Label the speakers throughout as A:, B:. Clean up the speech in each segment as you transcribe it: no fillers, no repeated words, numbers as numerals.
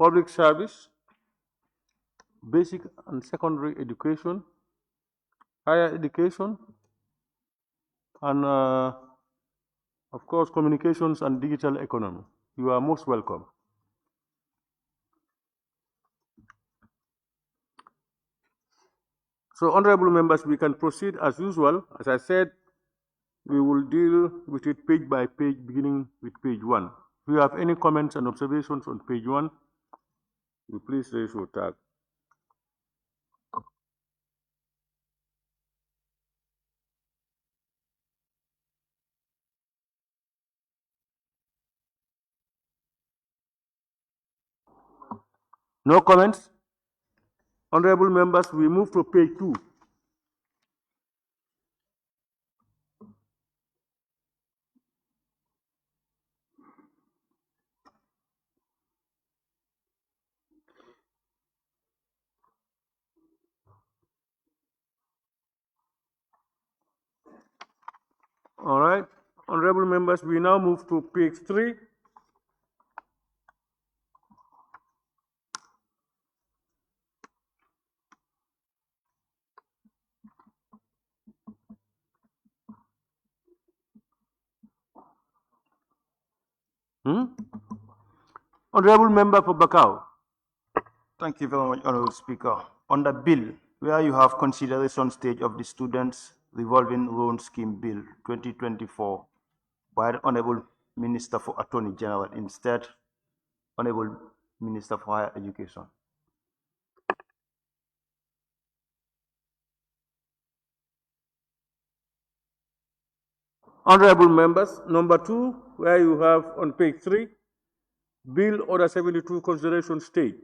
A: public service, basic and secondary education, higher education, and of course, communications and digital economy. You are most welcome. So, honorable members, we can proceed as usual. As I said, we will deal with it page by page, beginning with page 1. If you have any comments and observations on page 1, you please raise your tag. No comments? Honorable members, we move to page 2. All right, honorable members, we now move to page 3. Honorable member for Bakau.
B: Thank you very much, Honorable Speaker. On the bill, where you have consideration stage of the Students Revolving Loan Scheme Bill 2024 by the Honorable Minister for Attorney General, instead, Honorable Minister for Higher Education.
A: Honorable members, number 2, where you have on page 3, Bill Order 72 consideration stage.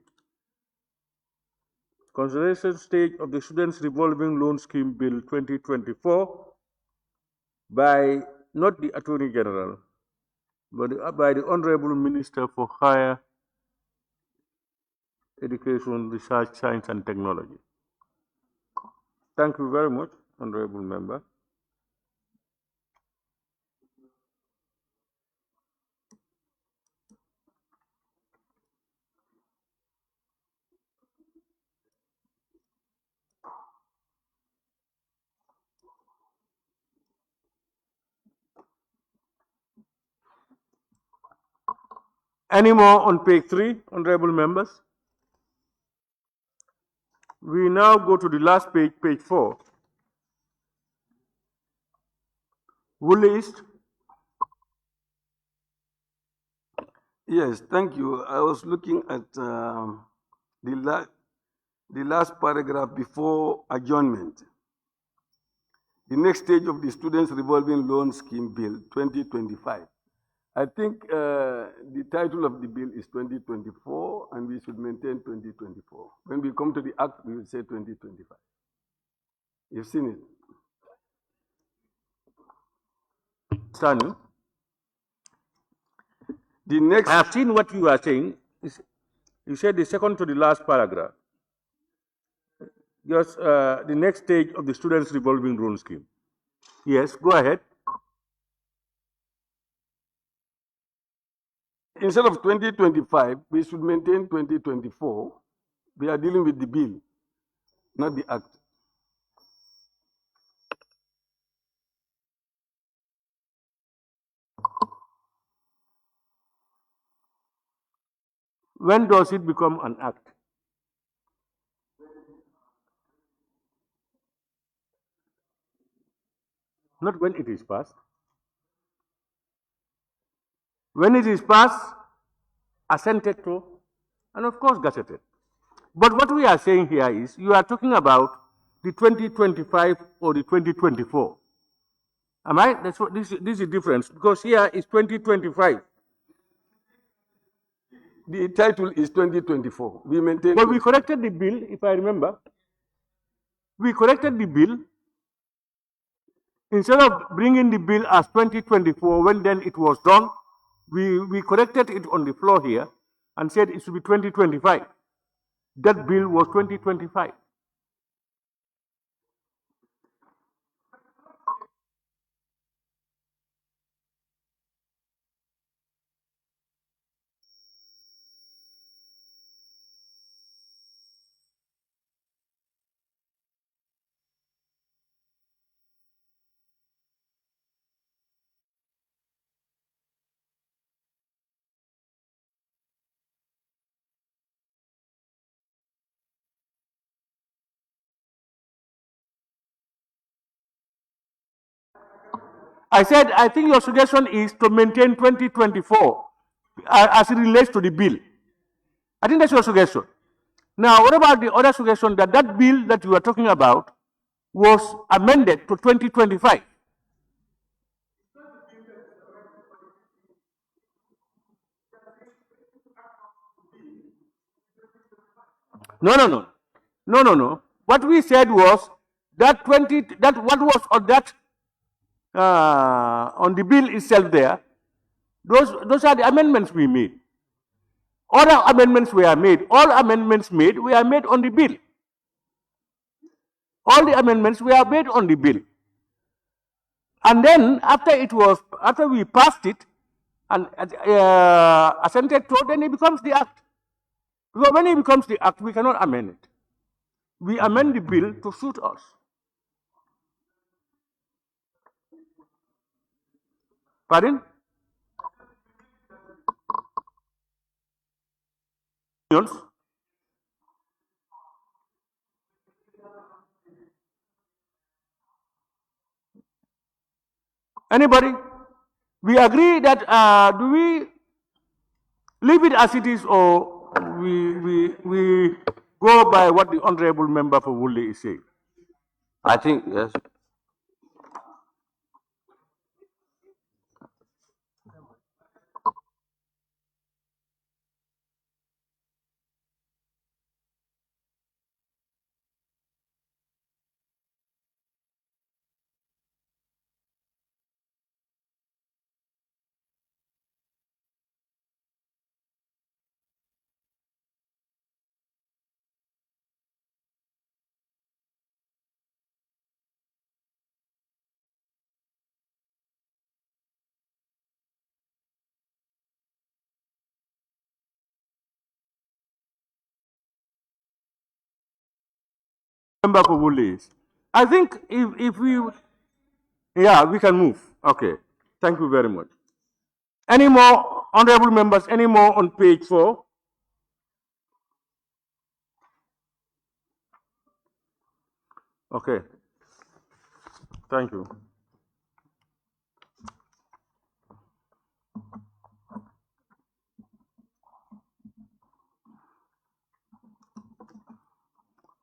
A: Consideration stage of the Students Revolving Loan Scheme Bill 2024 by not the Attorney General, but by the Honorable Minister for Higher Education, Research, Science and Technology. Thank you very much, Honorable Member. Any more on page 3, honorable members? We now go to the last page, page 4. Woolly East.
C: Yes, thank you. I was looking at the last paragraph before adjournment. The next stage of the Students Revolving Loan Scheme Bill 2025. I think the title of the bill is 2024, and we should maintain 2024. When we come to the act, we will say 2025. You've seen it.
A: Sani,
C: the next.
A: I have seen what you are saying. You said the second to the last paragraph. Just the next stage of the Students Revolving Loan Scheme. Yes, go ahead.
C: Instead of 2025, we should maintain 2024. We are dealing with the bill, not the act.
A: When does it become an act? Not when it is passed. When it is passed, assented to, and of course gazetted. But what we are saying here is, you are talking about the 2025 or the 2024. Am I? That's what this is the difference, because here is 2025.
C: The title is 2024. We maintain.
A: But we corrected the bill, if I remember. We corrected the bill. Instead of bringing the bill as 2024, when then it was done, we corrected it on the floor here and said it should be 2025. That bill was 2025. I said, I think your suggestion is to maintain 2024 as it relates to the bill. I think that's your suggestion. Now, what about the other suggestion that that bill that you are talking about was amended to 2025? No. What we said was that what was on that on the bill itself there, those are the amendments we made. Other amendments were made. All amendments made were made on the bill. All the amendments were made on the bill. And then after we passed it and assented to, then it becomes the act. Because when it becomes the act, we cannot amend it. We amend the bill to suit us. Pardon? Anybody? We agree that do we leave it as it is, or we go by what the honorable member for Woolly is saying?
D: I think, yes.
A: Member for Woolly is. I think if we, yeah, we can move. Okay. Thank you very much. Any more honorable members? Any more on page 4? Okay. Thank you.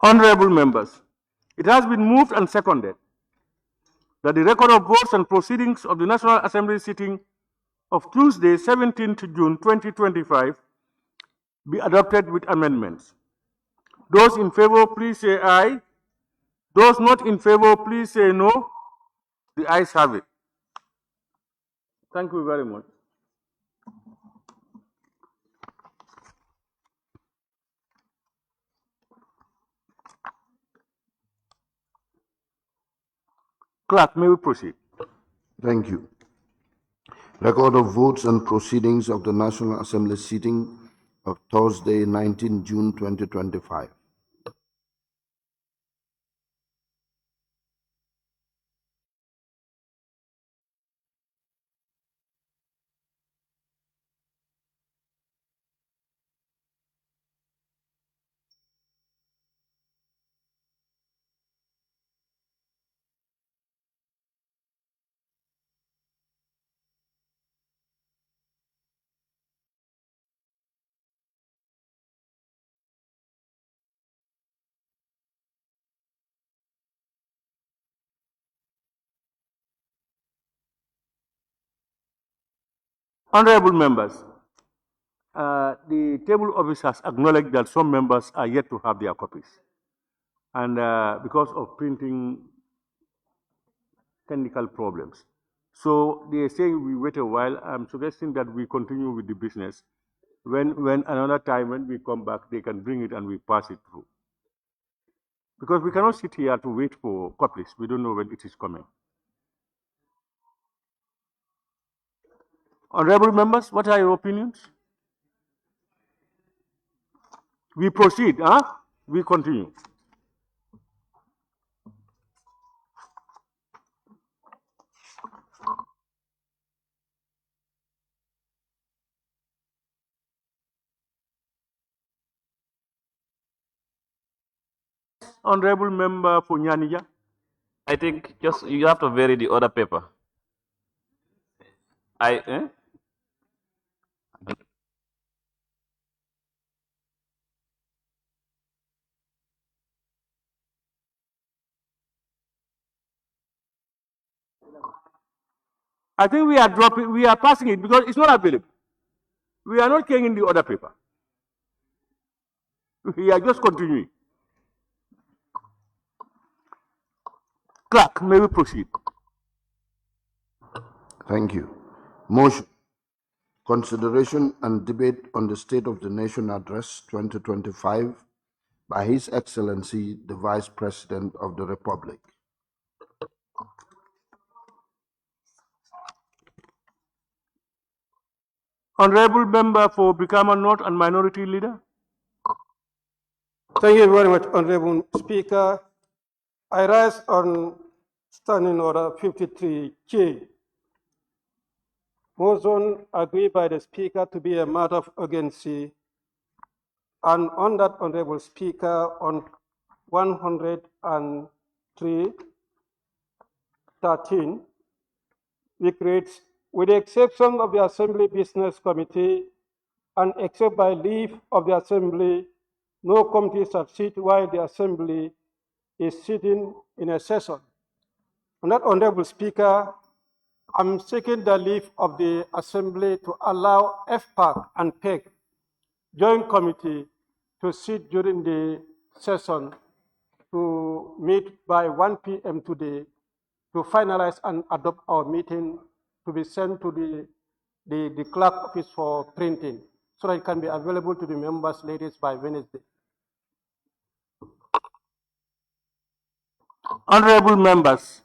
A: Honorable members, it has been moved and seconded that the record of votes and proceedings of the National Assembly sitting of Tuesday, 17th June 2025 be adopted with amendments. Those in favor, please say aye. Those not in favor, please say no. The ayes have it. Thank you very much. Clerk, may we proceed?
E: Thank you. Record of votes and proceedings of the National Assembly sitting of Thursday, 19 June 2025.
A: Honorable members, the table officers acknowledge that some members are yet to have their copies. And because of printing technical problems. So they are saying we wait a while. I'm suggesting that we continue with the business. When another time when we come back, they can bring it and we pass it through. Because we cannot sit here to wait for copies. We don't know when it is coming. Honorable members, what are your opinions? We proceed, huh? We continue. Honorable member for Nyanija.
D: I think just you have to vary the other paper.
A: I think we are passing it because it's not available. We are not carrying the other paper. We are just continuing. Clerk, may we proceed?
E: Thank you. Motion. Consideration and debate on the State of the Nation Address 2025 by His Excellency the Vice President of the Republic.
A: Honorable Member for Brikama North and Minority Leader.
F: Thank you very much, Honorable Speaker. I rise on Standing Order 53K. Motion agreed by the Speaker to be a matter of urgency. And on that, Honorable Speaker, on 103:13, we create, with the exception of the Assembly Business Committee, and except by leave of the Assembly, no committee shall sit while the Assembly is sitting in a session. And that, Honorable Speaker, I'm seeking the leave of the Assembly to allow FPAC and PEG Joint Committee to sit during the session to meet by 1 p.m. today to finalize and adopt our meeting to be sent to the clerk office for printing so that it can be available to the members latest by Wednesday.
A: Honorable members,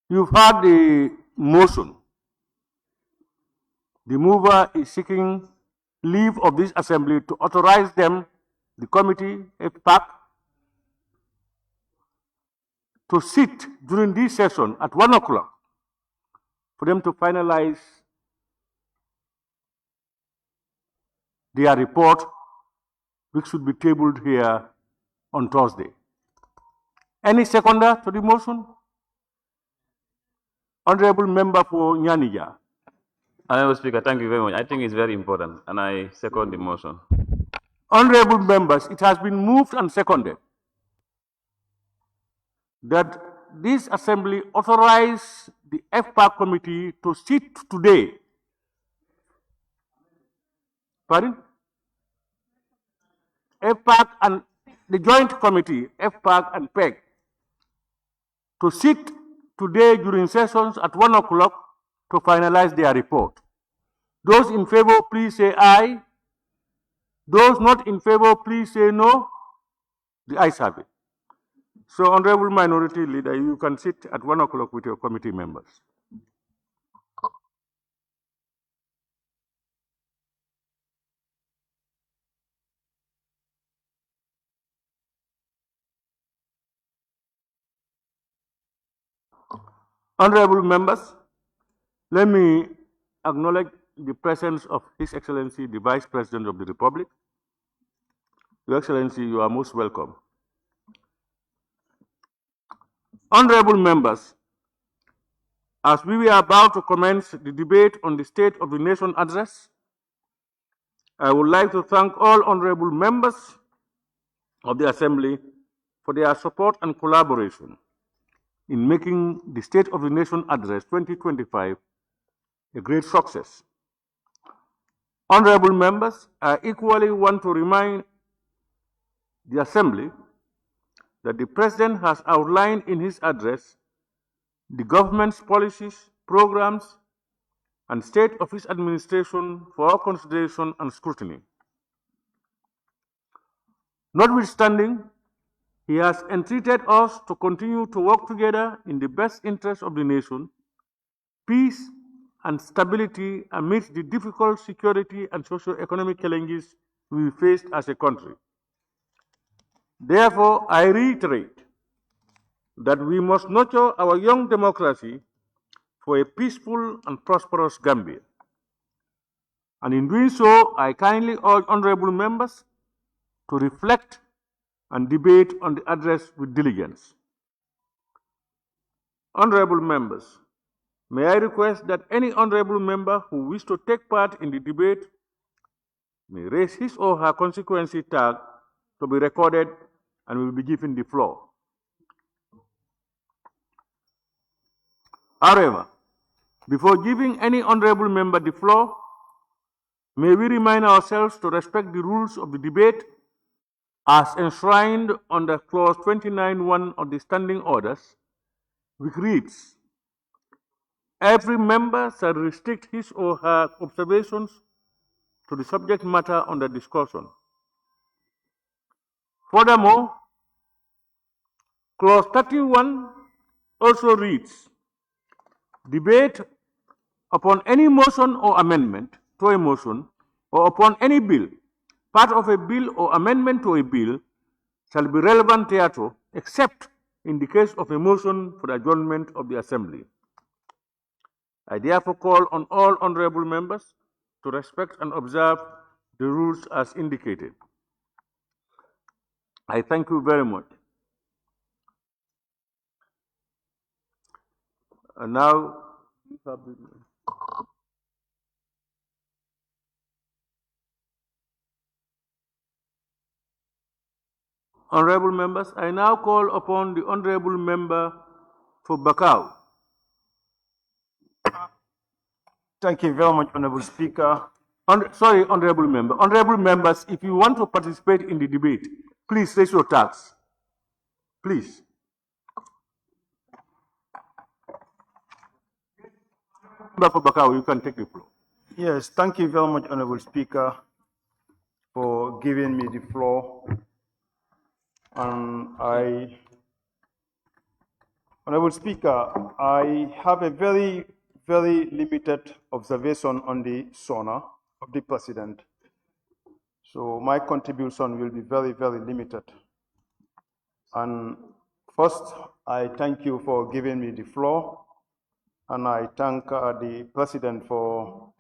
A: you've heard the motion. The mover is seeking leave of this assembly to authorize them, the committee, FPAC, to sit during this session at 1 o'clock for them to finalize their report, which should be tabled here on Thursday. Any seconder to the motion? Honorable Member for Nyanija.
D: Honorable Speaker, thank you very much. I think it's very important, and I second the motion.
A: Honorable members, it has been moved and seconded that this assembly authorize the FPAC committee to sit today. Pardon? FPAC and the joint committee, FPAC and PEG, to sit today during sessions at 1 o'clock to finalize their report. Those in favor, please say aye. Those not in favor, please say no. The ayes have it. So, Honorable Minority Leader, you can sit at 1 o'clock with your committee members. Honorable members, let me acknowledge the presence of His Excellency, the Vice President of the Republic. Your Excellency, you are most welcome. Honorable members, as we were about to commence the debate on the State of the Nation address, I would like to thank all honorable members of the Assembly for their support and collaboration in making the State of the Nation Address 2025 a great success. Honorable members, I equally want to remind the Assembly that the President has outlined in his address the government's policies, programs, and state of his administration for our consideration and scrutiny. Notwithstanding, he has entreated us to continue to work together in the best interest of the nation, peace and stability amidst the difficult security and socio-economic challenges we faced as a country. Therefore, I reiterate that we must nurture our young democracy for a peaceful and prosperous Gambia. And in doing so, I kindly urge honorable members to reflect and debate on the address with diligence. Honorable members, May I request that any honorable member who wishes to take part in the debate may raise his or her constituency tag to be recorded and will be given the floor. However, before giving any honorable member the floor, may we remind ourselves to respect the rules of the debate as enshrined under Clause 29(1) of the Standing Orders, which reads, every member shall restrict his or her observations to the subject matter under discussion. Furthermore, Clause 31 also reads, debate upon any motion or amendment to a motion or upon any bill, part of a bill or amendment to a bill shall be relevant thereto, except in the case of a motion for the adjournment of the Assembly. I therefore call on all honorable members to respect and observe the rules as indicated. I thank you very much. And now, honorable members, I now call upon the honorable member for Bakau.
B: Thank you very much, Honorable Speaker.
A: Sorry, honorable member. Honorable members, if you want to participate in the debate, please raise your tags. Please. Member for Bakau, you can take the floor.
B: Yes, thank you very much, Honorable Speaker, for giving me the floor. And Honorable Speaker, I have a very limited observation on the SoNA of the President. So my contribution will be very limited. And first, I thank you for giving me the floor. And I thank the President for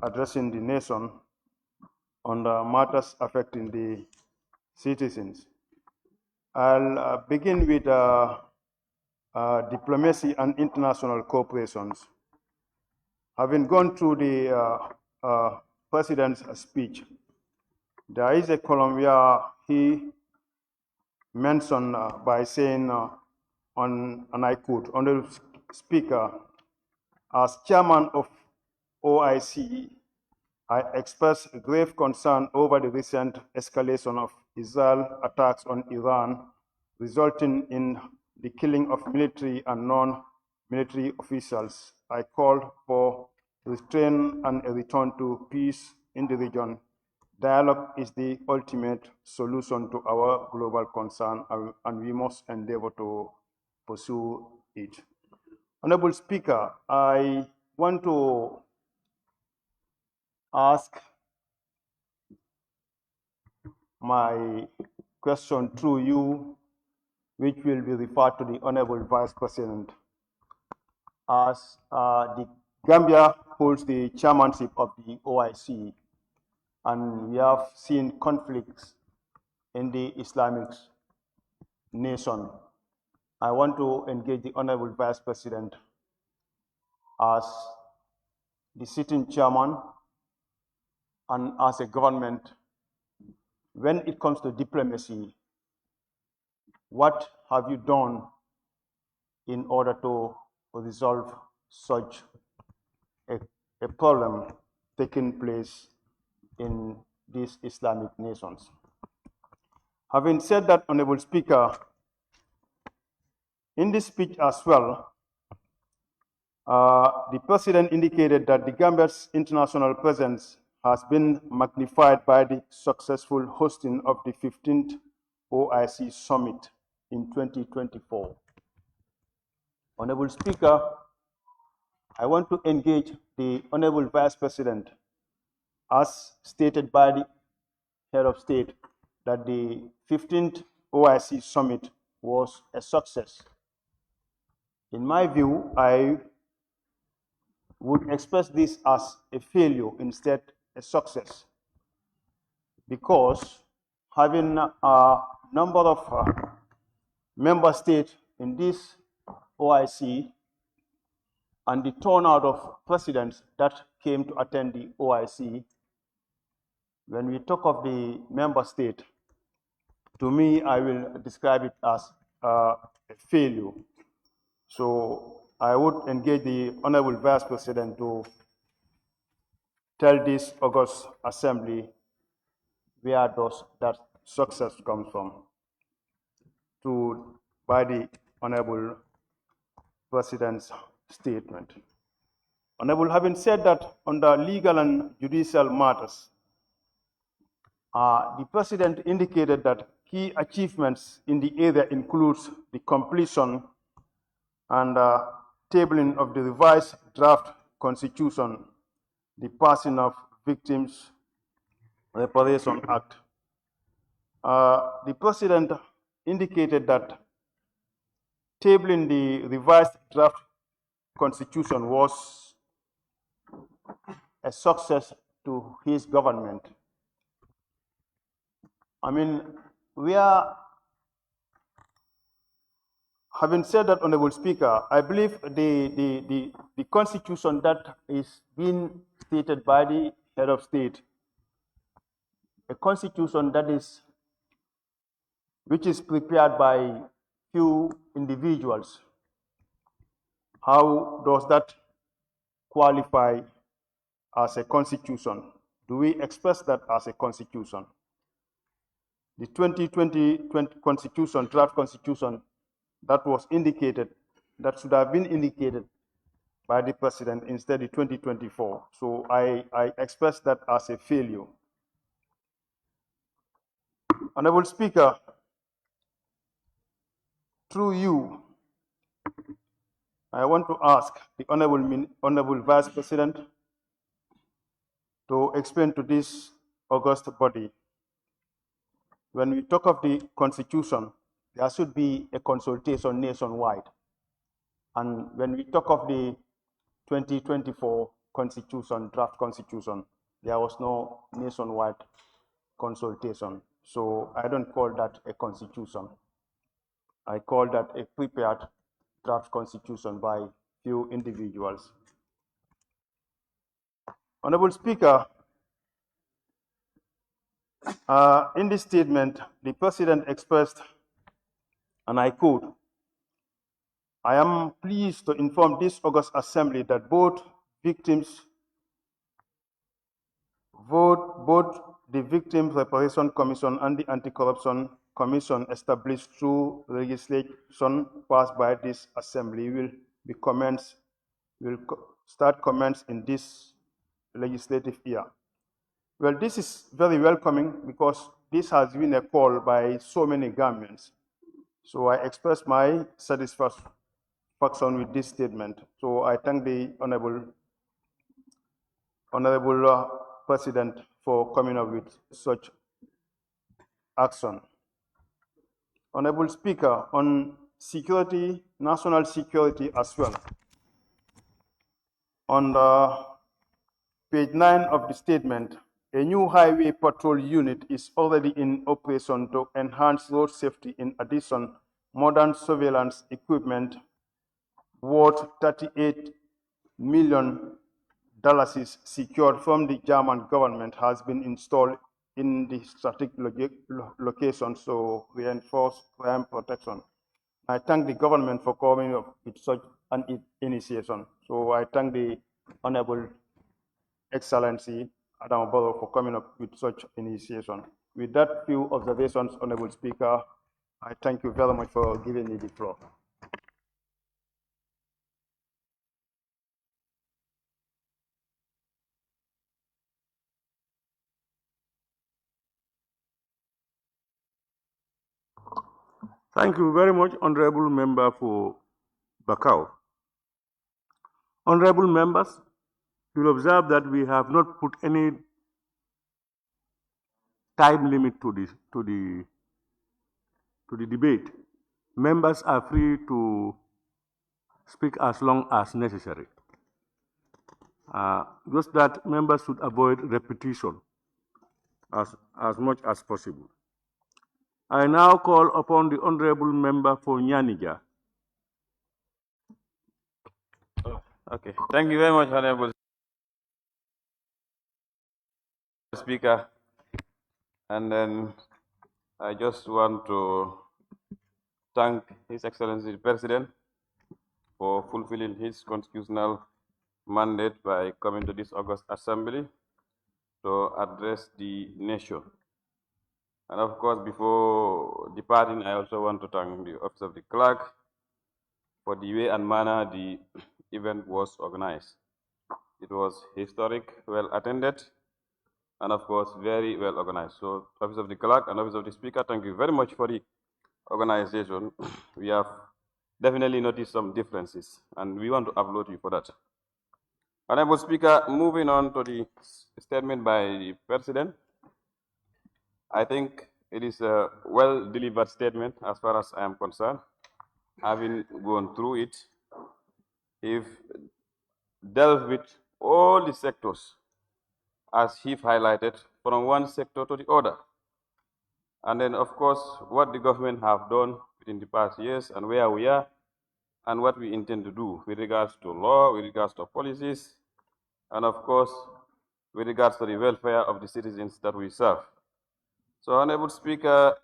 B: addressing the nation on the matters affecting the citizens. I'll begin with diplomacy and international cooperations. Having gone through the President's speech, there is a column where he mentioned by saying, and I quote, Honorable Speaker, as chairman of OIC, I express grave concern over the recent escalation of Israel attacks on Iran, resulting in the killing of military and non-military officials. I call for restraint and a return to peace in the region. Dialogue is the ultimate solution to our global concern, and we must endeavor to pursue it. Honorable Speaker, I want to ask my question through you, which will be referred to the Honorable Vice President. As the Gambia holds the chairmanship of the OIC, and we have seen conflicts in the Islamic nation, I want to engage the Honorable Vice President as the sitting chairman and as a government. When it comes to diplomacy, what have you done in order to resolve such a problem taking place in these Islamic nations? Having said that, Honorable Speaker, in this speech as well, the President indicated that the Gambia's international presence has been magnified by the successful hosting of the 15th OIC Summit in 2024. Honorable Speaker, I want to engage the Honorable Vice President, as stated by the Head of State, that the 15th OIC Summit was a success. In my view, I would express this as a failure, instead a success, because having a number of member states in this OIC and the turnout of presidents that came to attend the OIC, when we talk of the member state, to me, I will describe it as a failure. So I would engage the Honorable Vice President to tell this August Assembly where that success comes from, by the Honorable President's statement. Honorable, having said that, under legal and judicial matters, the President indicated that key achievements in the area includes the completion and tabling of the revised draft constitution, the passing of Victims Reparation Act. The President indicated that tabling the revised draft constitution was a success to his government. I mean, having said that, Honorable Speaker, I believe the constitution that is being stated by the head of state, a constitution which is prepared by few individuals, how does that qualify as a constitution? Do we express that as a constitution? The 2020 constitution, draft constitution, that was indicated, that should have been indicated by the President instead of 2024. So I express that as a failure. Honorable Speaker, through you, I want to ask the Honorable Vice President to explain to this august body, when we talk of the Constitution, there should be a consultation nationwide. And when we talk of the 2024 Constitution, draft Constitution, there was no nationwide consultation. So I don't call that a constitution. I call that a prepared draft constitution by few individuals. Honorable Speaker, in this statement, the President expressed, and I quote, "I am pleased to inform this august assembly that both the Victims Reparation Commission and the Anti-Corruption Commission established through legislation passed by this assembly will start commence in this legislative year." Well, this is very welcoming because this has been a call by so many governments. So I express my satisfaction with this statement. So I thank the Honorable President for coming up with such action. Honorable Speaker, on security, national security as well. On page 9 of the statement, a new highway patrol unit is already in operation to enhance road safety. In addition, modern surveillance equipment worth $38 million is secured from the German government has been installed in the strategic locations to reinforce crime protection. I thank the government for coming up with such an initiation. So I thank the Honorable Excellency Adam Barrow for coming up with such initiation. With that few observations, Honorable Speaker, I thank you very much for giving me the floor.
A: Thank you very much, Honorable Member for Bakau. Honorable members, you'll observe that we have not put any time limit to the debate. Members are free to speak as long as necessary. Just that members should avoid repetition as much as possible. I now call upon the Honorable Member for Nyanija.
D: Okay. Thank you very much, Honorable Speaker. And then I just want to thank His Excellency the President for fulfilling his constitutional mandate by coming to this August Assembly to address the nation. And of course, before departing, I also want to thank the Office of the Clerk for the way and manner the event was organized. It was historic, well attended, and of course, very well organized. So, Office of the Clerk and Office of the Speaker, thank you very much for the organization. We have definitely noticed some differences, and we want to applaud you for that. Honorable Speaker, moving on to the statement by the President, I think it is a well-delivered statement as far as I am concerned. Having gone through it, if delve with all the sectors as he highlighted from one sector to the other. And then, of course, what the government have done within the past years and where we are and what we intend to do with regards to law, with regards to policies, and of course, with regards to the welfare of the citizens that we serve. So, Honorable Speaker,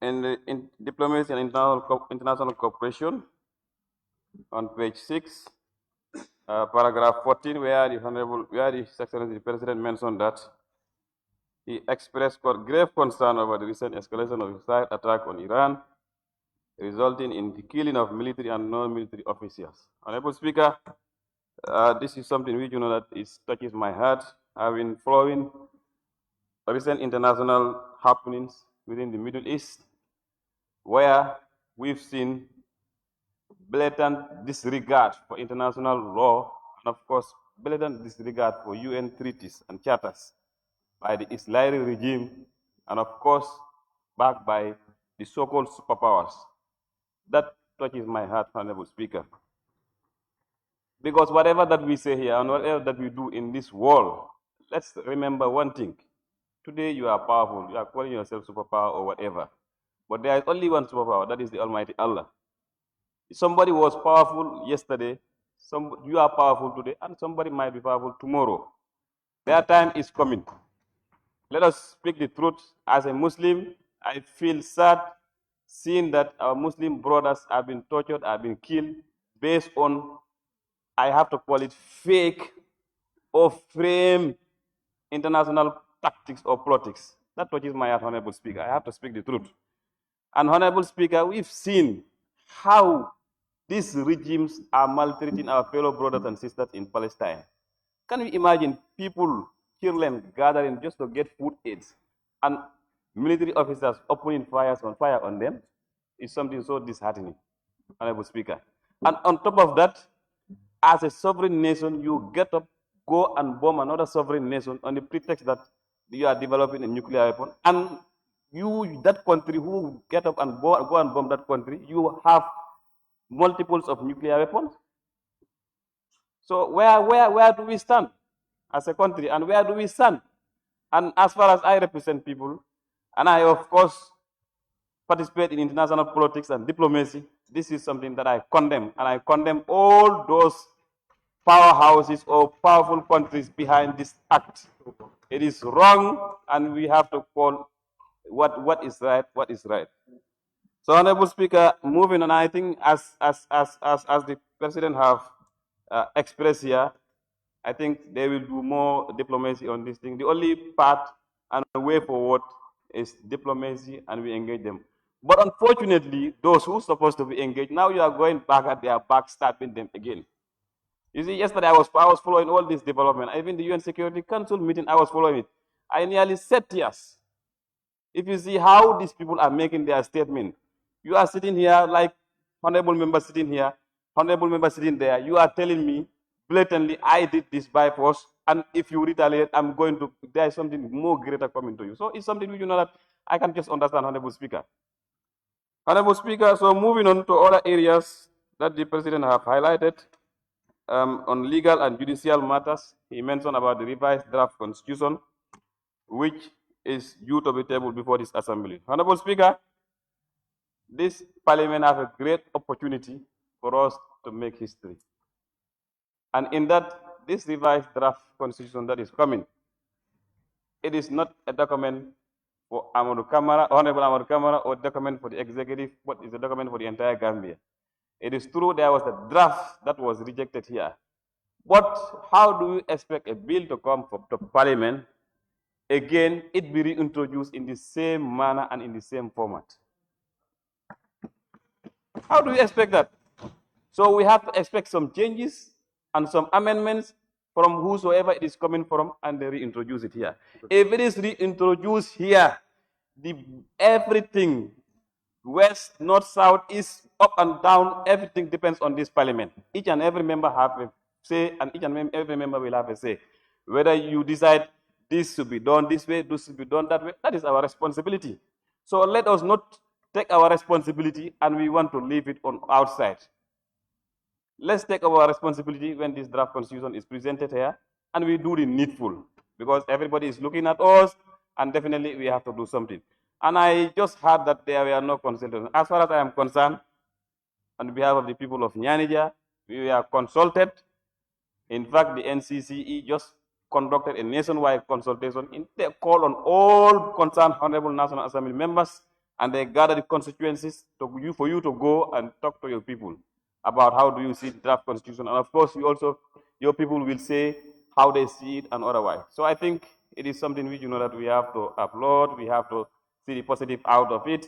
D: in diplomacy and international cooperation, on page 6, paragraph 14, where His Excellency the President mentioned that he expressed grave concern over the recent escalation of suicide attack on Iran, resulting in the killing of military and non-military officials. Honorable Speaker, this is something which you know that touches my heart. I've been following recent international happenings within the Middle East, where we've seen blatant disregard for international law and, of course, blatant disregard for UN treaties and charters by the Israeli regime and, of course, backed by the so-called superpowers. That touches my heart, Honorable Speaker. Because whatever that we say here and whatever that we do in this world, let's remember one thing. Today you are powerful, you are calling yourself superpower or whatever. But there is only one superpower, that is the Almighty Allah. Somebody was powerful yesterday, you are powerful today, and somebody might be powerful tomorrow. Their time is coming. Let us speak the truth. As a Muslim, I feel sad seeing that our Muslim brothers have been tortured, have been killed based on, I have to call it fake or frame international tactics or politics. That touches my heart, Honorable Speaker. I have to speak the truth. And Honorable Speaker, we've seen how these regimes are maltreating our fellow brothers and sisters in Palestine. Can you imagine people, children gathering just to get food aids and military officers opening fire on them? It's something so disheartening, Honorable Speaker. And on top of that, as a sovereign nation, you get up, go and bomb another sovereign nation on the pretext that you are developing a nuclear weapon. And you, that country who get up and go and bomb that country, you have multiples of nuclear weapons. So where do we stand as a country, and where do we stand? And as far as I represent people, and I of course participate in international politics and diplomacy, this is something that I condemn, and I condemn all those powerhouses or powerful countries behind this act. It is wrong, and we have to call what is right, what is right. So, Honorable Speaker, moving on, I think as the President have expressed here, I think they will do more diplomacy on this thing. The only path and way forward is diplomacy, and we engage them. But unfortunately, those who are supposed to be engaged, now you are going back at their back, stabbing them again. You see, yesterday I was following all this development. Even the UN Security Council meeting, I was following it. I nearly shed tears. If you see how these people are making their statement, you are sitting here like honorable member sitting here, honorable member sitting there. You are telling me blatantly, I did this by force, and if you retaliate, I'm going to, there is something more greater coming to you. So it's something you know that I can just understand, Honorable Speaker. Honorable Speaker, so moving on to other areas that the President have highlighted, on legal and judicial matters, he mentioned about the revised draft constitution, which is due to be tabled before this assembly. Honorable Speaker, this parliament has a great opportunity for us to make history. And in that, this revised draft constitution that is coming, it is not a document for Amadou Kamara, Honorable Amadou Kamara, or document for the executive, but it's a document for the entire Gambia. It is true there was a draft that was rejected here. But how do you expect a bill to come from the parliament, again, it be reintroduced in the same manner and in the same format? How do you expect that? So we have to expect some changes and some amendments from whosoever it is coming from, and they reintroduce it here. If it is reintroduced here, everything, west, north, south, east, up and down, everything depends on this parliament. Each and every member have a say, and each and every member will have a say. Whether you decide this should be done this way, this should be done that way, that is our responsibility. So let us not take our responsibility and we want to leave it on outside. Let's take our responsibility when this draft constitution is presented here, and we do the needful, because everybody is looking at us, and definitely we have to do something. And I just heard that there were no consultants. As far as I am concerned, on behalf of the people of Nyanija, we were consulted. In fact, the NCCE just conducted a nationwide consultation. They called on all concerned Honorable National Assembly members, and they gathered the constituencies for you to go and talk to your people about how do you see the draft constitution. And of course, your people will say how they see it and otherwise. So I think it is something which that we have to applaud, we have to see the positive out of it,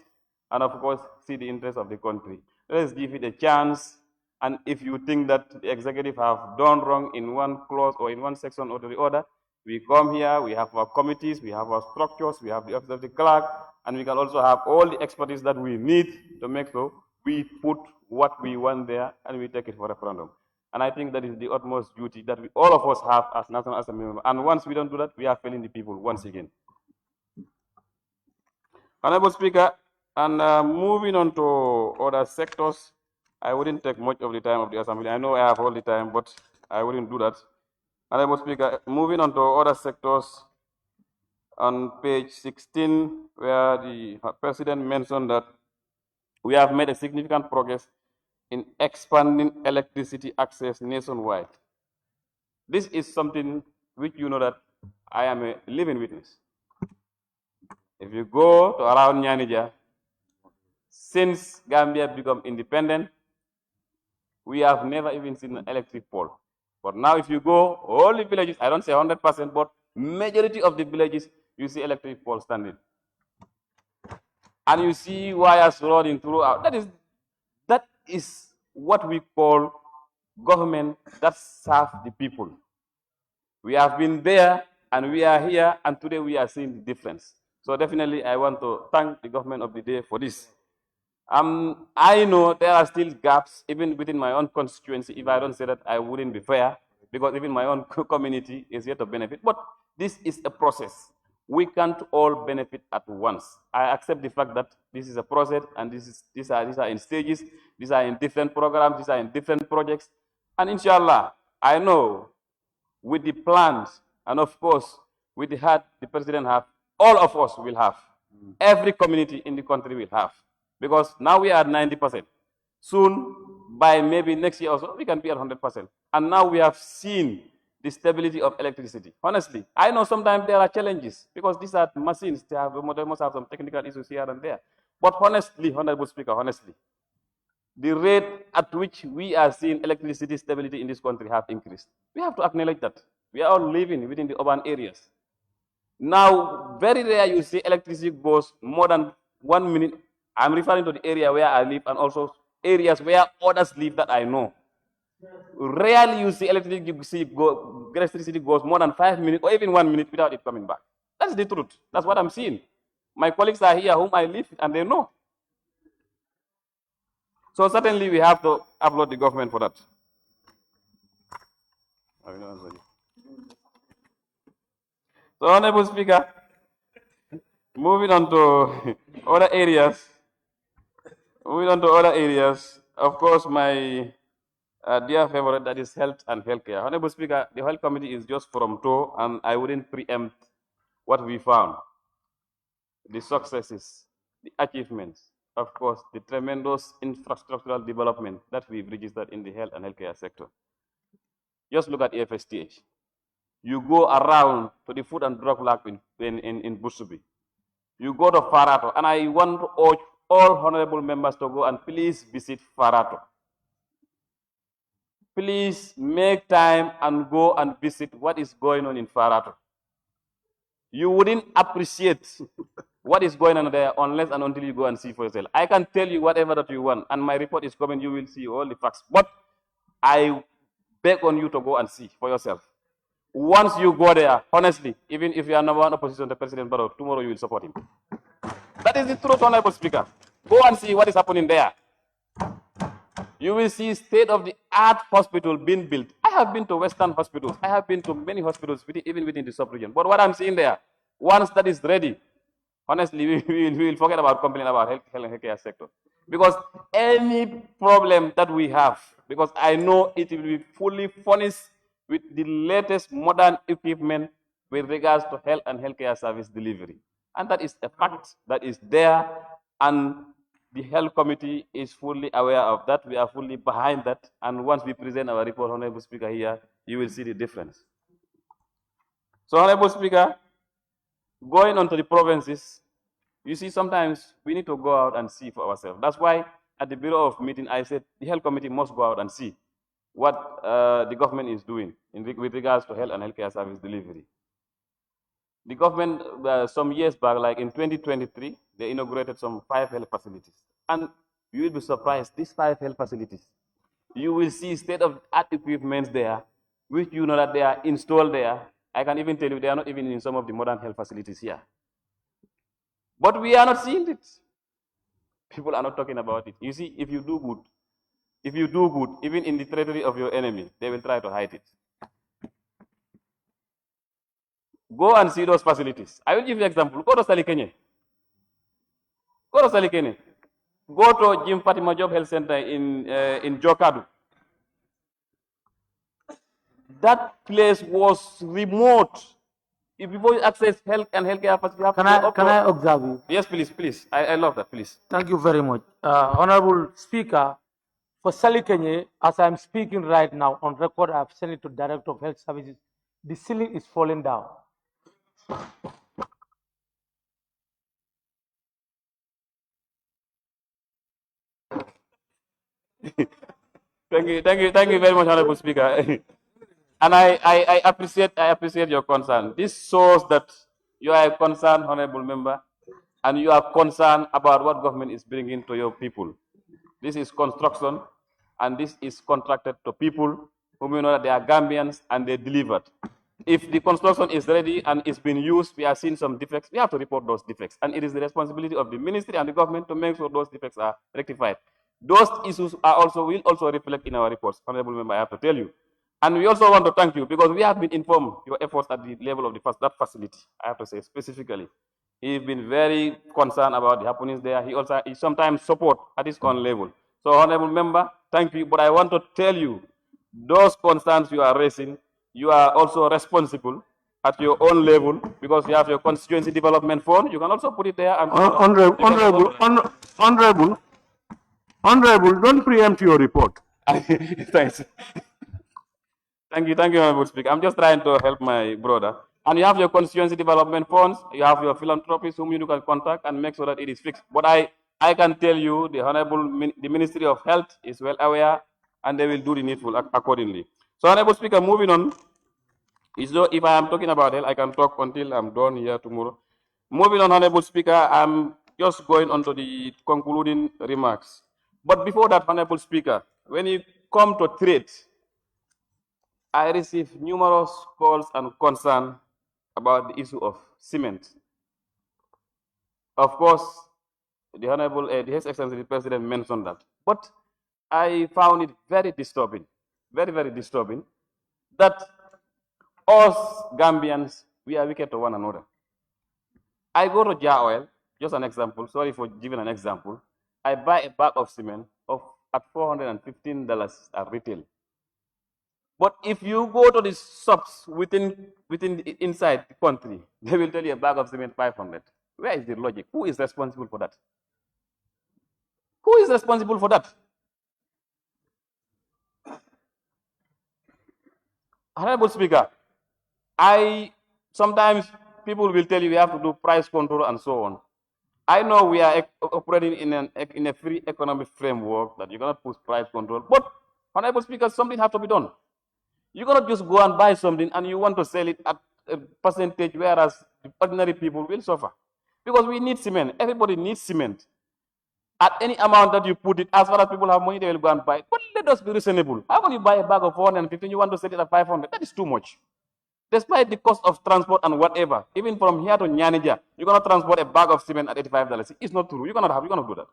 D: and of course, see the interest of the country. Let's give it a chance. And if you think that the executive have done wrong in one clause or in one section or the other, we come here, we have our committees, we have our structures, we have the office of the clerk, and we can also have all the expertise that we need to make sure we put what we want there and we take it for referendum. And I think that is the utmost duty that all of us have as National Assembly members. And once we don't do that, we are failing the people once again. Honorable Speaker, and moving on to other sectors, I wouldn't take much of the time of the Assembly. I know I have all the time, but I wouldn't do that. Honorable Speaker, moving on to other sectors, on page 16, where the President mentioned that we have made a significant progress in expanding electricity access nationwide. This is something which that I am a living witness. If you go to around Nyanija, since Gambia become independent, we have never even seen an electric pole. But now if you go, all the villages, I don't say 100%, but majority of the villages, you see electric poles standing. And you see wires running throughout. That is what we call government that serves the people. We have been there and we are here, and today we are seeing the difference. So definitely I want to thank the government of the day for this. I know there are still gaps even within my own constituency. If I don't say that, I wouldn't be fair, because even my own community is yet to benefit. But this is a process. We can't all benefit at once. I accept the fact that this is a process, and these are in stages, these are in different programs, these are in different projects. And inshallah, I know with the plans, and of course, with the heart the president has, all of us will have. Every community in the country will have. Because now we are at 90%. Soon, by maybe next year or so, we can be at 100%. And now we have seen the stability of electricity. Honestly, I know sometimes there are challenges, because these are machines, they must have some technical issues here and there. But honestly, Honorable Speaker, honestly, the rate at which we are seeing electricity stability in this country have increased. We have to acknowledge that. We are all living within the urban areas. Now, very rare you see electricity goes more than 1 minute. I'm referring to the area where I live and also areas where others live that I know. Rarely you see electricity goes more than 5 minutes or even 1 minute without it coming back. That's the truth. That's what I'm seeing. My colleagues are here whom I live with, and they know. So certainly we have to applaud the government for that. So, Honorable Speaker, moving on to other areas. Of course, my dear favorite, that is health and healthcare. Honorable Speaker, the health committee is just from toe, and I wouldn't preempt what we found. The successes, the achievements, of course, the tremendous infrastructural development that we've registered in the health and healthcare sector. Just look at AFSTH. You go around to the food and drug lab in Busubi. You go to Farato, and I want to urge all honorable members to go and please visit Farato. Please make time and go and visit what is going on in Farato. You wouldn't appreciate what is going on there unless and until you go and see for yourself. I can tell you whatever that you want, and my report is coming, you will see all the facts. But I beg on you to go and see for yourself. Once you go there, honestly, even if you are number one opposition to President Barrow, tomorrow you will support him. That is the truth, Honorable Speaker. Go and see what is happening there. You will see state-of-the-art hospital being built. I have been to Western hospitals. I have been to many hospitals, even within the sub-region. But what I'm seeing there, once that is ready, honestly, we will forget about complaining about health and healthcare sector. Because any problem that we have, because I know it will be fully furnished with the latest modern equipment with regards to health and healthcare service delivery. And that is a fact that is there, and the health committee is fully aware of that. We are fully behind that. And once we present our report, Honorable Speaker, here, you will see the difference. So, Honorable Speaker, going on to the provinces, you see, sometimes we need to go out and see for ourselves. That's why at the Bureau of Meeting, I said the health committee must go out and see what the government is doing with regards to health and healthcare service delivery. The government, some years back, like in 2023, they inaugurated some 5 health facilities. And you will be surprised, these 5 health facilities, you will see state-of-the-art equipments there, which you know that they are installed there. I can even tell you they are not even in some of the modern health facilities here. But we are not seeing it. People are not talking about it. You see, if you do good, even in the territory of your enemy, they will try to hide it. Go and see those facilities. I will give you an example. Go to Salikene. Go to Salikene. Go to Jim Fatima Job Health Center in Jokadu. That place was remote. If before you access health and healthcare facilities,
G: can I observe you?
D: Yes, please. I love that, please.
G: Thank you very much. Honorable Speaker, for Salikene, as I'm speaking right now on record, I've sent it to Director of Health Services. The ceiling is falling down.
D: Thank you very much, Honorable Speaker. And I appreciate your concern. This shows that you are a concerned honorable member, and you are concerned about what government is bringing to your people. This is construction, and this is contracted to people whom you know that they are Gambians and they delivered. If the construction is ready and it's been used, we are seeing some defects, we have to report those defects. And it is the responsibility of the ministry and the government to make sure those defects are rectified. Those issues will also reflect in our reports, honorable member, I have to tell you. And we also want to thank you because we have been informed your efforts at the level of that facility, I have to say specifically. He's been very concerned about the happenings there. He sometimes support at his own level. So, honorable member, thank you. But I want to tell you, those concerns you are raising, you are also responsible at your own level because you have your constituency development fund. You can also put it there. And
A: Honorable, don't preempt your report.
D: Thanks. Thank you, Honorable Speaker. I'm just trying to help my brother. And you have your constituency development funds, you have your philanthropists whom you can contact and make sure that it is fixed. But I can tell you, the Ministry of Health is well aware, and they will do the needful accordingly. So, Honorable Speaker, moving on, if I am talking about health, I can talk until I'm done here tomorrow. Moving on, Honorable Speaker, I'm just going on to the concluding remarks. But before that, Honorable Speaker, when you come to trade, I receive numerous calls and concerns about the issue of cement. Of course, the Honorable, His Excellency the President mentioned that. But I found it very disturbing, very, very disturbing, that us Gambians, we are wicked to one another. I go to Jara Oil, just an example, sorry for giving an example. I buy a bag of cement at $415 at retail. But if you go to the shops inside the country, they will tell you a bag of cement 500. Where is the logic? Who is responsible for that? Who is responsible for that? Honorable Speaker, sometimes people will tell you we have to do price control and so on. I know we are operating in a free economic framework that you cannot push price control, but Honorable Speaker, something has to be done. You cannot just go and buy something and you want to sell it at a percentage, whereas the ordinary people will suffer. Because we need cement. Everybody needs cement. At any amount that you put it, as far as people have money, they will go and buy it. But let us be reasonable. How can you buy a bag of 450, you want to sell it at 500? That is too much. Despite the cost of transport and whatever, even from here to Nyanija, you cannot transport a bag of cement at $85. It's not true. You cannot do that.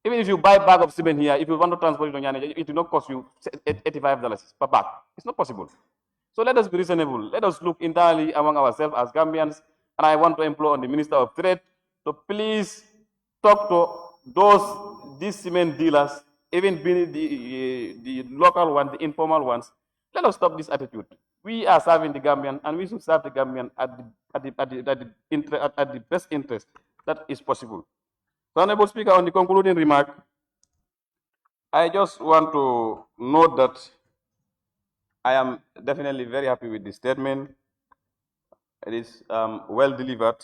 D: Even if you buy a bag of cement here, if you want to transport it to Nyanija, it will not cost you $85 per bag. It's not possible. So let us be reasonable. Let us look entirely among ourselves as Gambians. And I want to implore on the Minister of Trade to please talk to these cement dealers, even the local ones, the informal ones. Let us stop this attitude. We are serving the Gambian, and we should serve the Gambian at the best interest that is possible. So, Honorable Speaker, on the concluding remark, I just want to note that I am definitely very happy with the statement. It is well delivered,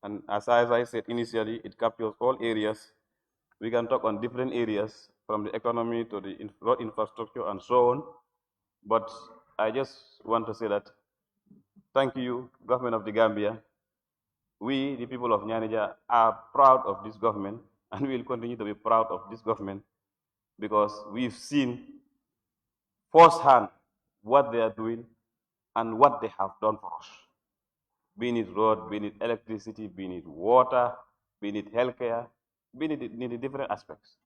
D: and as I said initially, it captures all areas. We can talk on different areas, from the economy to the road infrastructure and so on. But I just want to say that thank you, government of the Gambia. We, the people of Nyanija, are proud of this government, and we will continue to be proud of this government because we've seen firsthand what they are doing and what they have done for us. Be it road, be it electricity, be it water, be it healthcare, be it in the different aspects.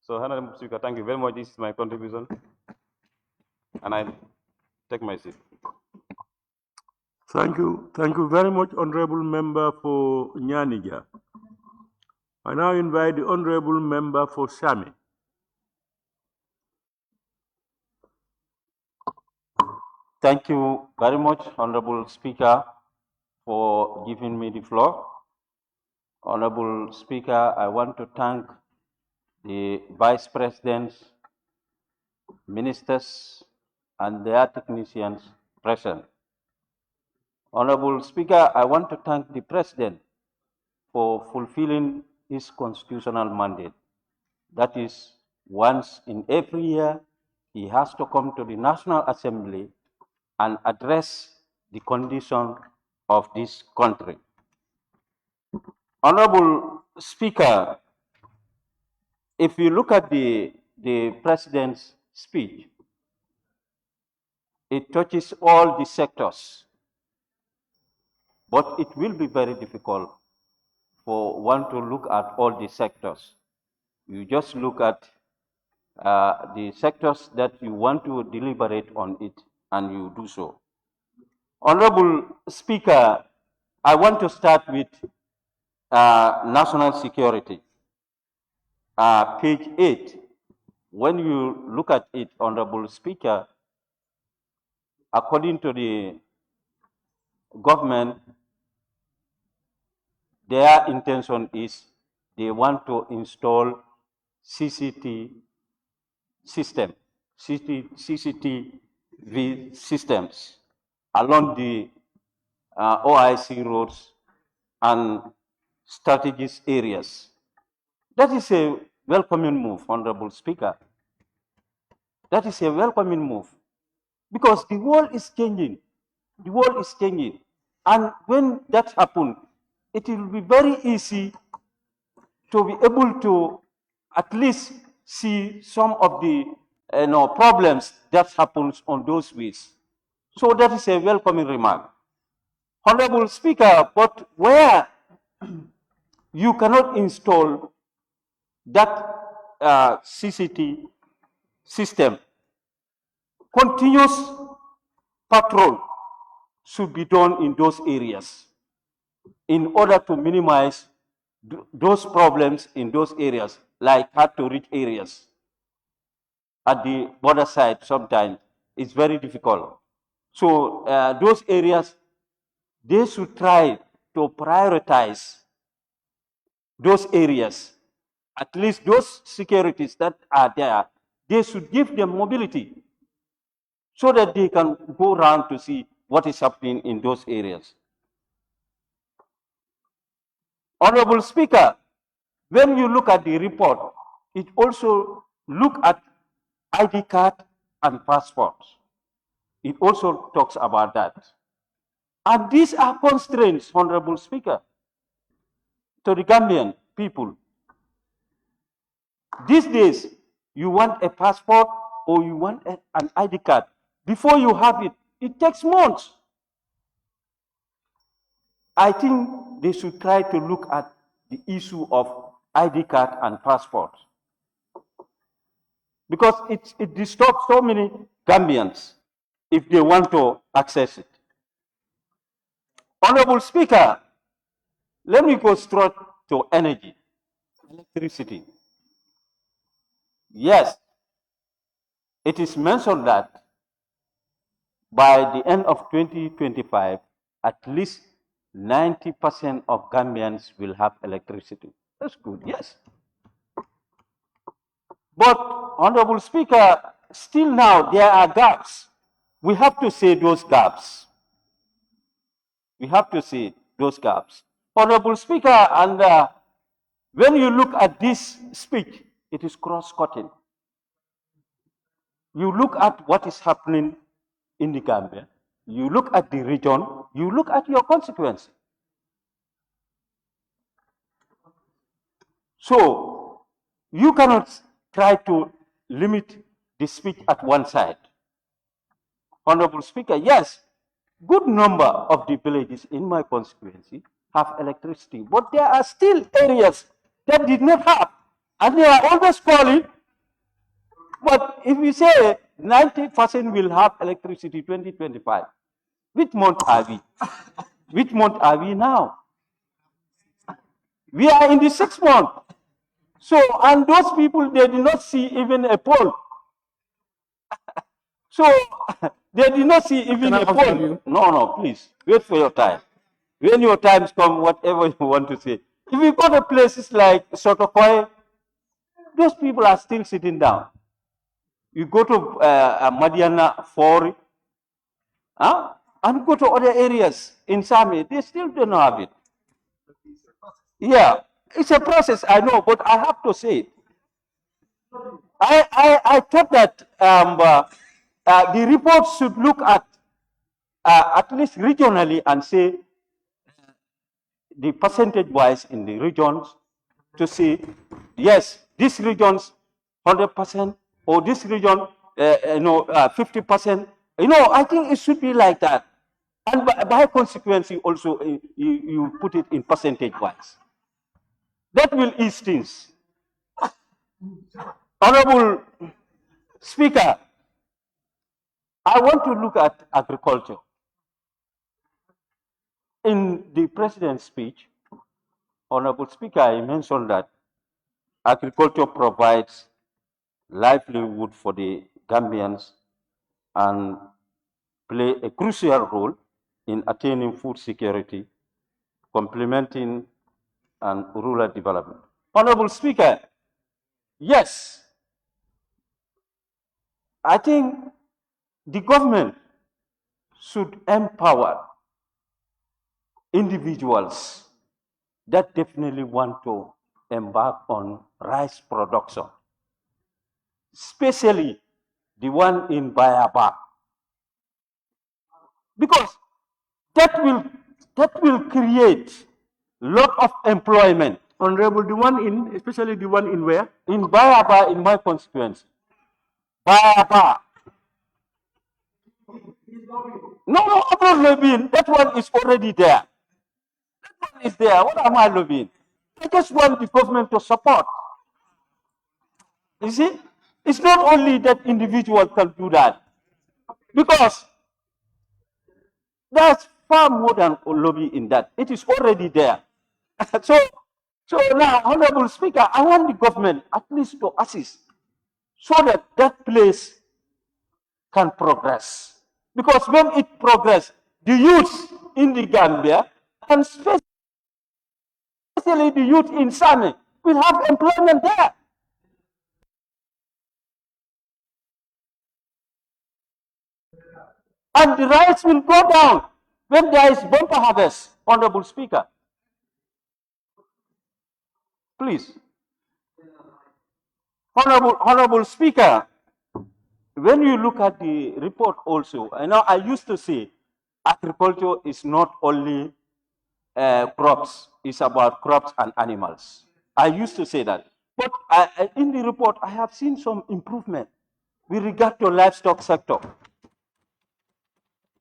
D: So, Honorable Speaker, thank you very much. This is my contribution, and I take my seat.
A: Thank you. Thank you very much, Honorable Member for Nyanija. I now invite the Honorable Member for Sami.
H: Thank you very much, Honorable Speaker, for giving me the floor. Honorable Speaker, I want to thank the Vice Presidents, Ministers, and their technicians present. Honorable Speaker, I want to thank the President for fulfilling his constitutional mandate. That is, once in every year, he has to come to the National Assembly and address the condition of this country. Honorable Speaker, if you look at the President's speech, it touches all the sectors, but it will be very difficult for one to look at all the sectors. You just look at the sectors that you want to deliberate on it, and you do so. Honorable Speaker, I want to start with national security. Page 8, when you look at it, Honorable Speaker, according to the government, their intention is they want to install CCTV systems along the OIC roads and strategic areas. That is a welcoming move, Honorable Speaker. That is a welcoming move because the world is changing. The world is changing. And when that happens, it will be very easy to be able to at least see some of the problems that happens on those ways. So that is a welcoming remark. Honorable Speaker, but where you cannot install that CCTV system, continuous patrol should be done in those areas in order to minimize those problems in those areas, like hard to reach areas. At the border side, sometimes it's very difficult. So those areas, they should try to prioritize those areas. At least those securities that are there, they should give them mobility so that they can go around to see what is happening in those areas. Honorable Speaker, when you look at the report, it also look at ID card and passports. It also talks about that. And these are constraints, Honorable Speaker, to the Gambian people. These days, you want a passport or you want an ID card. Before you have it, it takes months. I think they should try to look at the issue of ID card and passport, because it disturbs so many Gambians if they want to access it. Honorable Speaker, let me go straight to energy, electricity. Yes, it is mentioned that by the end of 2025, at least 90% of Gambians will have electricity. That's good, yes. But, Honorable Speaker, still now there are gaps. We have to say those gaps. We have to see those gaps. Honorable Speaker, and when you look at this speech, it is cross-cutting. You look at what is happening in the Gambia, you look at the region, you look at your consequences. So, you cannot try to limit the speech at one side. Honorable Speaker, yes, good number of the villages in my constituency have electricity, but there are still areas that did not have, and they are always calling. But if we say 90% will have electricity 2025, which month are we? Which month are we now? We are in the 6th month. So, and those people, they did not see even a pole. So, they did not see even a pole. No, please, wait for your time. When your times come, whatever you want to say. If you go to places like Sotokoi, those people are still sitting down. You go to Madiana, Fori, and go to other areas in Sami, they still don't have it. Yeah, it's a process, I know, but I have to say it. I thought that the report should look at least regionally and say the percentage-wise in the regions to see, yes, these regions 100% or this region 50%. I think it should be like that. And by consequence, also you put it in percentage-wise. That will ease things. Honorable Speaker, I want to look at agriculture. In the President's speech, Honorable Speaker, I mentioned that agriculture provides livelihood for the Gambians and play a crucial role in attaining food security, complementing and rural development. Honorable Speaker, yes, I think the government should empower individuals that definitely want to embark on rice production, especially the one in Bayaba, because that will create a lot of employment.
A: Honorable, especially the one in where?
H: In Bayaba, in my constituency. Bayaba. No, I'm not lobbying. That one is already there. That one is there. What am I lobbying? I just want the government to support. You see? It's not only that individual can do that. Because there's far more than a lobby in that. It is already there. So now, Honorable Speaker, I want the government at least to assist so that that place can progress. Because when it progresses, the youth in the Gambia, and especially the youth in Sami, will have employment there. And the rice will go down when there is bumper harvest, Honorable Speaker. Please. Honorable Speaker, when you look at the report also, I used to say agriculture is not only crops, it's about crops and animals. I used to say that. But in the report, I have seen some improvement with regard to livestock sector.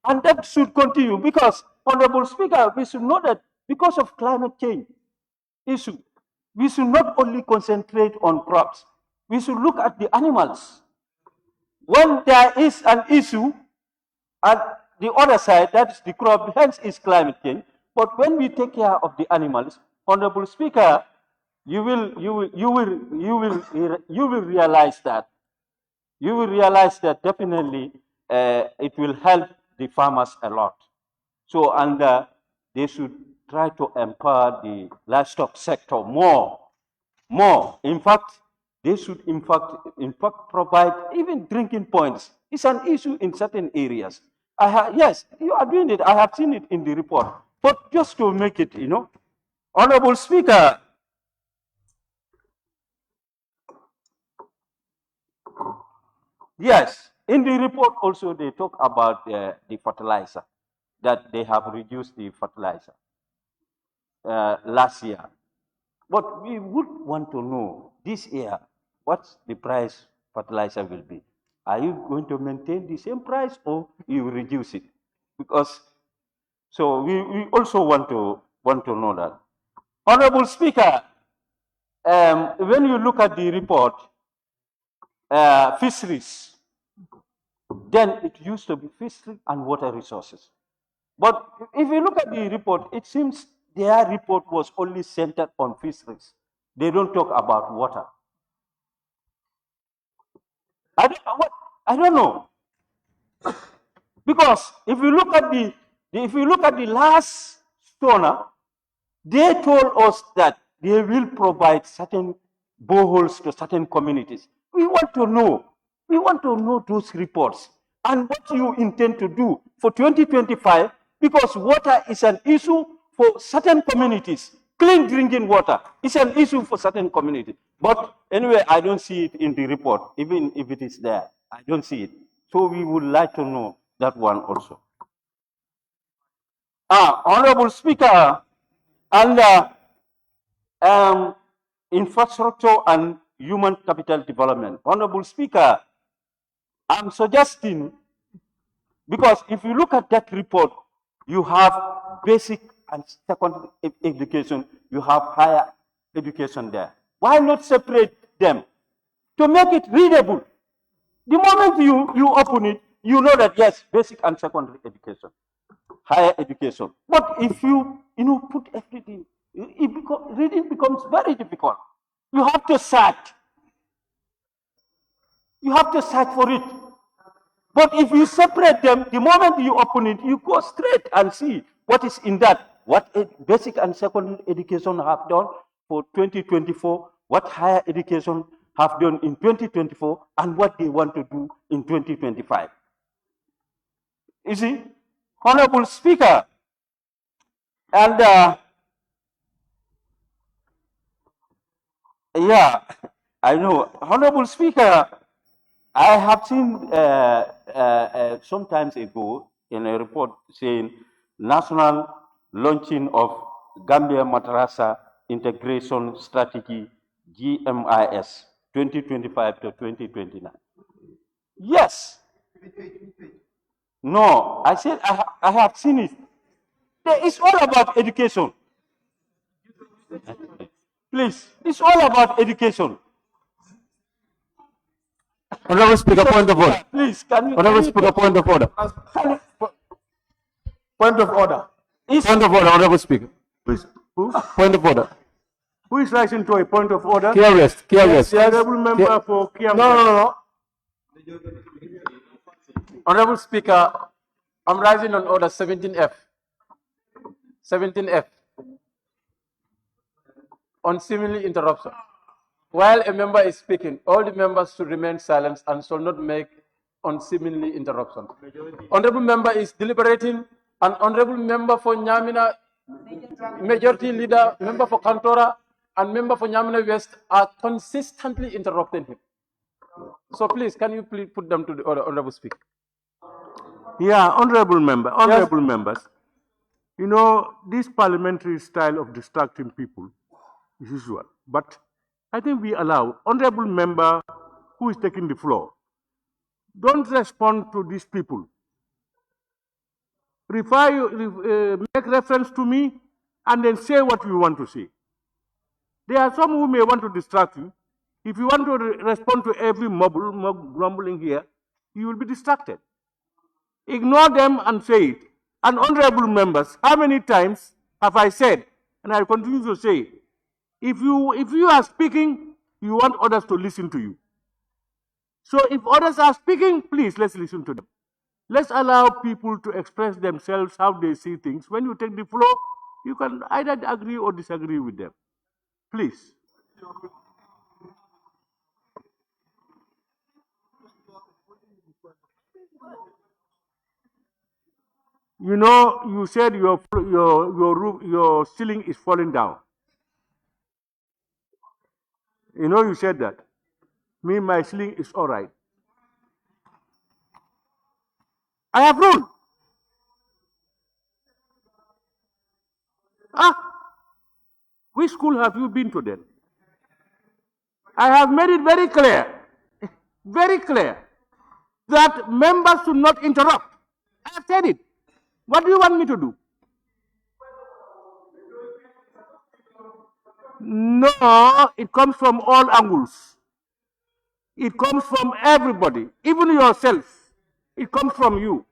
H: And that should continue because, Honorable Speaker, we should know that because of climate change issue, we should not only concentrate on crops, we should look at the animals. When there is an issue, at the other side, that is the crop, hence is climate change. But when we take care of the animals, Honorable Speaker, you will realize that. You will realize that definitely it will help the farmers a lot. So, and they should try to empower the livestock sector more. In fact, they should in fact provide even drinking points. It's an issue in certain areas. Yes, you are doing it. I have seen it in the report. But just to make it, Honorable Speaker, yes, in the report also they talk about the fertilizer, that they have reduced the fertilizer last year. But we would want to know this year what the price fertilizer will be. Are you going to maintain the same price or you will reduce it? Because so we also want to know that. Honorable Speaker, when you look at the report, fisheries, then it used to be fishery and water resources. But if you look at the report, it seems their report was only centered on fisheries. They don't talk about water. I don't know. Because if you look at the last SoNA, they told us that they will provide certain boreholes to certain communities. We want to know those reports and what you intend to do for 2025, because water is an issue for certain communities. Clean drinking water is an issue for certain communities. But anyway, I don't see it in the report, even if it is there. I don't see it. So we would like to know that one also. Honorable Speaker, and infrastructure and human capital development. Honorable Speaker, I'm suggesting, because if you look at that report, you have basic and secondary education, you have higher education there. Why not separate them to make it readable? The moment you open it, you know that yes, basic and secondary education, higher education. But if you put everything, reading becomes very difficult. You have to search. You have to search for it. But if you separate them, the moment you open it, you go straight and see what is in that. What basic and secondary education have done for 2024, what higher education have done in 2024, and what they want to do in 2025. You see, Honorable Speaker, and yeah, I know, Honorable Speaker, I have seen some times ago in a report saying national launching of Gambia Madrasa Integration Strategy, GMIS, 2025 to 2029. Yes. No, I said I have seen it. It's all about education. Please, it's all about education.
A: Honorable Speaker, point of order.
H: Please, can you...
A: Honorable Speaker, point of order.
F: Point of order.
A: Point of order, Honorable Speaker. Please.
F: Who?
A: Point of order.
F: Who is rising to a point of order?
A: Careless.
F: Yes, the honorable member for Kiam.
G: No. Honorable Speaker, I'm rising on order 17F. 17F. On simile interruption. While a member is speaking, all the members should remain silent and shall not make
I: unseemly interruption. Honorable member is deliberating. An honorable member for Nyamina, majority leader, member for Kantora, and member for Nyamina West are consistently interrupting him. So please, can you please put them to the order, honorable speaker?
A: Yeah, honorable members, you know, this parliamentary style of distracting people is usual. But I think we allow honorable member who is taking the floor, don't respond to these people. Make reference to me and then say what you want to say. There are some who may want to distract you. If you want to respond to every grumbling here, you will be distracted. Ignore them and say it. And honorable members, how many times have I said, and I continue to say, if you are speaking, you want others to listen to you. So if others are speaking, please, let's listen to them. Let's allow people to express themselves how they see things. When you take the floor, you can either agree or disagree with them. Please. You know, you said your ceiling is falling down. You know, you said that. Me, my ceiling is all right. I have ruled. Which school have you been to then? I have made it very clear, that members should not interrupt. I have said it. What do you want me to do? No, it comes from all angles. It comes from everybody, even yourself. It comes from you.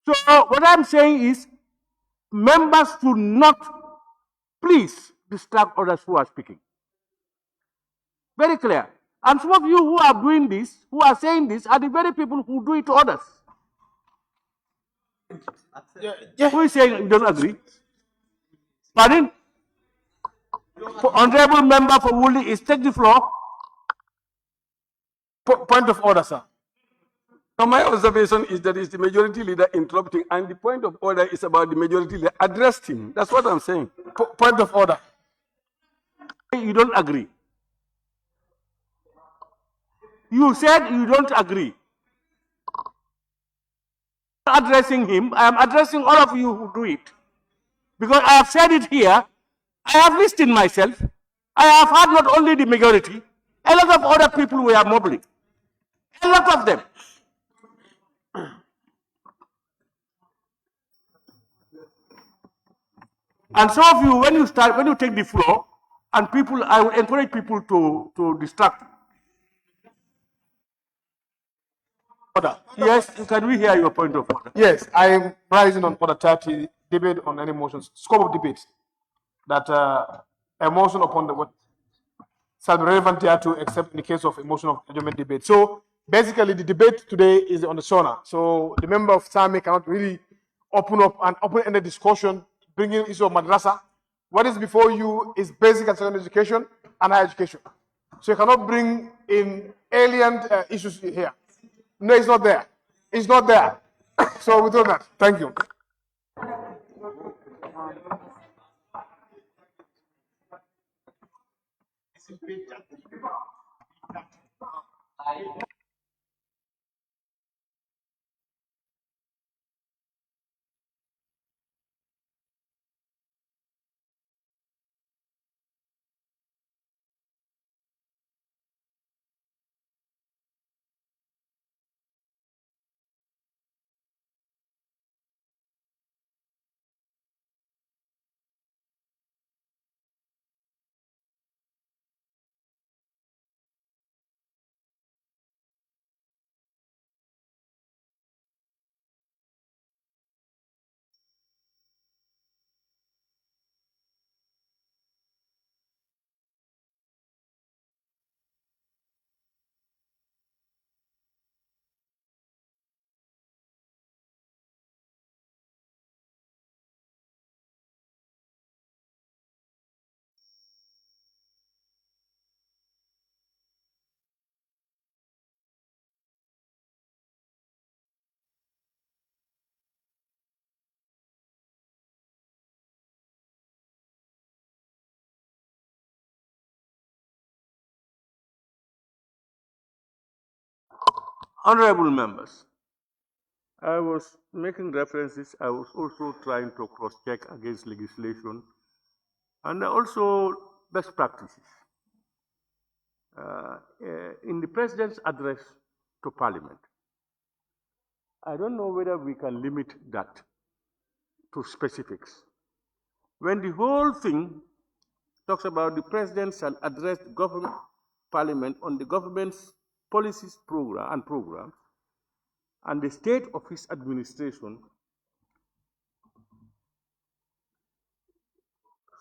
A: So what I'm saying is, members should not, please, distract others who are speaking. Very clear. And some of you who are doing this, who are saying this, are the very people who do it to others. Who is saying you don't agree? Pardon? Honorable member for Woolly is take the floor.
C: Point of order, sir. Now, my observation is that it's the majority leader interrupting, and the point of order is about the majority leader. Address him. That's what I'm saying. Point of order.
A: You don't agree. You said you don't agree. Addressing him, I am addressing all of you who do it. Because I have said it here, I have listened myself, I have heard not only the majority, a lot of other people were mumbling. A lot of them. And some of you, when you take the floor, and people, I will encourage people to distract.
J: Order.
A: Yes, can we hear your point of order?
J: Yes, I am rising on order 30, debate on any motions, scope of debate, that a motion upon the what shall be relevant here to except in the case of a motion of adjournment debate. So basically the debate today is on the SoNA. So the member of Sami cannot really open up an open-ended discussion, bringing issue of madrasa. What is before you is basic and secondary education and higher education. So you cannot bring in alien issues here. No, it's not there. It's not there. So we do that. Thank you.
A: Honorable members, I was making references, I was also trying to cross-check against legislation and also best practices. In the President's address to Parliament, I don't know whether we can limit that to specifics. When the whole thing talks about the President shall address the government, Parliament on the government's policies and programs and the state of his administration.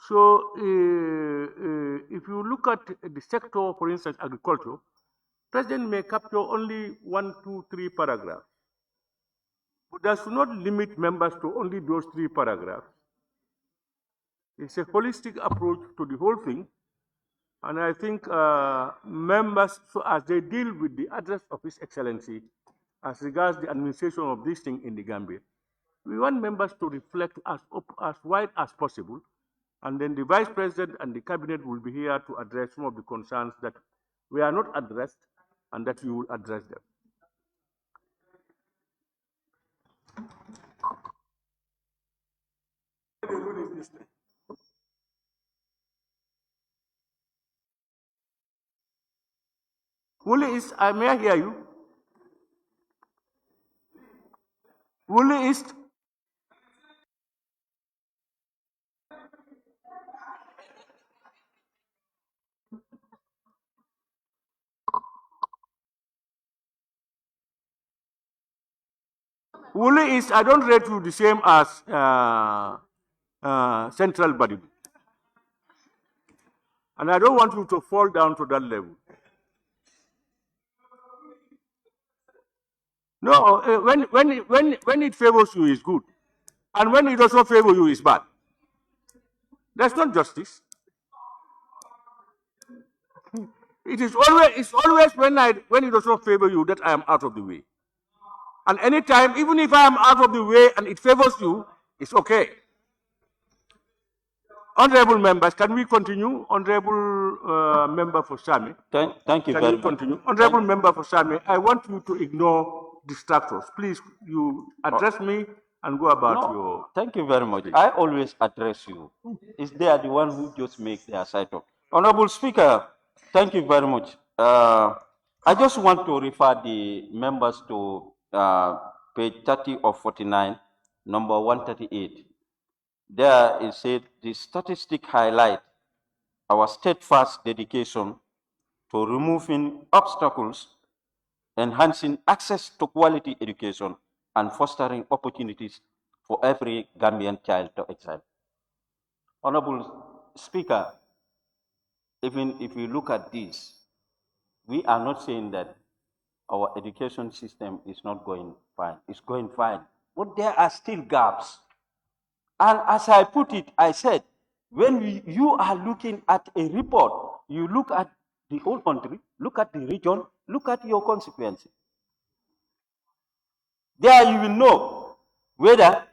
A: So if you look at the sector, for instance, agriculture, President may capture only 1, 2, 3 paragraphs. But that should not limit members to only those 3 paragraphs. It's a holistic approach to the whole thing. And I think members, so as they deal with the address of His Excellency as regards the administration of this thing in the Gambia, we want members to reflect as wide as possible. And then the Vice President and the Cabinet will be here to address some of the concerns that we are not addressed and that you will address them. Wuli East, may I hear you? Wuli East. Wuli East, I don't rate you the same as Central Body. And I don't want you to fall down to that level. No, when it favors you is good. And when it doesn't favor you is bad. That's not justice. It's always when it doesn't favor you that I am out of the way. And anytime, even if I am out of the way and it favors you, it's okay. Honorable members, can we continue? Honorable member for Sami.
H: Thank you very much.
A: Continue? Honorable member for Sami, I want you to ignore distractors. Please, you address me and go about your...
H: Thank you very much. I always address you. Is they are the one who just make their side talk. Honorable Speaker, thank you very much. I just want to refer the members to page 30 of 49, number 138. There it said, the statistic highlight our steadfast dedication to removing obstacles, enhancing access to quality education, and fostering opportunities for every Gambian child to excel. Honorable Speaker, even if we look at this, we are not saying that our education system is not going fine. It's going fine. But there are still gaps. And as I put it, I said, when you are looking at a report, you look at the whole country, look at the region, look at your consequences. There you will know whether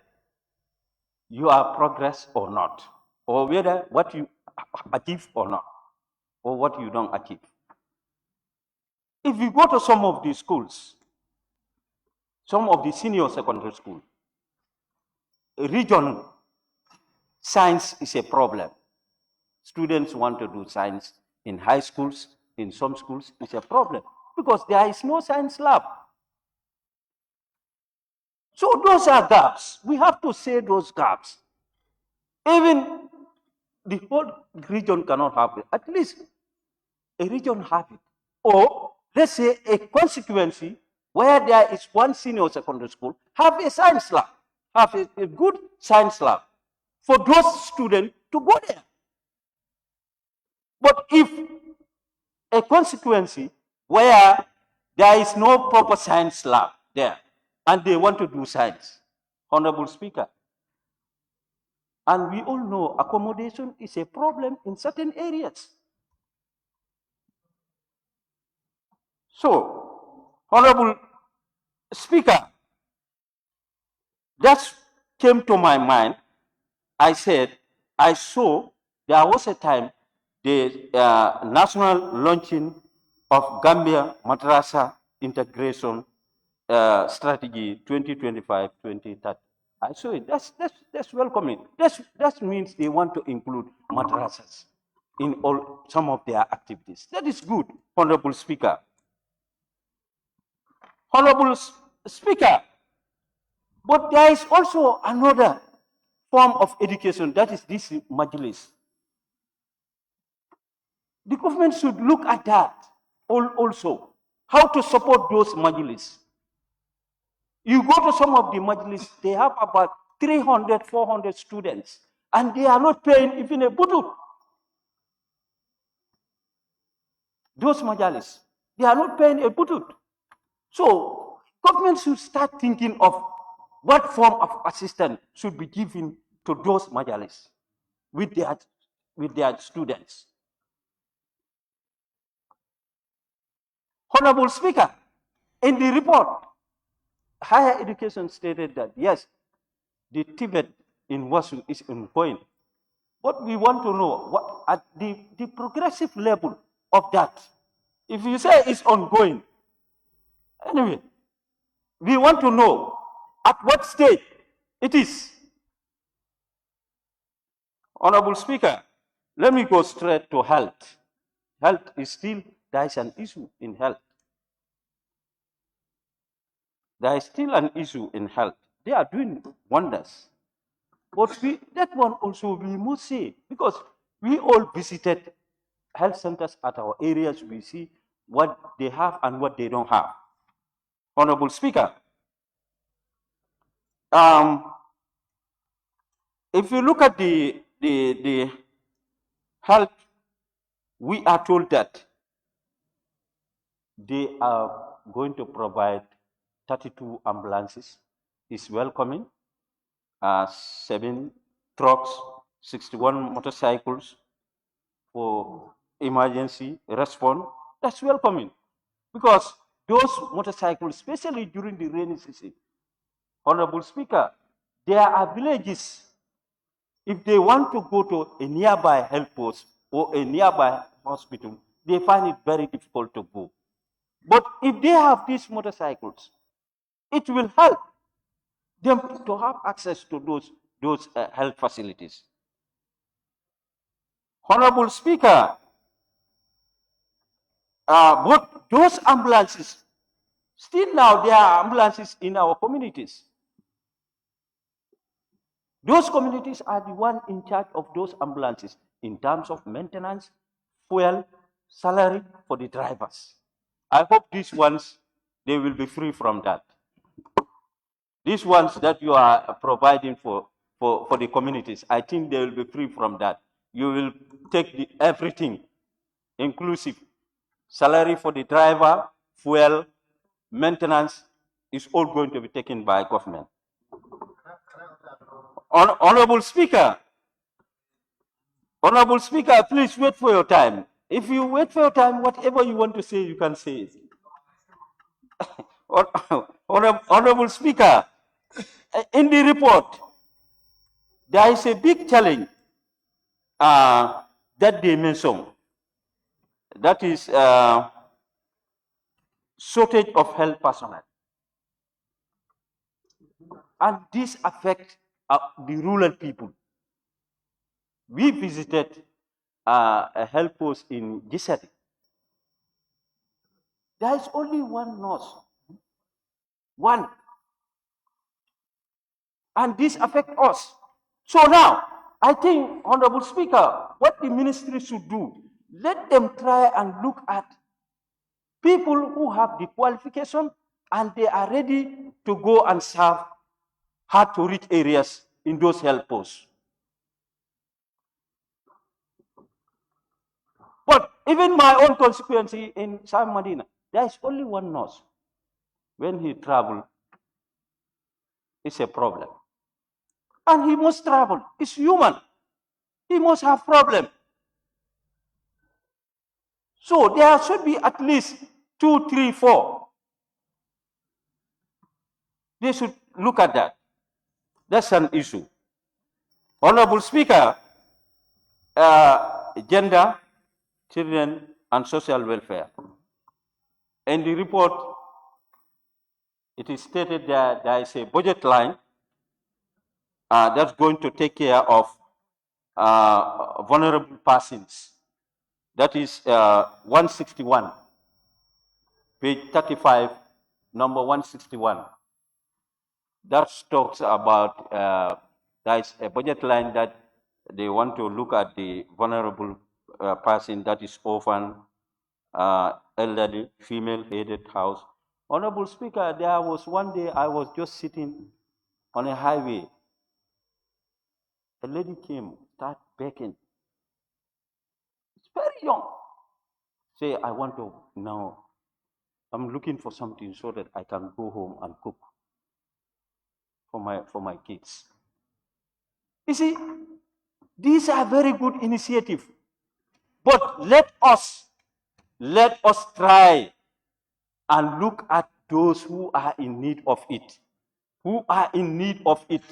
H: you are progress or not, or whether what you achieve or not, or what you don't achieve. If you go to some of these schools, some of the senior secondary schools, region science is a problem. Students want to do science in high schools, in some schools, it's a problem because there is no science lab. So those are gaps. We have to say those gaps. Even the whole region cannot have it. At least a region have it. Or let's say a constituency where there is one senior secondary school, have a science lab, have a good science lab for those students to go there. But if a constituency where there is no proper science lab there, and they want to do science, Honorable Speaker, and we all know accommodation is a problem in certain areas. So, Honorable Speaker, that came to my mind. I said, I saw there was a time the national launching of Gambia Madrasa integration strategy 2025-2030. I saw it. That's welcoming. That means they want to include madrasas in all some of their activities. That is good, Honorable Speaker. Honorable Speaker, but there is also another form of education, that is this majlis. The government should look at that also, how to support those majlis. You go to some of the majlis, they have about 300, 400 students, and they are not paying even a budut. Those majalis, they are not paying a budut. So government should start thinking of what form of assistance should be given to those majalis with their students. Honorable Speaker, in the report, higher education stated that yes, the Tibet in Wasu is ongoing. But we want to know what at the progressive level of that. If you say it's ongoing, anyway, we want to know at what stage it is. Honorable Speaker, let me go straight to health. Health is still, there is an issue in health. There is still an issue in health. They are doing wonders. But that one also we must say, because we all visited health centers at our areas, we see what they have and what they don't have. Honorable Speaker, if you look at the health, we are told that they are going to provide 32 ambulances. Is welcoming. 7 trucks, 61 motorcycles for emergency response. That's welcoming, because those motorcycles, especially during the rainy season, Honorable Speaker, there are villages, if they want to go to a nearby health post or a nearby hospital, they find it very difficult to go. But if they have these motorcycles, it will help them to have access to those health facilities. Honorable Speaker, but those ambulances, still now there are ambulances in our communities. Those communities are the one in charge of those ambulances in terms of maintenance, fuel, salary for the drivers. I hope these ones, they will be free from that. These ones that you are providing for the communities, I think they will be free from that. You will take everything, inclusive salary for the driver, fuel, maintenance, is all going to be taken by government. Honorable Speaker, please wait for your time. If you wait for your time, whatever you want to say, you can say it. Honorable Speaker, in the report, there is a big challenge that they mention. That is shortage of health personnel. And this affects the rural people. We visited a health post in Gisari. There is only one nurse. One. And this affects us. So now, I think, Honorable Speaker, what the ministry should do, let them try and look at people who have the qualification and they are ready to go and serve hard to reach areas in those health posts. But even my own constituency in Sam Medina, there is only one nurse. When he travels, it's a problem. And he must travel. It's human. He must have problem. So there should be at least 2, 3, 4. They should look at that. That's an issue. Honorable Speaker, gender, children, and social welfare. In the report, it is stated that there is a budget line that's going to take care of vulnerable persons. That is 161, page 35, number 161. That talks about there is a budget line that they want to look at the vulnerable person, that is orphan, elderly, female-headed house. Honorable Speaker, there was one day I was just sitting on a highway. A lady came, started begging. It's very young. Say, I want to now, I'm looking for something so that I can go home and cook for my kids. You see, these are very good initiatives. But let us try and look at those who are in need of it. Who are in need of it.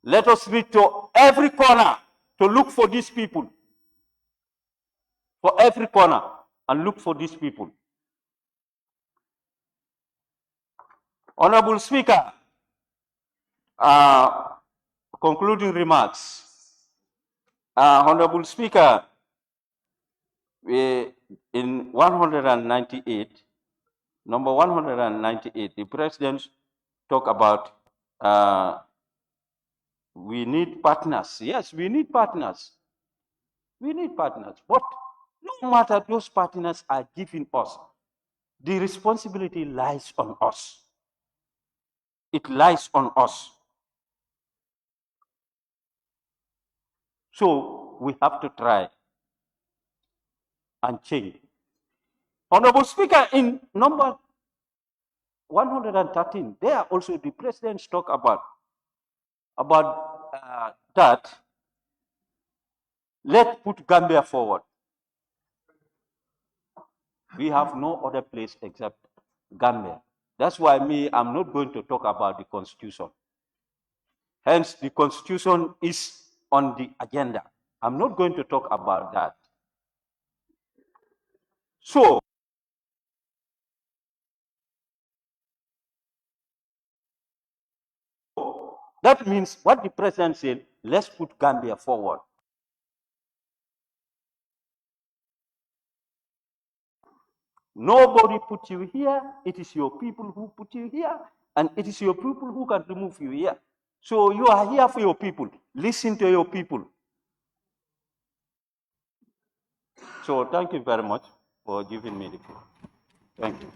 H: Let us reach to every corner to look for these people. For every corner and look for these people. Honorable Speaker, concluding remarks. Honorable Speaker, in 198, number 198, the President talked about we need partners. Yes, we need partners. We need partners. But no matter those partners are giving us, the responsibility lies on us. It lies on us. So we have to try and change. Honorable Speaker, in number 113, there also the President talk about that. Let's put Gambia forward. We have no other place except Gambia. That's why I'm not going to talk about the Constitution. Hence, the Constitution is on the agenda. I'm not going to talk about that. So, that means what the President said, let's put Gambia forward. Nobody put you here. It is your people who put you here. And it is your people who can remove you here. So you are here for your people. Listen to your people. So thank you very much for giving me the floor. Thank you.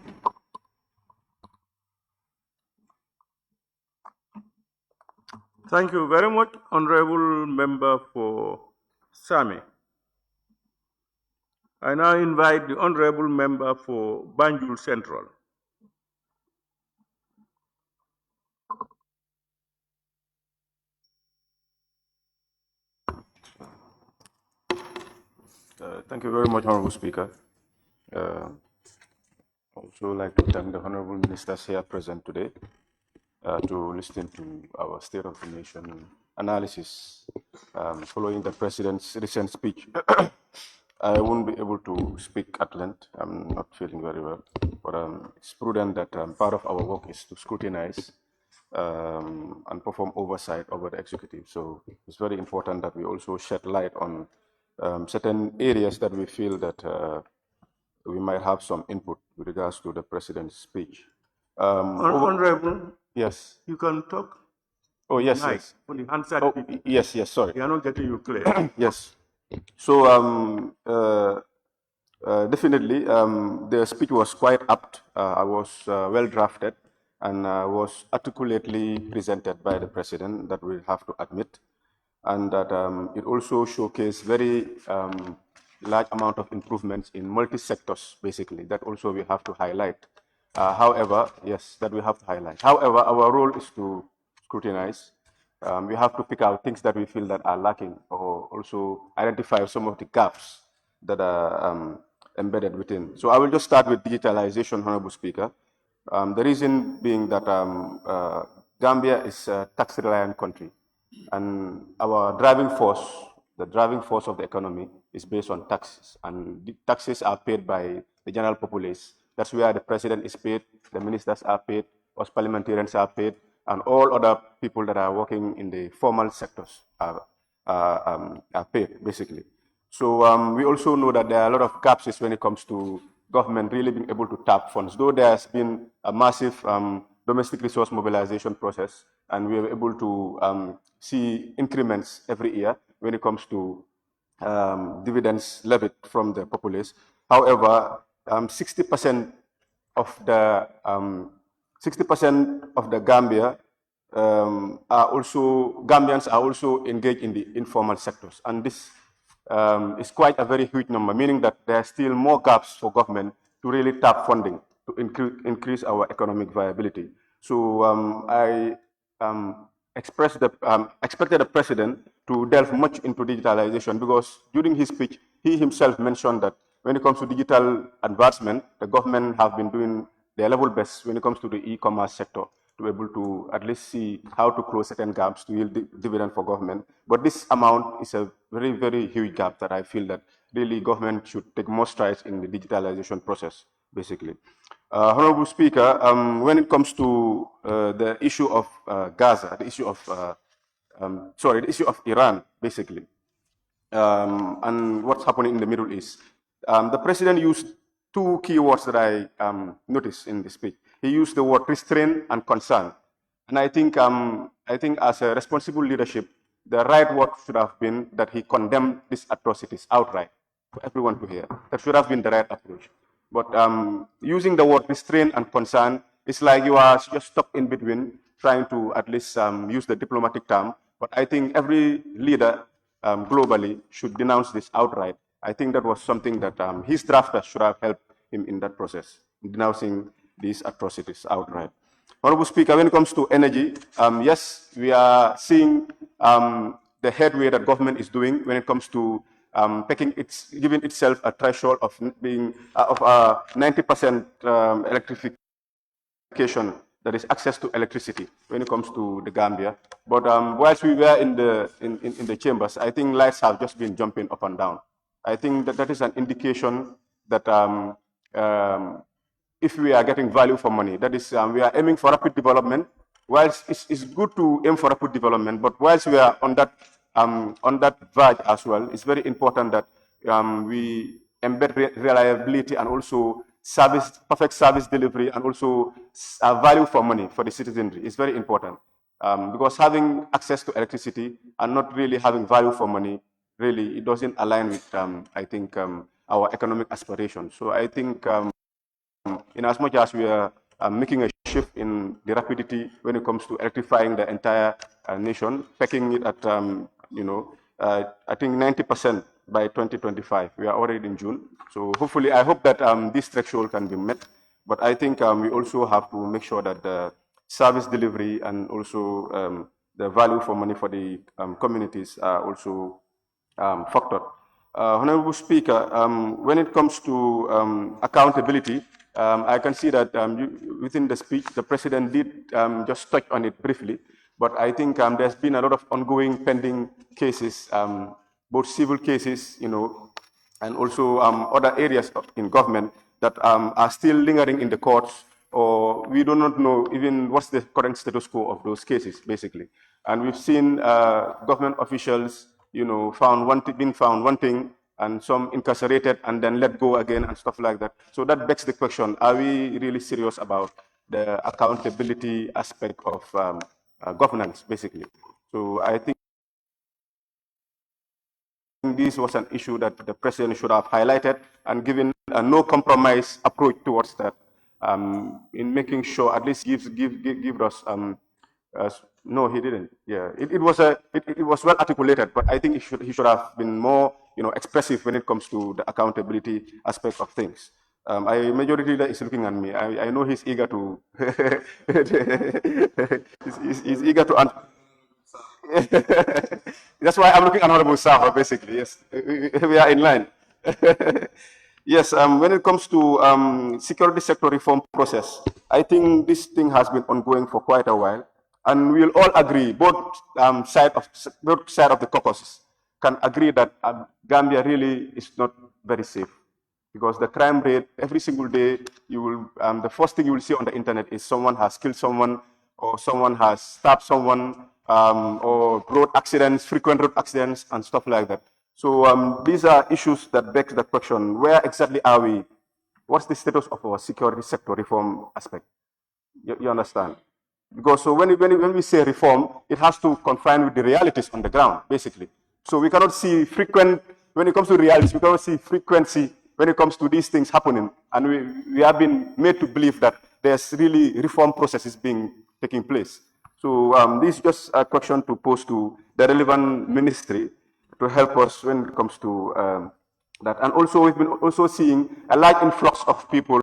A: Thank you very much, Honorable Member for Sami. I now invite the Honorable Member for Banjul Central.
K: Thank you very much, Honorable Speaker. Also like to thank the Honorable Ministers here present today to listen to our State of the Nation analysis following the President's recent speech. I won't be able to speak at length. I'm not feeling very well, but it's prudent that part of our work is to scrutinize and perform oversight over the executive. So it's very important that we also shed light on certain areas that we feel that we might have some input with regards to the President's speech.
A: Honorable,
K: yes.
A: You can talk.
K: Oh, yes,
A: Nice.
K: yes.
A: For the answer.
K: Yes, sorry.
A: We are not getting you clear.
K: Yes. So definitely, the speech was quite apt. I was well drafted and was articulately presented by the President, that we have to admit, and that it also showcased very large amount of improvements in multi-sectors, basically. That also we have to highlight. However, yes, that we have to highlight. However, our role is to scrutinize. We have to pick out things that we feel that are lacking, or also identify some of the gaps that are embedded within. So I will just start with digitalization, Honorable Speaker. The reason being that Gambia is a tax-reliant country, and our driving force, the driving force of the economy, is based on taxes, and the taxes are paid by the general populace That's where the president is paid, the ministers are paid, us parliamentarians are paid, and all other people that are working in the formal sectors are paid, basically. So we also know that there are a lot of gaps when it comes to government really being able to tap funds. Though there has been a massive domestic resource mobilization process, and we are able to see increments every year when it comes to dividends levied from the populace. However, 60% of the 60% of the Gambia Gambians are also engaged in the informal sectors, and this is quite a very huge number, meaning that there are still more gaps for government to really tap funding to increase our economic viability. So I expected the president to delve much into digitalization, because during his speech, he himself mentioned that when it comes to digital advancement, the government have been doing their level best when it comes to the e-commerce sector, to be able to at least see how to close certain gaps to yield dividend for government. But this amount is a very, very huge gap that I feel that really government should take more strides in the digitalization process, basically. Honorable Speaker, when it comes to the issue of Gaza, the issue of, the issue of Iran, basically, and what's happening in the Middle East, the president used two key words that I noticed in the speech. He used the word restraint and concern. And I think as a responsible leadership, the right word should have been that he condemned these atrocities outright for everyone to hear. That should have been the right approach. But using the word restraint and concern, it's like you are just stuck in between, trying to at least use the diplomatic term. But I think every leader globally should denounce this outright. I think that was something that his drafters should have helped him in that process, denouncing these atrocities outright. Honorable Speaker, when it comes to energy, yes, we are seeing the headway that government is doing when it comes to giving itself a threshold of being 90% electrification, that is access to electricity when it comes to the Gambia. But whilst we were in the chambers, I think lights have just been jumping up and down. I think that is an indication that if we are getting value for money, that is, we are aiming for rapid development. Whilst it's good to aim for rapid development, but whilst we are on that verge as well, it's very important that we embed reliability and also perfect service delivery, and also value for money for the citizenry. It's very important, because having access to electricity and not really having value for money, really, it doesn't align with, I think, our economic aspirations. So I think in as much as we are making a shift in the rapidity when it comes to electrifying the entire nation, pecking it at, I think 90% by 2025. We are already in June. So hopefully, I hope that this threshold can be met. But I think we also have to make sure that the service delivery and also the value for money for the communities are also factored. Honorable Speaker, when it comes to accountability, I can see that within the speech, the President did just touch on it briefly, but I think there's been a lot of ongoing pending cases, both civil cases, and also other areas in government that are still lingering in the courts, or we do not know even what's the current status quo of those cases, basically. And we've seen government officials, being found wanting, and some incarcerated and then let go again and stuff like that. So that begs the question, are we really serious about the accountability aspect of governance, basically? So I think this was an issue that the President should have highlighted and given a no compromise approach towards that, in making sure at least give us no, he didn't. Yeah, it was well articulated, but I think he should have been more expressive when it comes to the accountability aspect of things. Majority leader is looking at me. I know he's eager to he's eager to answer. That's why I'm looking at Honorable Safa, basically. Yes, we are in line. Yes, when it comes to security sector reform process, I think this thing has been ongoing for quite a while, and we'll all agree, both side of the caucus can agree that Gambia really is not very safe. because the crime rate every single day, you will the first thing you will see on the internet is someone has killed someone, or someone has stabbed someone, or road accidents, frequent road accidents, and stuff like that. So these are issues that beg the question: where exactly are we? What's the status of our security sector reform aspect? You understand? Because so when we say reform, it has to confine with the realities on the ground, basically. So we cannot see when it comes to realities, we cannot see frequency when it comes to these things happening. And we have been made to believe that there's really reform processes taking place. So this is just a question to pose to the relevant ministry to help us when it comes to that. And also, we've been also seeing a large influx of people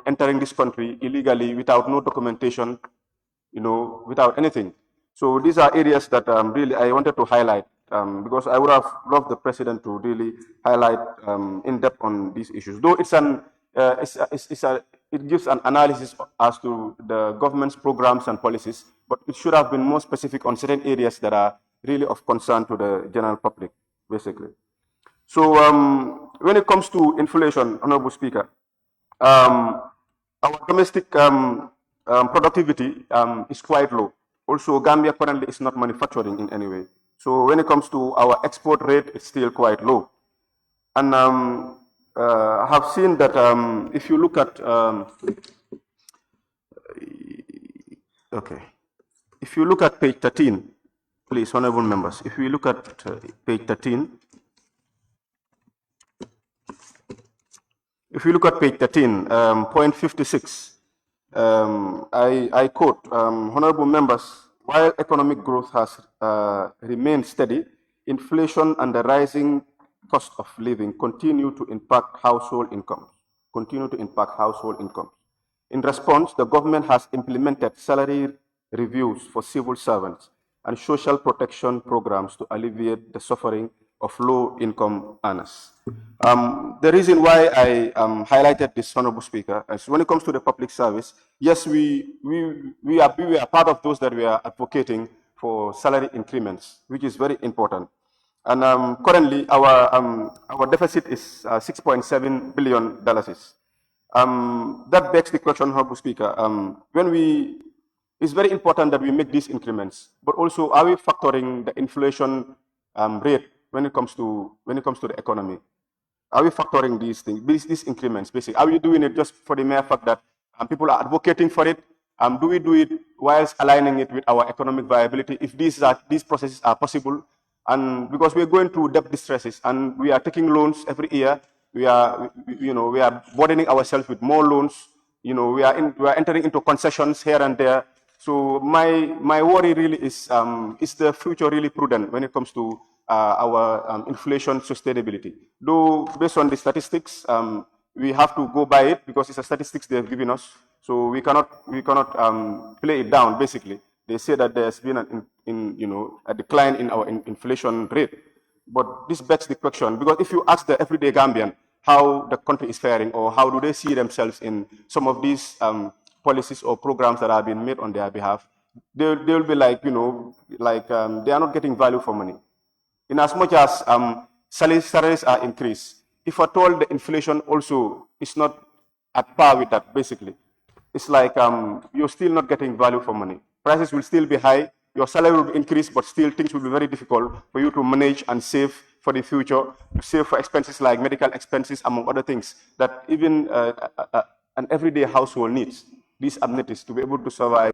K: entering this country illegally without no documentation, without anything. So these are areas that really I wanted to highlight because I would have loved the president to really highlight in depth on these issues. Though it gives an analysis as to the government's programs and policies, but it should have been more specific on certain areas that are really of concern to the general public, basically. So when it comes to inflation, Honorable Speaker, our domestic productivity is quite low. Also, Gambia currently is not manufacturing in any way. So when it comes to our export rate, it's still quite low. And I have seen that if you look at, if you look at page 13, please, honorable members, if we look at page 13, if you look at page 13, point 56, I quote, honorable members, while economic growth has remained steady, inflation and the rising cost of living continue to impact household incomes. In response, the government has implemented salary reviews for civil servants and social protection programs to alleviate the suffering of low-income earners. The reason why I highlighted this, Honorable Speaker, is when it comes to the public service, yes, we are part of those that we are advocating for salary increments, which is very important. And currently, our deficit is $6.7 billion. That begs the question, Honorable Speaker, it's very important that we make these increments, but also are we factoring the inflation rate when it comes to the economy? Are we factoring these things, these increments, basically? Are we doing it just for the mere fact that people are advocating for it? Do we do it whilst aligning it with our economic viability? If these processes are possible, and because we're going through debt distresses and we are taking loans every year, we are burdening ourselves with more loans. We are entering into concessions here and there. So my worry really is the future really prudent when it comes to our inflation sustainability? Though based on the statistics, we have to go by it because it's a statistics they have given us. So we cannot play it down. Basically, they say that there's been a decline in our inflation rate. But this begs the question, because if you ask the everyday Gambian how the country is faring or how do they see themselves in some of these policies or programs that have been made on their behalf, they'll be like, they are not getting value for money. In as much as salaries are increased, if at all the inflation also is not at par with that, basically, it's like you're still not getting value for money. Prices will still be high, your salary will increase, but still things will be very difficult for you to manage and save for the future, to save for expenses like medical expenses, among other things, that even an everyday household needs, these amenities to be able to survive.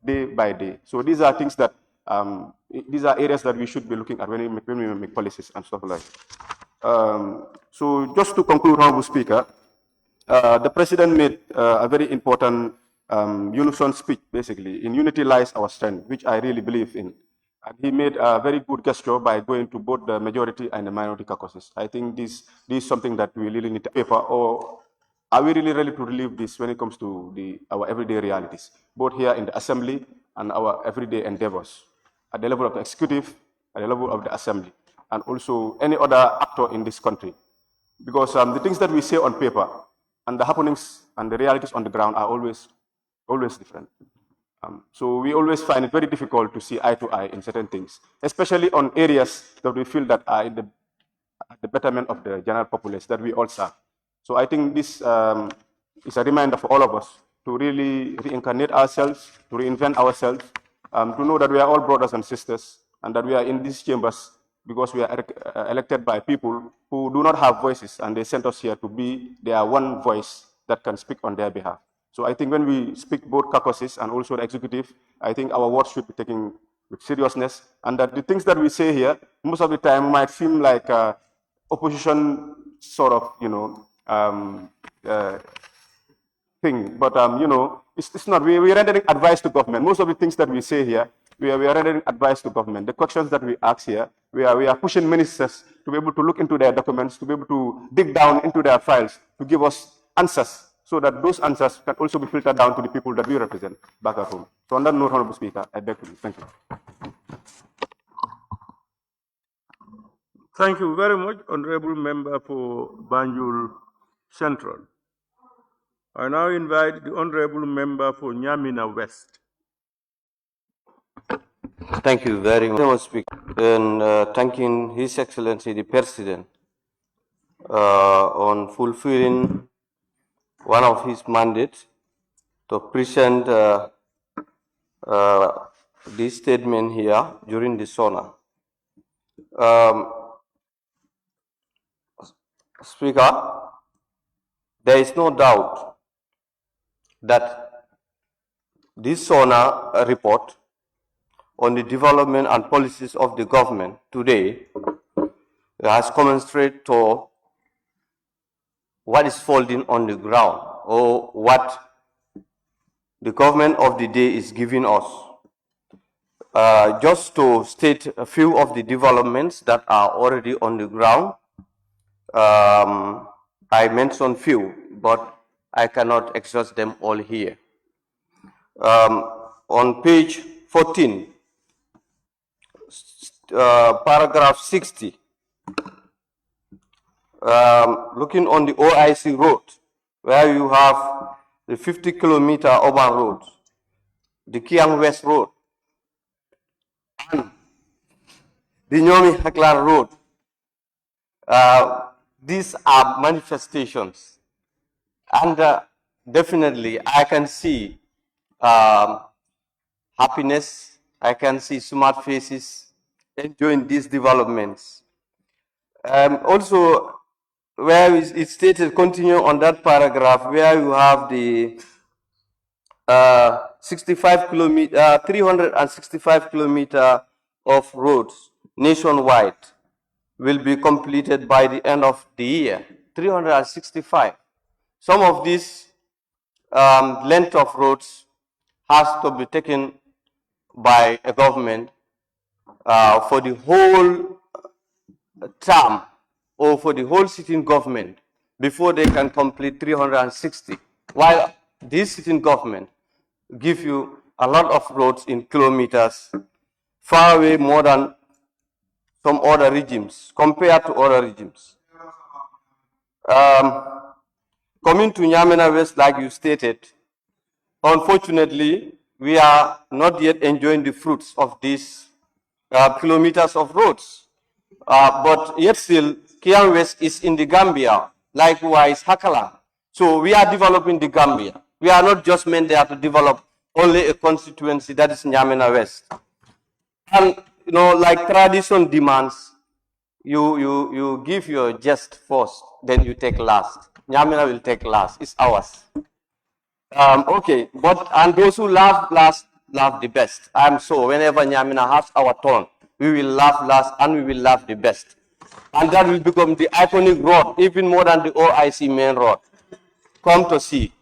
K: Day by day. So these are things that, these are areas that we should be looking at when we make policies and stuff like that. So just to conclude, Honorable Speaker, the President made a very important unison speech, basically. In unity lies our strength, which I really believe in. And he made a very good gesture by going to both the majority and the minority caucuses. I think this is something that we really need to paper, or are we really ready to relieve this when it comes to our everyday realities, both here in the Assembly and our everyday endeavors, at the level of the executive, at the level of the Assembly, and also any other actor in this country? Because the things that we say on paper and the happenings and the realities on the ground are always different. So we always find it very difficult to see eye to eye in certain things, especially on areas that we feel that are at the betterment of the general populace that we all serve. So I think this is a reminder for all of us to really reincarnate ourselves, to reinvent ourselves, to know that we are all brothers and sisters, and that we are in these chambers because we are elected by people who do not have voices, and they sent us here to be their one voice that can speak on their behalf. So I think when we speak both caucuses and also the executive, I think our words should be taken with seriousness, and that the things that we say here, most of the time might seem like opposition sort of, thing, but it's not. We're rendering advice to government. Most of the things that we say here, we are rendering advice to government. The questions that we ask here, we are pushing ministers to be able to look into their documents, to be able to dig down into their files, to give us answers, so that those answers can also be filtered down to the people that we represent back at home. So on that note, Honorable Speaker, I beg to you. Thank you.
A: Thank you very much, Honorable Member for Banjul Central. I now invite the Honorable Member for Nyamina West.
L: Thank you very much, Speaker, and thanking His Excellency the President on fulfilling one of his mandates to present this statement here during the SoNA. Speaker, there is no doubt that this SoNA report on the development and policies of the government today has commensurate to what is folding on the ground, or what the government of the day is giving us. Just to state a few of the developments that are already on the ground, I mentioned few, but I cannot exhaust them all here. On page 14, paragraph 60, looking on the OIC road, where you have the 50-kilometer urban road, the Jara West road, and the Nyamina road. These are manifestations, and definitely I can see happiness, I can see smart faces enjoying these developments. Also, where it stated, continue on that paragraph, where you have the 365 kilometer of roads nationwide will be completed by the end of the year. 365. Some of these length of roads has to be taken by a government for the whole term, or for the whole sitting government, before they can complete 360. While this sitting government give you a lot of roads in kilometers, far away more than some other regimes, compared to other regimes. Coming to Nyamina West, like you stated, unfortunately, we are not yet enjoying the fruits of these kilometers of roads. But yet still, Jara West is in the Gambia, likewise Hakala. So we are developing the Gambia. We are not just meant there to develop only a constituency, that is Nyamina West. And like tradition demands, you give your jest first, then you take last. Nyamina will take last. It's ours. Okay, and those who laugh last laugh the best. I'm so whenever Nyamina has our turn, we will laugh last and we will laugh the best. And that will become the iconic road, even more than the OIC main road. Come to see.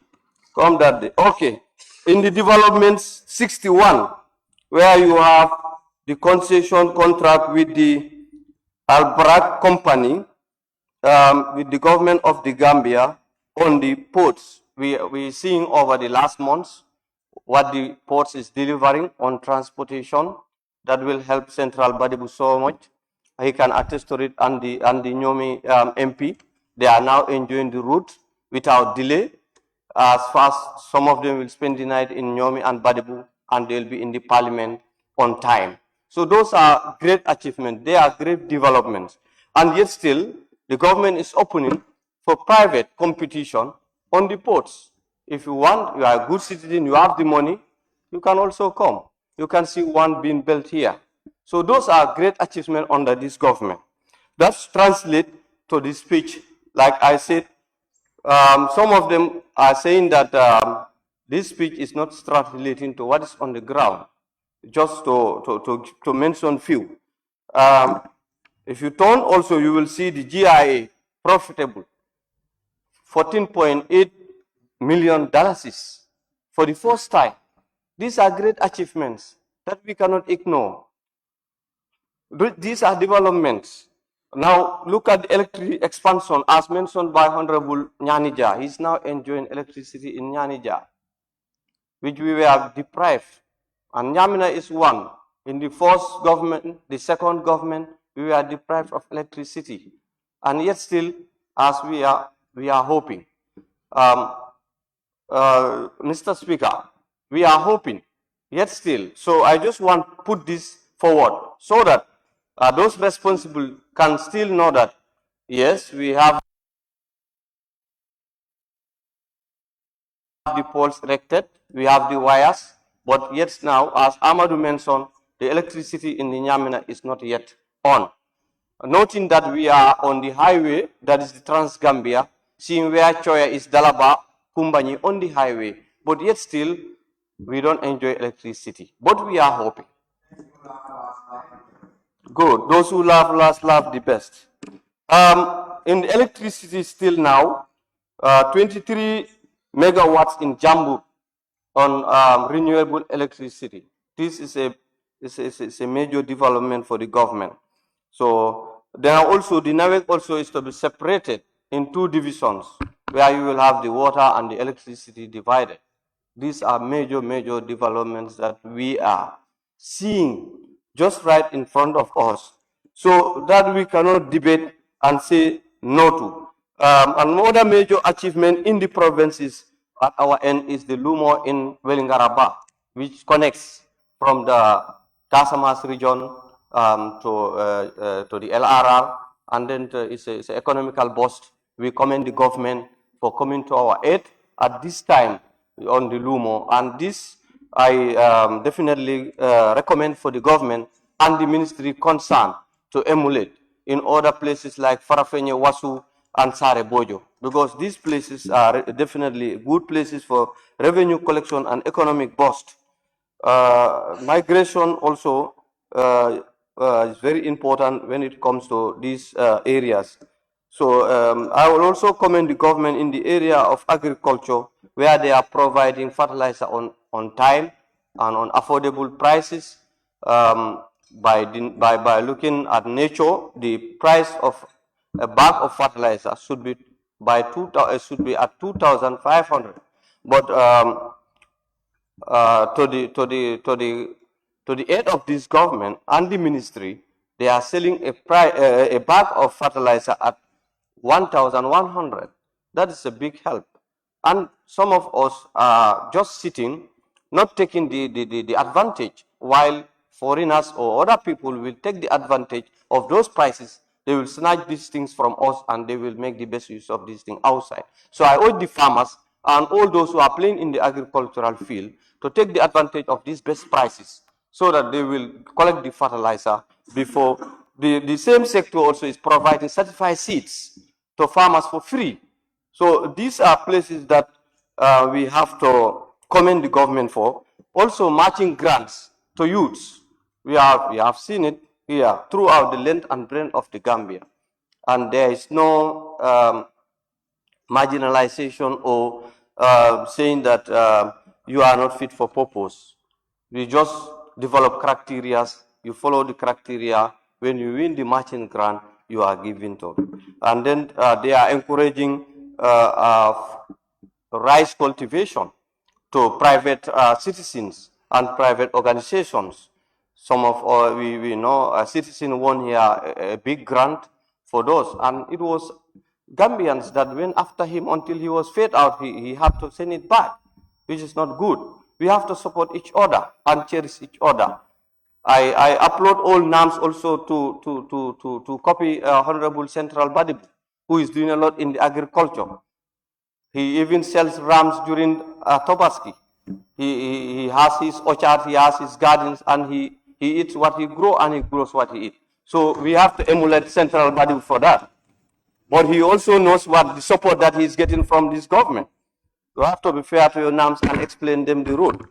L: Come that day. Okay. In the developments 61, where you have the concession contract with the Albrak company, with the government of the Gambia on the ports. We're seeing over the last months what the ports is delivering on transportation. That will help Central Badibu so much. He can attest to it, and the Nyomi MP. They are now enjoying the route without delay. As fast, some of them will spend the night in Nyomi and Badibu, and they'll be in the parliament on time. So those are great achievements. They are great developments. And yet still, the government is opening for private competition on the ports. If you want, you are a good citizen, you have the money, you can also come. You can see one being built here. So those are great achievements under this government. That's translate to the speech. Like I said, some of them are saying that this speech is not translating to what is on the ground. Just to mention few. If you turn also, you will see the GIA profitable, $14.8 million for the first time. These are great achievements that we cannot ignore. These are developments. Now look at the electric expansion as mentioned by Honorable Nyanija. He's now enjoying electricity in Nyanija, which we were deprived. And Nyamina is one. In the first government, the second government, we were deprived of electricity. And yet still, as we are hoping. Mr. Speaker, we are hoping, yet still. So I just want to put this forward so that those responsible can still know that, yes, we have the poles erected, we have the wires, but yet now, as Amadou mentioned, the electricity in the Nyamina is not yet on. Noting that we are on the highway, that is the Trans-Gambia, seeing where Choya is Dalaba, Kumbani on the highway, but yet still, we don't enjoy electricity. But we are hoping. Good. Those who love last love the best. In electricity still now, 23 megawatts in Jambu on renewable electricity. This is a major development for the government. So there are also, the network also is to be separated in two divisions where you will have the water and the electricity divided. These are major developments that we are seeing just right in front of us. So that we cannot debate and say no to. Another major achievement in the provinces at our end is the Lumo in Wellingaraba, which connects from the Casamas region to the LRR, and then it's an economical boost. We commend the government for coming to our aid at this time on the Lumo, and this I definitely recommend for the government and the ministry concerned to emulate in other places like Farafenye, Wasu, and Sare Bojo, because these places are definitely good places for revenue collection and economic boost. Migration also is very important when it comes to these areas. So I will also commend the government in the area of agriculture, where they are providing fertilizer on time and on affordable prices. By looking at nature, the price of a bag of fertilizer should be at 2,500. But to the aid of this government and the ministry, they are selling a bag of fertilizer at 1,100. That is a big help. And some of us are just sitting, not taking the advantage, while foreigners or other people will take the advantage of those prices. They will snatch these things from us and they will make the best use of these things outside. So I urge the farmers and all those who are playing in the agricultural field to take the advantage of these best prices so that they will collect the fertilizer before. The same sector also is providing certified seeds to farmers for free. So these are places that we have to commend the government for. Also matching grants to youths. We have seen it here throughout the length and breadth of the Gambia. And there is no marginalization or saying that you are not fit for purpose. We just develop criteria. You follow the criteria. When you win the matching grant, you are given to. And then they are encouraging rice cultivation to private citizens and private organizations. Some of we know a citizen won here a big grant for those, and it was Gambians that went after him until he was fed out, he had to send it back, which is not good. We have to support each other and cherish each other. I upload all names also to copy Honorable Central Badi, who is doing a lot in the agriculture. He even sells rams during Tobaski. He has his orchard, he has his gardens, and he eats what he grows and he grows what he eats. So we have to emulate Central Badi for that. But he also knows what the support that he is getting from this government. You have to be fair to your NAMs and explain them the road.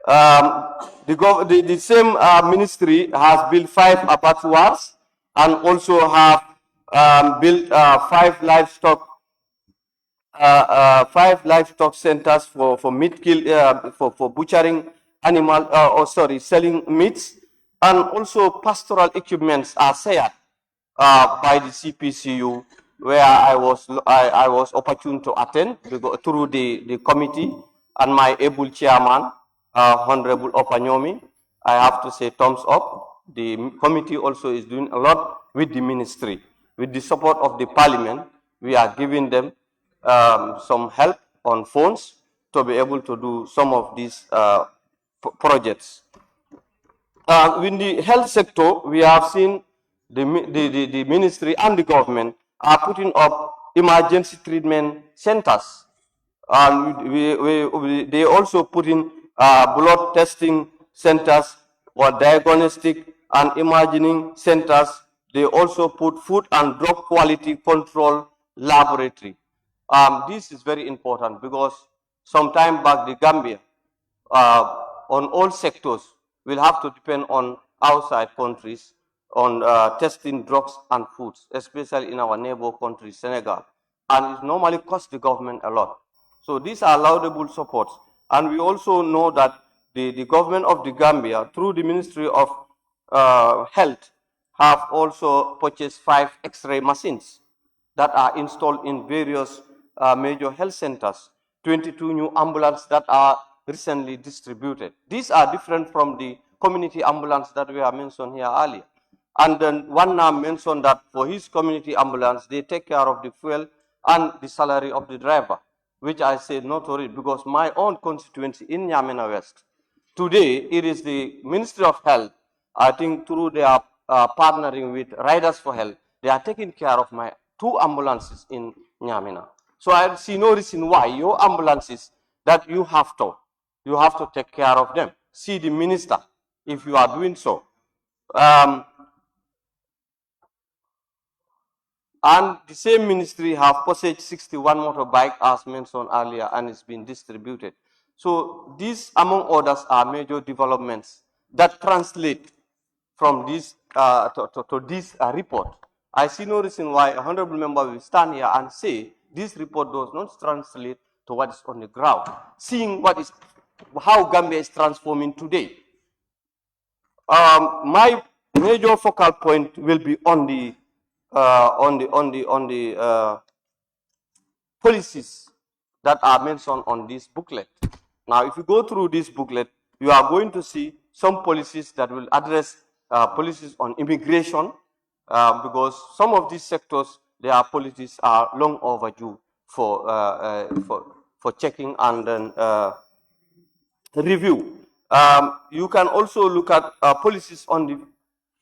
L: The same ministry has built 5 abattoirs and also have built 5 livestock centers for meat for butchering animal selling meats, and also pastoral equipments are shared by the CPCU, where I was opportune to attend through the committee and my able chairman, Honorable Opanyomi. I have to say thumbs up. The committee also is doing a lot with the ministry. With the support of the parliament, we are giving them some help on funds to be able to do some of these projects. In the health sector, we have seen the ministry and the government are putting up emergency treatment centers. And they also put in blood testing centers or diagnostic and imaging centers. They also put food and drug quality control laboratory. This is very important because some time back the Gambia, on all sectors, will have to depend on outside countries on testing drugs and foods, especially in our neighbor country, Senegal. And it normally costs the government a lot. So these are laudable supports. And we also know that the government of the Gambia, through the Ministry of Health, have also purchased 5 X-ray machines that are installed in various major health centers, 22 new ambulances that are recently distributed. These are different from the community ambulance that we have mentioned here earlier. And then one now mentioned that for his community ambulance, they take care of the fuel and the salary of the driver, which I say not to read because my own constituency in Nyamina West, today it is the Ministry of Health, I think through their partnering with Riders for Health, they are taking care of my 2 ambulances in Nyamina. So I see no reason why your ambulances that you have to take care of them. See the minister if you are doing so. And the same ministry have purchased 61 motorbike as mentioned earlier and it's been distributed. So these, among others, are major developments that translate from this to this report. I see no reason why a honorable member will stand here and say this report does not translate to what is on the ground. Seeing how Gambia is transforming today. My major focal point will be on the policies that are mentioned on this booklet. Now, if you go through this booklet, you are going to see some policies that will address policies on immigration, because some of these sectors, their policies are long overdue for checking and then review. You can also look at policies on the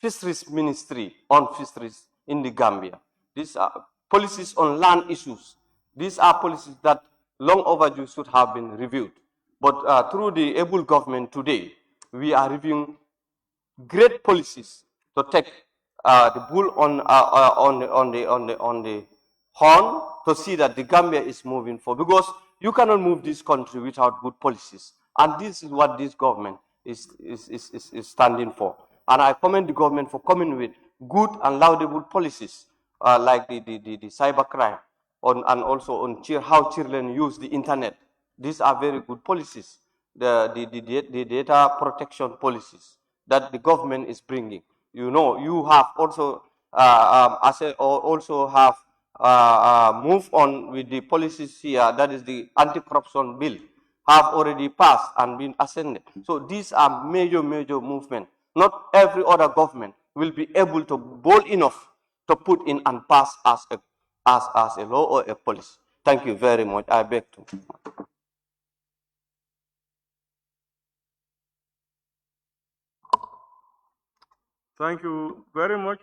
L: fisheries ministry on fisheries in the Gambia. These are policies on land issues. These are policies that long overdue should have been reviewed. But through the able government today, we are reviewing great policies to take the bull on the horn to see that the Gambia is moving forward. Because you cannot move this country without good policies. And this is what this government is standing for. And I commend the government for coming with good and laudable policies like the cybercrime and also on how children use the internet. These are very good policies. The data protection policies that the government is bringing. You know, you have also moved on with the policies here. That is the anti-corruption bill have already passed and been ascended. So these are major movements. Not every other government will be able to bold enough to put in and pass as a as a law or a policy. Thank you very much. I beg to.
A: Thank you very much,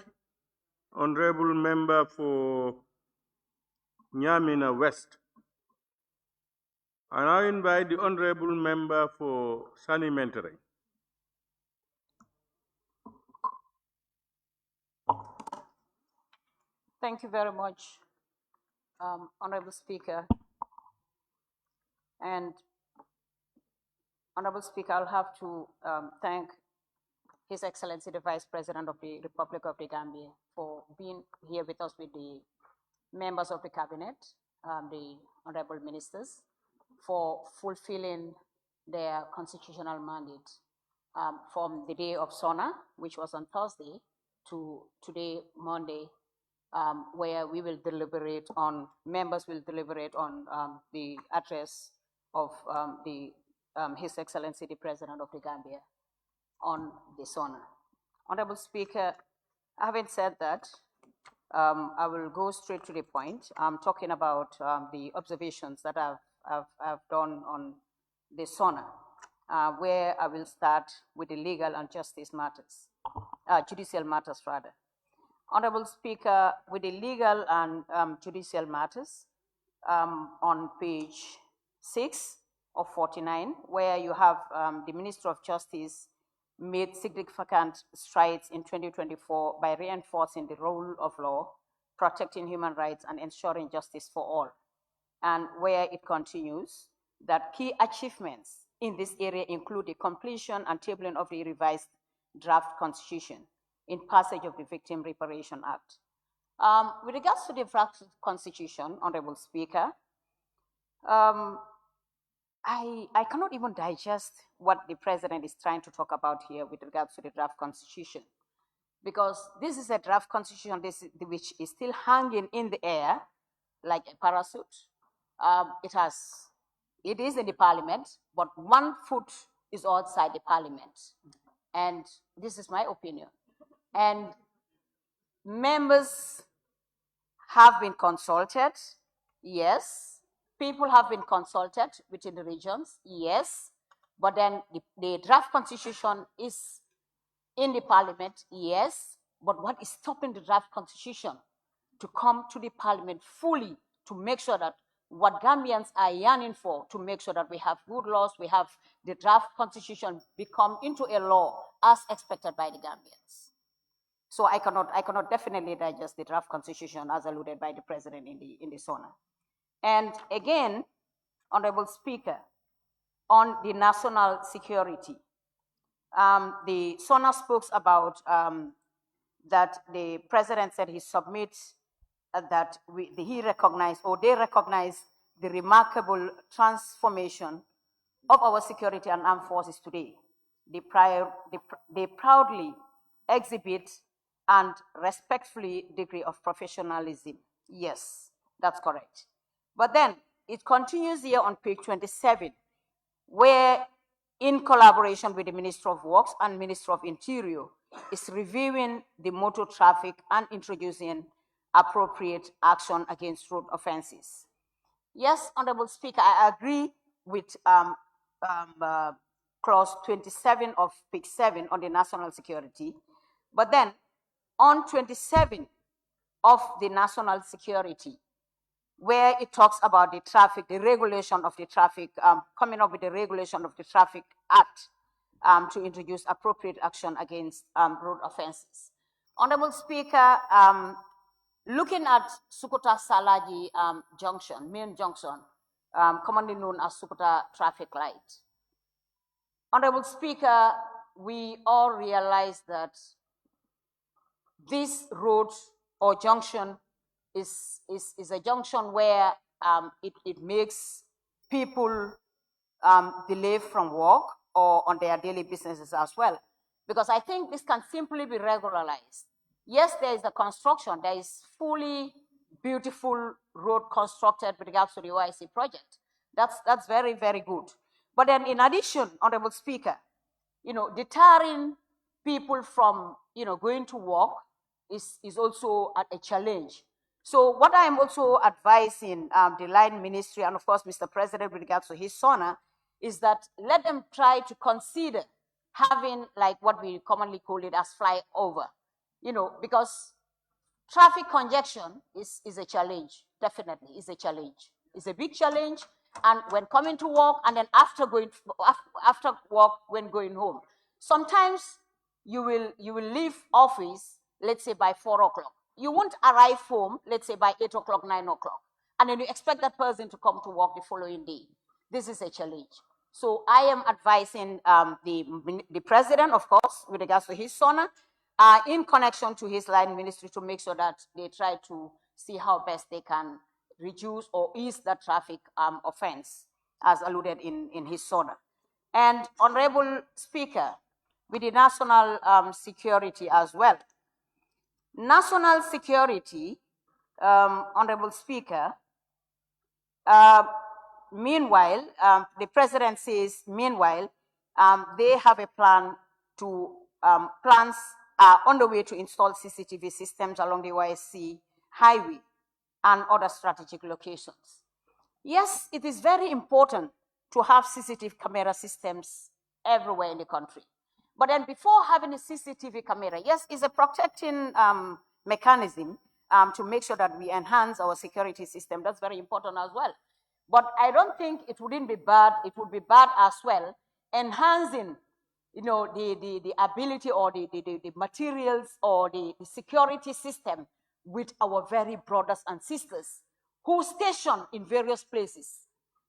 A: Honorable Member for Nyamina West. I now invite the Honorable Member for Sanime.
M: Thank you very much, Honorable Speaker. And Honorable Speaker, I'll have to thank His Excellency the Vice President of the Republic of the Gambia for being here with us with the members of the Cabinet, the Honorable Ministers, for fulfilling their constitutional mandate from the day of SoNA, which was on Thursday, to today, Monday, where we will deliberate on, members will deliberate on the address of His Excellency the President of the Gambia on the SoNA. Honorable Speaker, having said that, I will go straight to the point. I'm talking about the observations that I've done on the SoNA, where I will start with the legal and justice matters, judicial matters rather. Honorable Speaker, with the legal and judicial matters, on page 6 of 49, where you have the Minister of Justice made significant strides in 2024 by reinforcing the rule of law, protecting human rights, and ensuring justice for all. And where it continues, that key achievements in this area include the completion and tabling of the revised draft constitution in passage of the Victim Reparation Act. With regards to the draft constitution, Honorable Speaker, I cannot even digest what the president is trying to talk about here with regards to the draft constitution, because this is a draft constitution which is still hanging in the air like a parachute. It is in the parliament, but one foot is outside the parliament. And this is my opinion. And members have been consulted, yes. People have been consulted within the regions, yes. But then the draft constitution is in the parliament, yes. But what is stopping the draft constitution to come to the parliament fully to make sure that what Gambians are yearning for, to make sure that we have good laws, we have the draft constitution become into a law as expected by the Gambians. So I cannot definitely digest the draft constitution as alluded by the president in the SoNA. And again, Honorable Speaker, on the national security, the SoNA spoke about that the president said he submits that he recognized, or they recognize, the remarkable transformation of our security and armed forces today. They proudly exhibit and respectfully degree of professionalism. Yes, that's correct. But then it continues here on page 27, where in collaboration with the Minister of Works and Minister of Interior is reviewing the motor traffic and introducing appropriate action against road offenses. Yes, Honorable Speaker, I agree with clause 27 of page 7 on the national security. But then on 27 of the national security, where it talks about the traffic, the regulation of the traffic, coming up with the regulation of the Traffic Act to introduce appropriate action against road offenses. Honorable Speaker, looking at Sukuta Salaji Junction, main junction, commonly known as Sukuta traffic light. Honorable Speaker, we all realize that this road or junction is a junction where it makes people delay from work or on their daily businesses as well. Because I think this can simply be regularized. Yes, there is the construction, there is fully beautiful road constructed with regards to the OIC project. That's very, very good. But then in addition, Honorable Speaker, deterring people from, going to work is also a challenge. So what I am also advising the line ministry and of course Mr. President with regards to his SoNA is that let them try to consider having like what we commonly call it as flyover, because traffic congestion is a challenge, definitely is a challenge. It's a big challenge, and when coming to work and then after work when going home. Sometimes you will leave office, let's say by 4 o'clock. You won't arrive home, let's say by 8 o'clock, 9 o'clock. And then you expect that person to come to work the following day. This is a challenge. So I am advising the president, of course, with regards to his SoNA, in connection to his line ministry to make sure that they try to see how best they can reduce or ease the traffic offense as alluded in his SoNA. And Honorable Speaker, with the national security as well. National security, Honorable Speaker, meanwhile, the president says, meanwhile, they have a plan to, plans are on the way to install CCTV systems along the YSC highway and other strategic locations. Yes, it is very important to have CCTV camera systems everywhere in the country. But then before having a CCTV camera, yes, it's a protecting mechanism to make sure that we enhance our security system. That's very important as well. But I don't think it wouldn't be bad, it would be bad as well, enhancing the ability or the materials or the security system with our very brothers and sisters who station in various places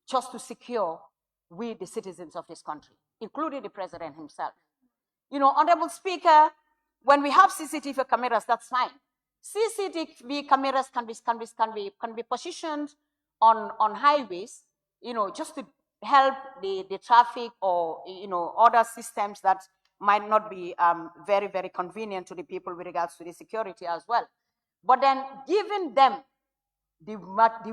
M: just to secure we, the citizens of this country, including the president himself. Honorable Speaker, when we have CCTV cameras, that's fine. CCTV cameras can be positioned on highways, just to help the traffic or other systems that might not be very, very convenient to the people with regards to the security as well. But then giving them the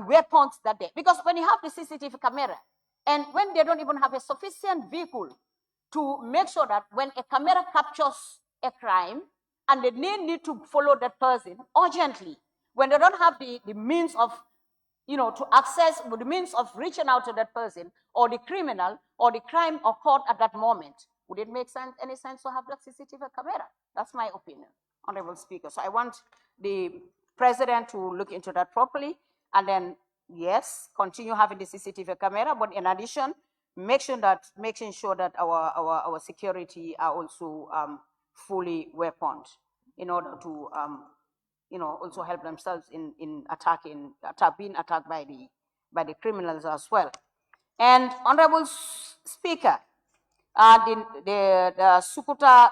M: weapons that they, because when you have the CCTV camera and when they don't even have a sufficient vehicle to make sure that when a camera captures a crime and they need to follow that person urgently, when they don't have the means of, to access, the means of reaching out to that person or the criminal or the crime occurred at that moment, would it make any sense to have that CCTV camera? That's my opinion, Honorable Speaker. So I want the president to look into that properly and then, yes, continue having the CCTV camera, but in addition, making sure that our security are also fully weaponed in order to also help themselves in being attacked by the criminals as well. And Honorable Speaker, the Sukuta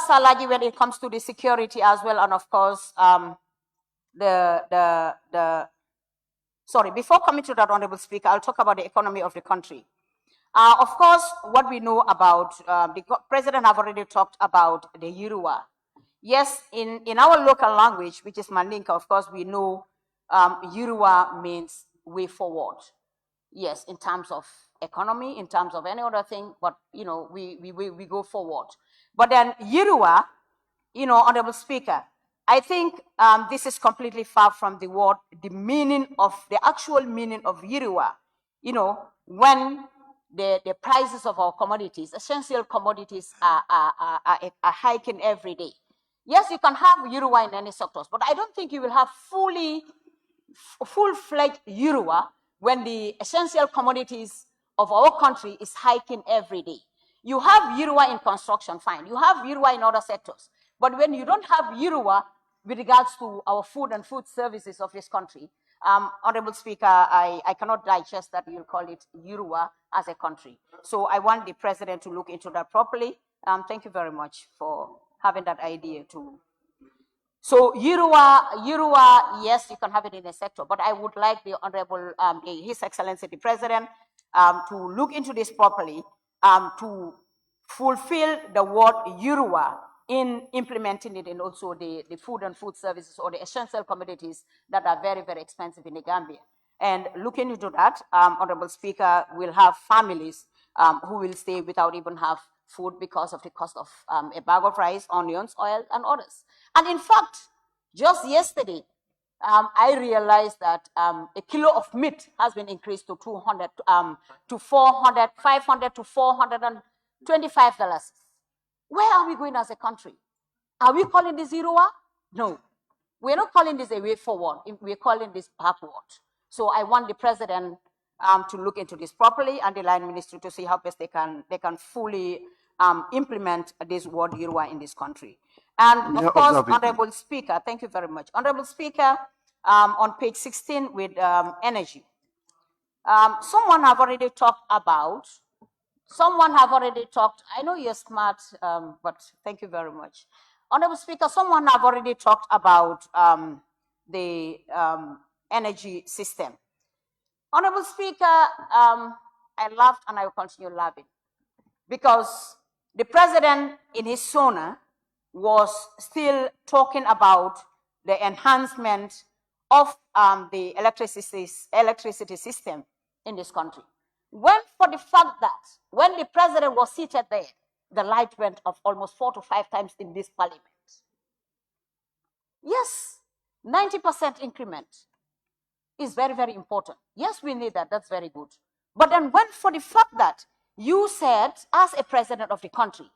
M: Salaji, when it comes to the security as well, and of course before coming to that, Honorable Speaker, I'll talk about the economy of the country. Of course, what we know about, the President have already talked about the Yoruba. Yes, in our local language, which is Mandinka, of course, we know Yoruba means way forward. Yes, in terms of economy, in terms of any other thing, but, we go forward. But then Yoruba, Honorable Speaker, I think this is completely far from the word, the actual meaning of Yoruba, when the prices of our commodities, essential commodities are hiking every day. Yes, you can have Yoruba in any sectors, but I don't think you will have full-fledged Yoruba when the essential commodities of our country is hiking every day. You have Yoruba in construction, fine. You have Yoruba in other sectors. But when you don't have Yoruba with regards to our food and food services of this country, Honorable Speaker, I cannot digest that you'll call it Yoruba as a country. So I want the president to look into that properly. Thank you very much for having that idea too. So Yoruba, yes, you can have it in a sector, but I would like the Honorable, His Excellency the President, to look into this properly, to fulfill the word Yoruba in implementing it in also the food and food services or the essential commodities that are very, very expensive in the Gambia. And looking into that, Honorable Speaker, will have families who will stay without even have food because of the cost of a bag of rice, onions, oil, and others. And in fact, just yesterday, I realized that a kilo of meat has been increased to 200 to 400, 500 to $425. Where are we going as a country? Are we calling this zero? No, we're not calling this a way forward. We're calling this backward. So I want the president to look into this properly, and the line ministry to see how best they can fully implement this word Yoruba in this country. And of course, Honorable Speaker, thank you very much. Honorable Speaker, on page 16 with energy. Someone have already talked about, I know you're smart, but thank you very much. Honorable Speaker, someone have already talked about the energy system. Honorable Speaker, I laughed and I will continue laughing because the president in his SoNA was still talking about the enhancement of the electricity system in this country. When for the fact that when the president was seated there, the light went off almost 4 to 5 times in this parliament. Yes, 90% increment is very, very important. Yes, we need that. That's very good. But then when for the fact that you said, as a president of the country,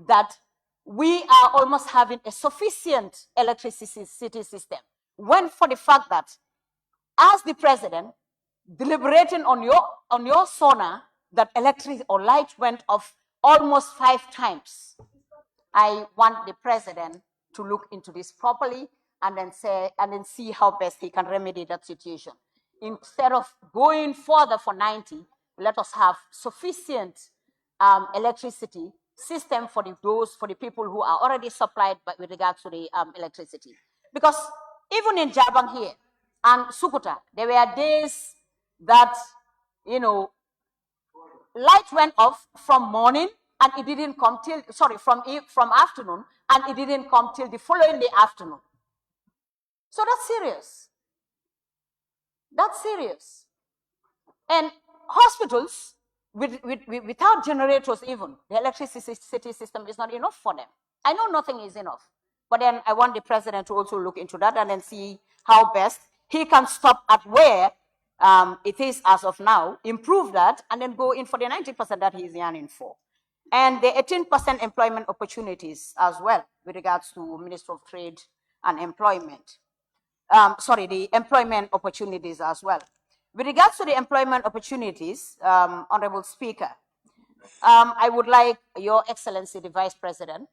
M: that we are almost having a sufficient electricity system, when for the fact that, as the president, deliberating on your SoNA, that electricity or light went off almost 5 times, I want the president to look into this properly and then see how best he can remedy that situation. Instead of going further for 90, let us have sufficient electricity system for the people who are already supplied with regards to the electricity. Because even in Jabang here and Sukuta, there were days that, light went off from morning and it didn't come till, from afternoon, and it didn't come till the following day afternoon. So that's serious. That's serious. And hospitals, without generators even, the electricity system is not enough for them. I know nothing is enough. But then I want the president to also look into that and then see how best he can stop at where it is as of now, improve that, and then go in for the 90% that he is yearning for. And the 18% employment opportunities as well, with regards to Minister of Trade and Employment. The employment opportunities as well. With regards to the employment opportunities, Honorable Speaker, I would like Your Excellency, the Vice President,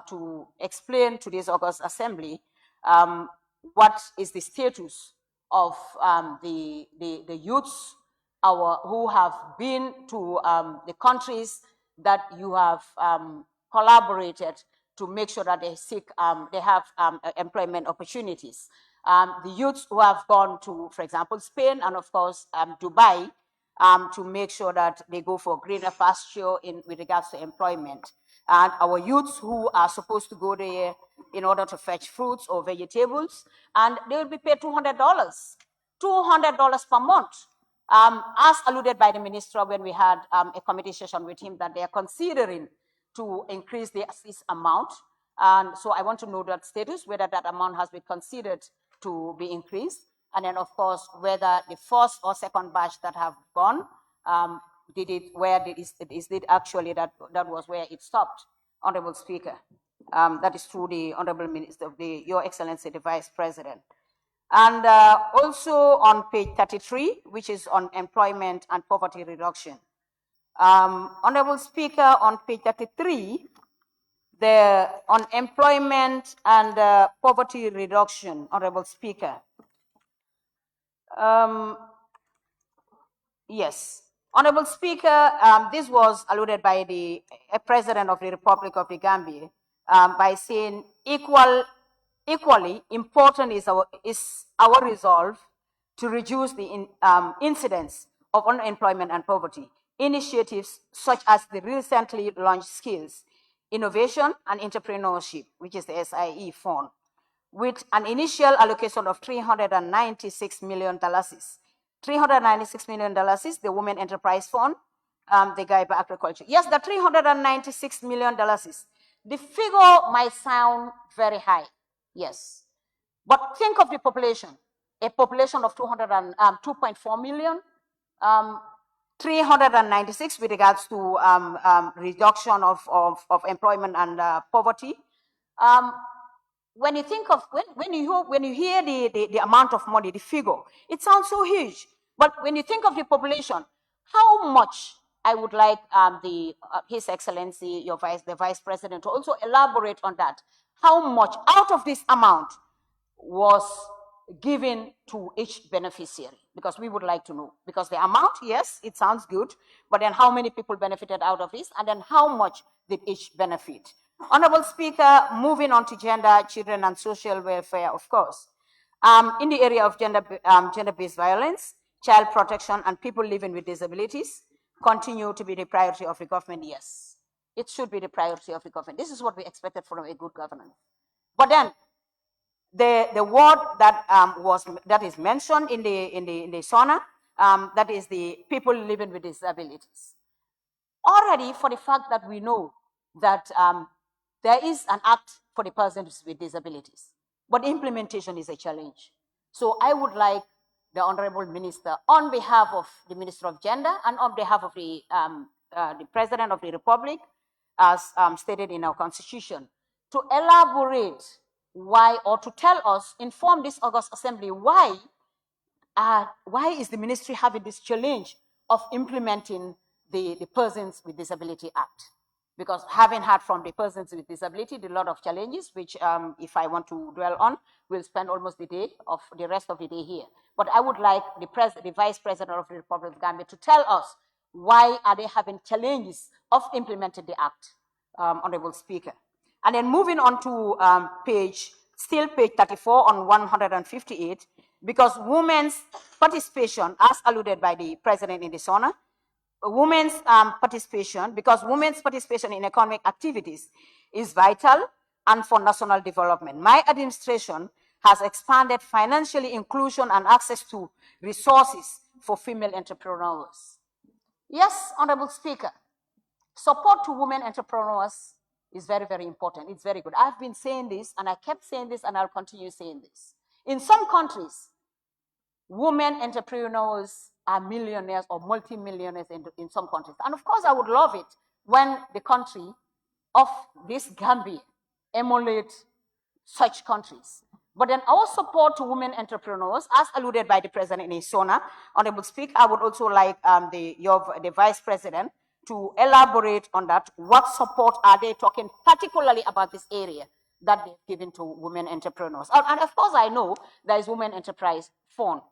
M: to explain to this August Assembly what is the status of the youths who have been to the countries that you have collaborated to make sure that they have employment opportunities. The youths who have gone to, for example, Spain and of course Dubai, to make sure that they go for greener pasture with regards to employment. And our youths who are supposed to go there in order to fetch fruits or vegetables, and they will be paid $200 per month. As alluded by the minister when we had a committee session with him, that they are considering to increase this amount. And so I want to know that status, whether that amount has been considered to be increased. And then, of course, whether the first or second batch that have gone, is it actually that was where it stopped, Honorable Speaker. That is through the Honorable Minister of Your Excellency, the Vice President. And also on page 33, which is on employment and poverty reduction. Honorable Speaker, on page 33, on employment and poverty reduction, Honorable Speaker. Yes. Honorable Speaker, this was alluded by the President of the Republic of the Gambia by saying equally important is our resolve to reduce the incidence of unemployment and poverty. Initiatives such as the recently launched Skills, Innovation and Entrepreneurship, which is the SIE fund, with an initial allocation of $396 million. $396 million, the Women Enterprise Fund, the guy by agriculture. Yes, the $396 million, the figure might sound very high, yes. But think of the population, a population of 2.4 million, 396 with regards to reduction of employment and poverty. When you think of, when you hear the amount of money, the figure, it sounds so huge. But when you think of the population, how much, I would like His Excellency, the Vice President, to also elaborate on that. How much out of this amount was given to each beneficiary? Because we would like to know. Because the amount, yes, it sounds good, but then how many people benefited out of this, and then how much did each benefit? Honorable Speaker, moving on to gender, children, and social welfare, of course. In the area of gender-based violence, child protection, and people living with disabilities continue to be the priority of the government, yes. It should be the priority of the government. This is what we expected from a good government. But then, the word that is mentioned in the SoNA, that is the people living with disabilities. Already, for the fact that we know that there is an act for the persons with disabilities, but implementation is a challenge. So I would like the Honorable Minister, on behalf of the Minister of Gender and on behalf of the President of the Republic, as stated in our Constitution, to elaborate why, or to tell us, inform this August Assembly, why is the ministry having this challenge of implementing the Persons with Disability Act? Because having heard from the persons with disability, a lot of challenges, which if I want to dwell on, we'll spend almost the rest of the day here. But I would like the Vice President of the Republic of Gambia to tell us why are they having challenges of implementing the act, Honorable Speaker. And then moving on to page 34 on 158, because women's participation, as alluded by the President in the SoNA, women's participation, because women's participation in economic activities is vital and for national development. My administration has expanded financial inclusion and access to resources for female entrepreneurs. Yes, Honorable Speaker, support to women entrepreneurs is very, very important. It's very good. I've been saying this, and I kept saying this, and I'll continue saying this. In some countries, women entrepreneurs are millionaires or multi-millionaires in some countries. And of course, I would love it when the country of this Gambia emulates such countries. But then our support to women entrepreneurs, as alluded by the President in SoNA, Honorable Speaker, I would also like the Vice President to elaborate on that. What support are they talking particularly about this area that they've given to women entrepreneurs? And of course, I know there is Women Enterprise Fund.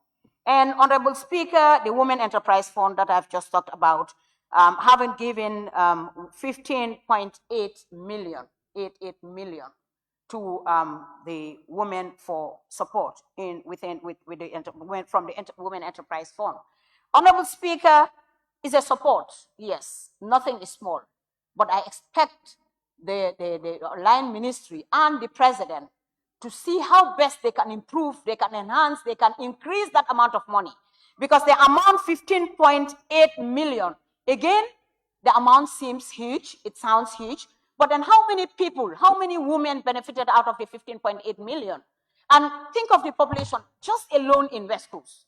M: And Honorable Speaker, the Women Enterprise Fund that I've just talked about, having given 15.8 million, 88 million to the women for support from the Women Enterprise Fund. Honorable Speaker, is a support, yes, nothing is small, but I expect the line ministry and the President to see how best they can improve, they can enhance, they can increase that amount of money. Because the amount 15.8 million, again, the amount seems huge, it sounds huge, but then how many people, how many women benefited out of the 15.8 million? And think of the population just alone in West Coast.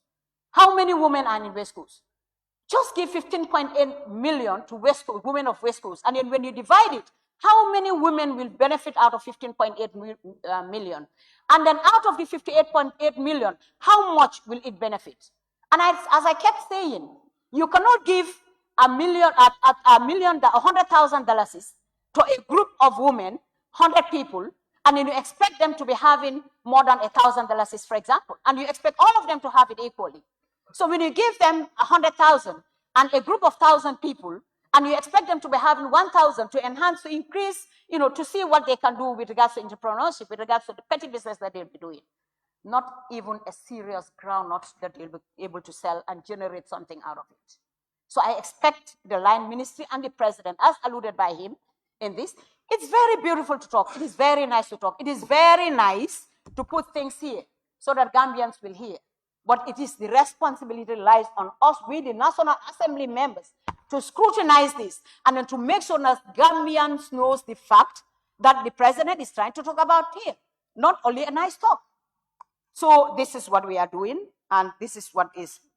M: How many women are in West Coast? Just give 15.8 million to West Coast, women of West Coast, and then when you divide it, how many women will benefit out of 15.8 million? And then out of the 58.8 million, how much will it benefit? And as I kept saying, you cannot give $100,000 to a group of women, 100 people, and then you expect them to be having more than $1,000, for example, and you expect all of them to have it equally. So when you give them 100,000 and a group of 1,000 people, and you expect them to be having 1,000 to enhance, to increase, to see what they can do with regards to entrepreneurship, with regards to the petty business that they'll be doing. Not even a serious groundnut that they'll be able to sell and generate something out of it. So I expect the line ministry and the President, as alluded by him in this, it's very beautiful to talk. It is very nice to talk. It is very nice to put things here so that Gambians will hear. But it is the responsibility lies on us, we the National Assembly members, to scrutinize this and then to make sure that Gambians knows the fact that the president is trying to talk about here, not only a nice talk. So this is what we are doing, and this is what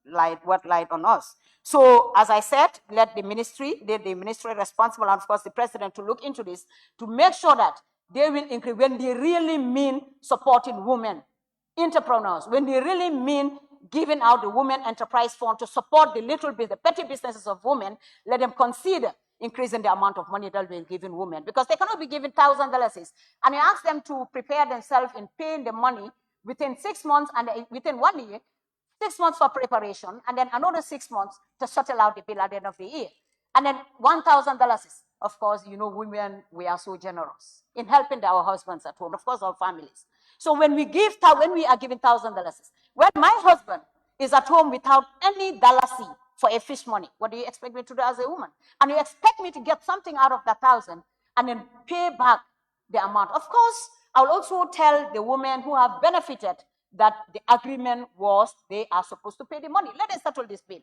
M: lied on us. So as I said, let the ministry responsible, and of course the president, to look into this to make sure that they will increase when they really mean supporting women entrepreneurs, when they really mean giving out the Women Enterprise Fund to support the little bit, the petty businesses of women, let them consider increasing the amount of money that we're giving women, because they cannot be given $1,000. And you ask them to prepare themselves in paying the money within 6 months and within 1 year, 6 months for preparation, and then another 6 months to settle out the bill at the end of the year. And then $1,000. Of course, you know, women, we are so generous in helping our husbands at home, of course, our families. So when we are giving $1,000, when my husband is at home without any dollar for a fish money, what do you expect me to do as a woman? And you expect me to get something out of that 1,000 and then pay back the amount. Of course, I'll also tell the women who have benefited that the agreement was they are supposed to pay the money. Let us settle this bill.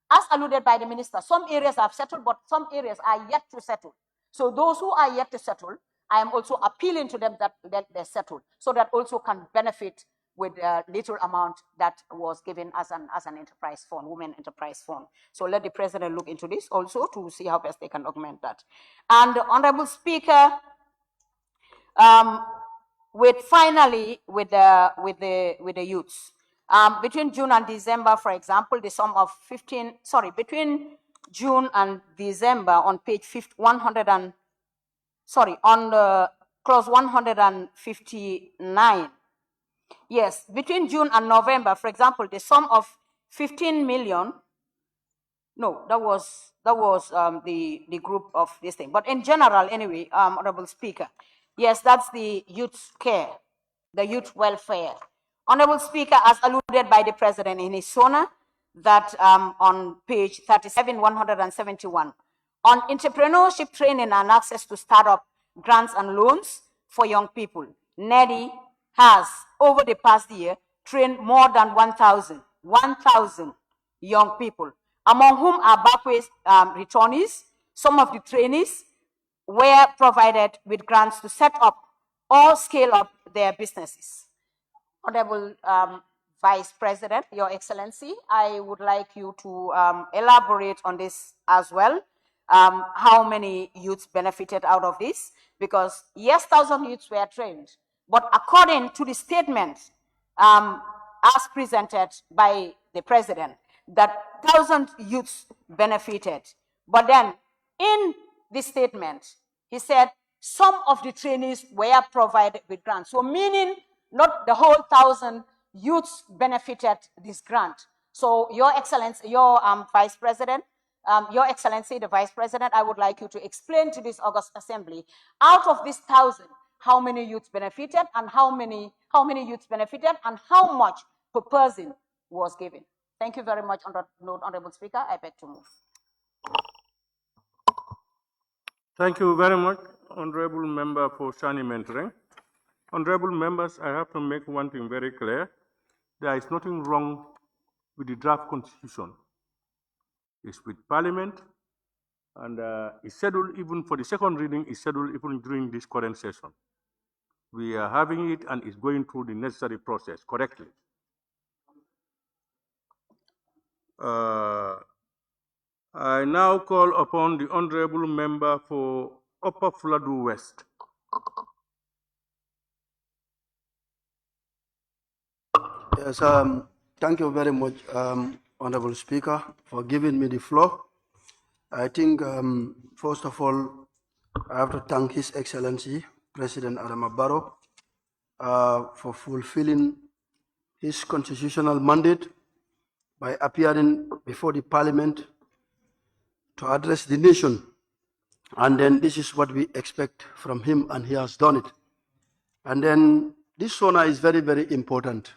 M: As alluded by the minister, some areas have settled, but some areas are yet to settle. So those who are yet to settle, I am also appealing to them that they settle, so that also can benefit with a little amount that was given as an enterprise fund, women enterprise fund. So let the president look into this also to see how best they can augment that. And the Honorable Speaker, with the youths. Between June and December, for example, the sum of between June and December on page 100 and, on the clause 159. Yes, between June and November, for example, the sum of 15 million, no, that was the group of this thing. But in general, anyway, Honorable Speaker, yes, that's the youth care, the youth welfare. Honorable Speaker, as alluded by the President in his SoNA, that on page 37, 171, on entrepreneurship training and access to startup grants and loans for young people, NEDI has, over the past year, trained more than 1,000 young people, among whom are Bakau returnees. Some of the trainees were provided with grants to set up or scale up their businesses. Honorable Vice President, Your Excellency, I would like you to elaborate on this as well. How many youths benefited out of this? Because yes, 1,000 youths were trained, but according to the statement as presented by the President, that 1,000 youths benefited. But then in the statement, he said some of the trainees were provided with grants. So meaning not the whole 1,000 youths benefited this grant. So Your Excellency, your Vice President, Your Excellency, the Vice President, I would like you to explain to this August Assembly, out of this 1,000, how many youths benefited and how many youths benefited and how much per person was given. Thank you very much, Honorable Speaker. I beg to move.
A: Thank you very much, Honorable Member, for Sanime. Honorable members, I have to make one thing very clear. There is nothing wrong with the draft constitution. It's with Parliament, and it's scheduled even for the second reading, is scheduled even during this current session. We are having it and it's going through the necessary process correctly. I now call upon the Honorable Member for Upper Fladu West.
N: Yes, thank you very much, Honorable Speaker, for giving me the floor. I think, first of all, I have to thank His Excellency, President Adama Barrow, for fulfilling his constitutional mandate by appearing before the Parliament to address the nation. And then this is what we expect from him, and he has done it. And then this SoNA is very, very important.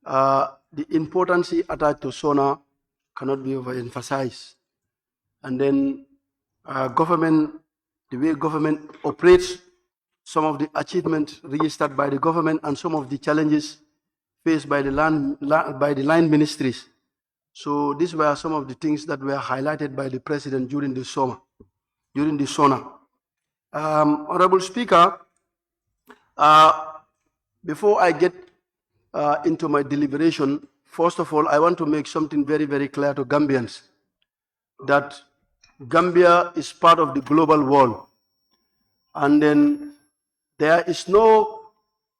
N: The importance attached to SoNA cannot be overemphasized. And then government, the way government operates, some of the achievements registered by the government and some of the challenges faced by the line ministries. So these were some of the things that were highlighted by the president during the SoNA. Honorable Speaker, before I get into my deliberation, first of all, I want to make something very, very clear to Gambians, that Gambia is part of the global world. And then there is no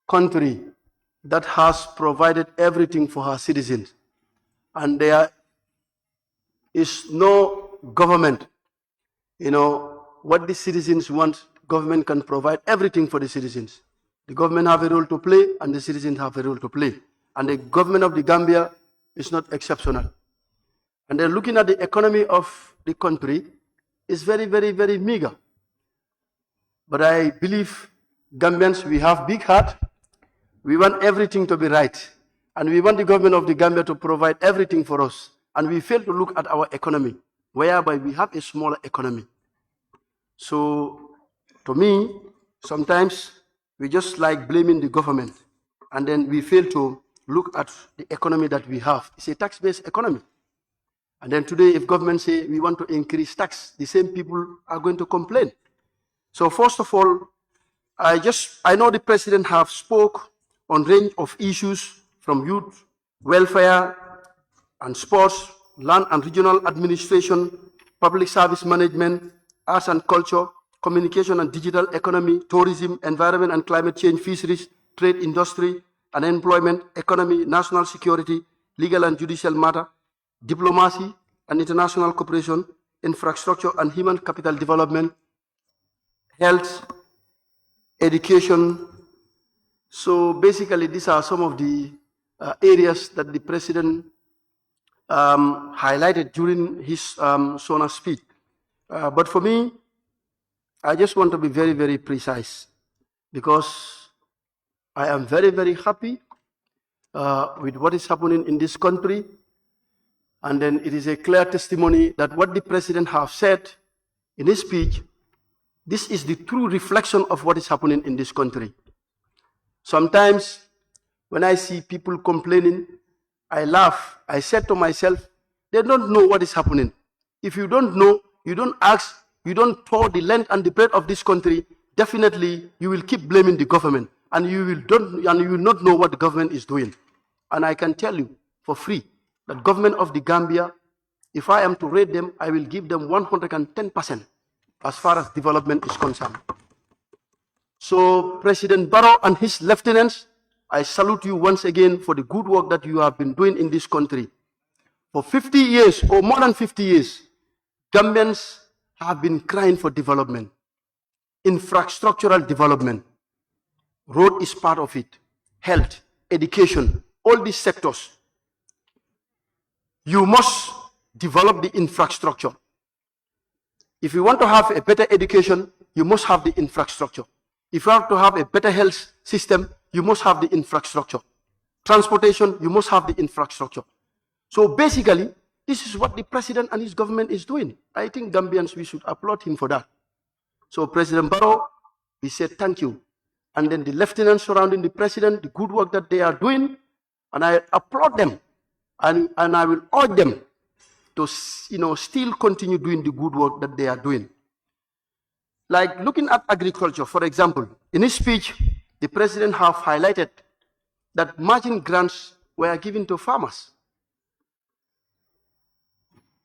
N: country that has provided everything for her citizens. And there is no government, what the citizens want, government can provide everything for the citizens. The government have a role to play and the citizens have a role to play. And the government of the Gambia is not exceptional. And then looking at the economy of the country is very, very, very meager. But I believe Gambians, we have big heart. We want everything to be right. And we want the government of the Gambia to provide everything for us. And we fail to look at our economy, whereby we have a smaller economy. So, to me, sometimes we just like blaming the government. And then we fail to look at the economy that we have. It's a tax-based economy. And then today, if government say we want to increase tax, the same people are going to complain. So first of all, I know the president have spoke on range of issues from youth, welfare and sports, land and regional administration, public service management, arts and culture, communication and digital economy, tourism, environment and climate change, fisheries, trade, industry, unemployment, economy, national security, legal and judicial matter, diplomacy and international cooperation, infrastructure and human capital development, health, education. So basically, these are some of the areas that the president highlighted during his SoNA speech. But for me, I just want to be very, very precise, because I am very, very happy with what is happening in this country. And then it is a clear testimony that what the president has said in his speech, this is the true reflection of what is happening in this country. Sometimes when I see people complaining, I laugh. I said to myself, they don't know what is happening. If you don't know, you don't ask, you don't tour the length and the breadth of this country, definitely you will keep blaming the government, and you will not know what the government is doing. And I can tell you for free that government of the Gambia, if I am to rate them, I will give them 110% as far as development is concerned. So President Barrow and his lieutenants, I salute you once again for the good work that you have been doing in this country. For 50 years or more than 50 years, Gambians have been crying for development, infrastructural development. Road is part of it, health, education, all these sectors. You must develop the infrastructure. If you want to have a better education, you must have the infrastructure. If you have to have a better health system, you must have the infrastructure. Transportation, you must have the infrastructure. So basically, this is what the president and his government is doing. I think Gambians, we should applaud him for that. So President Barrow, we say thank you. And then the lieutenants surrounding the president, the good work that they are doing, and I applaud them. And I will urge them to still continue doing the good work that they are doing. Like looking at agriculture, for example, in his speech, the president have highlighted that margin grants were given to farmers.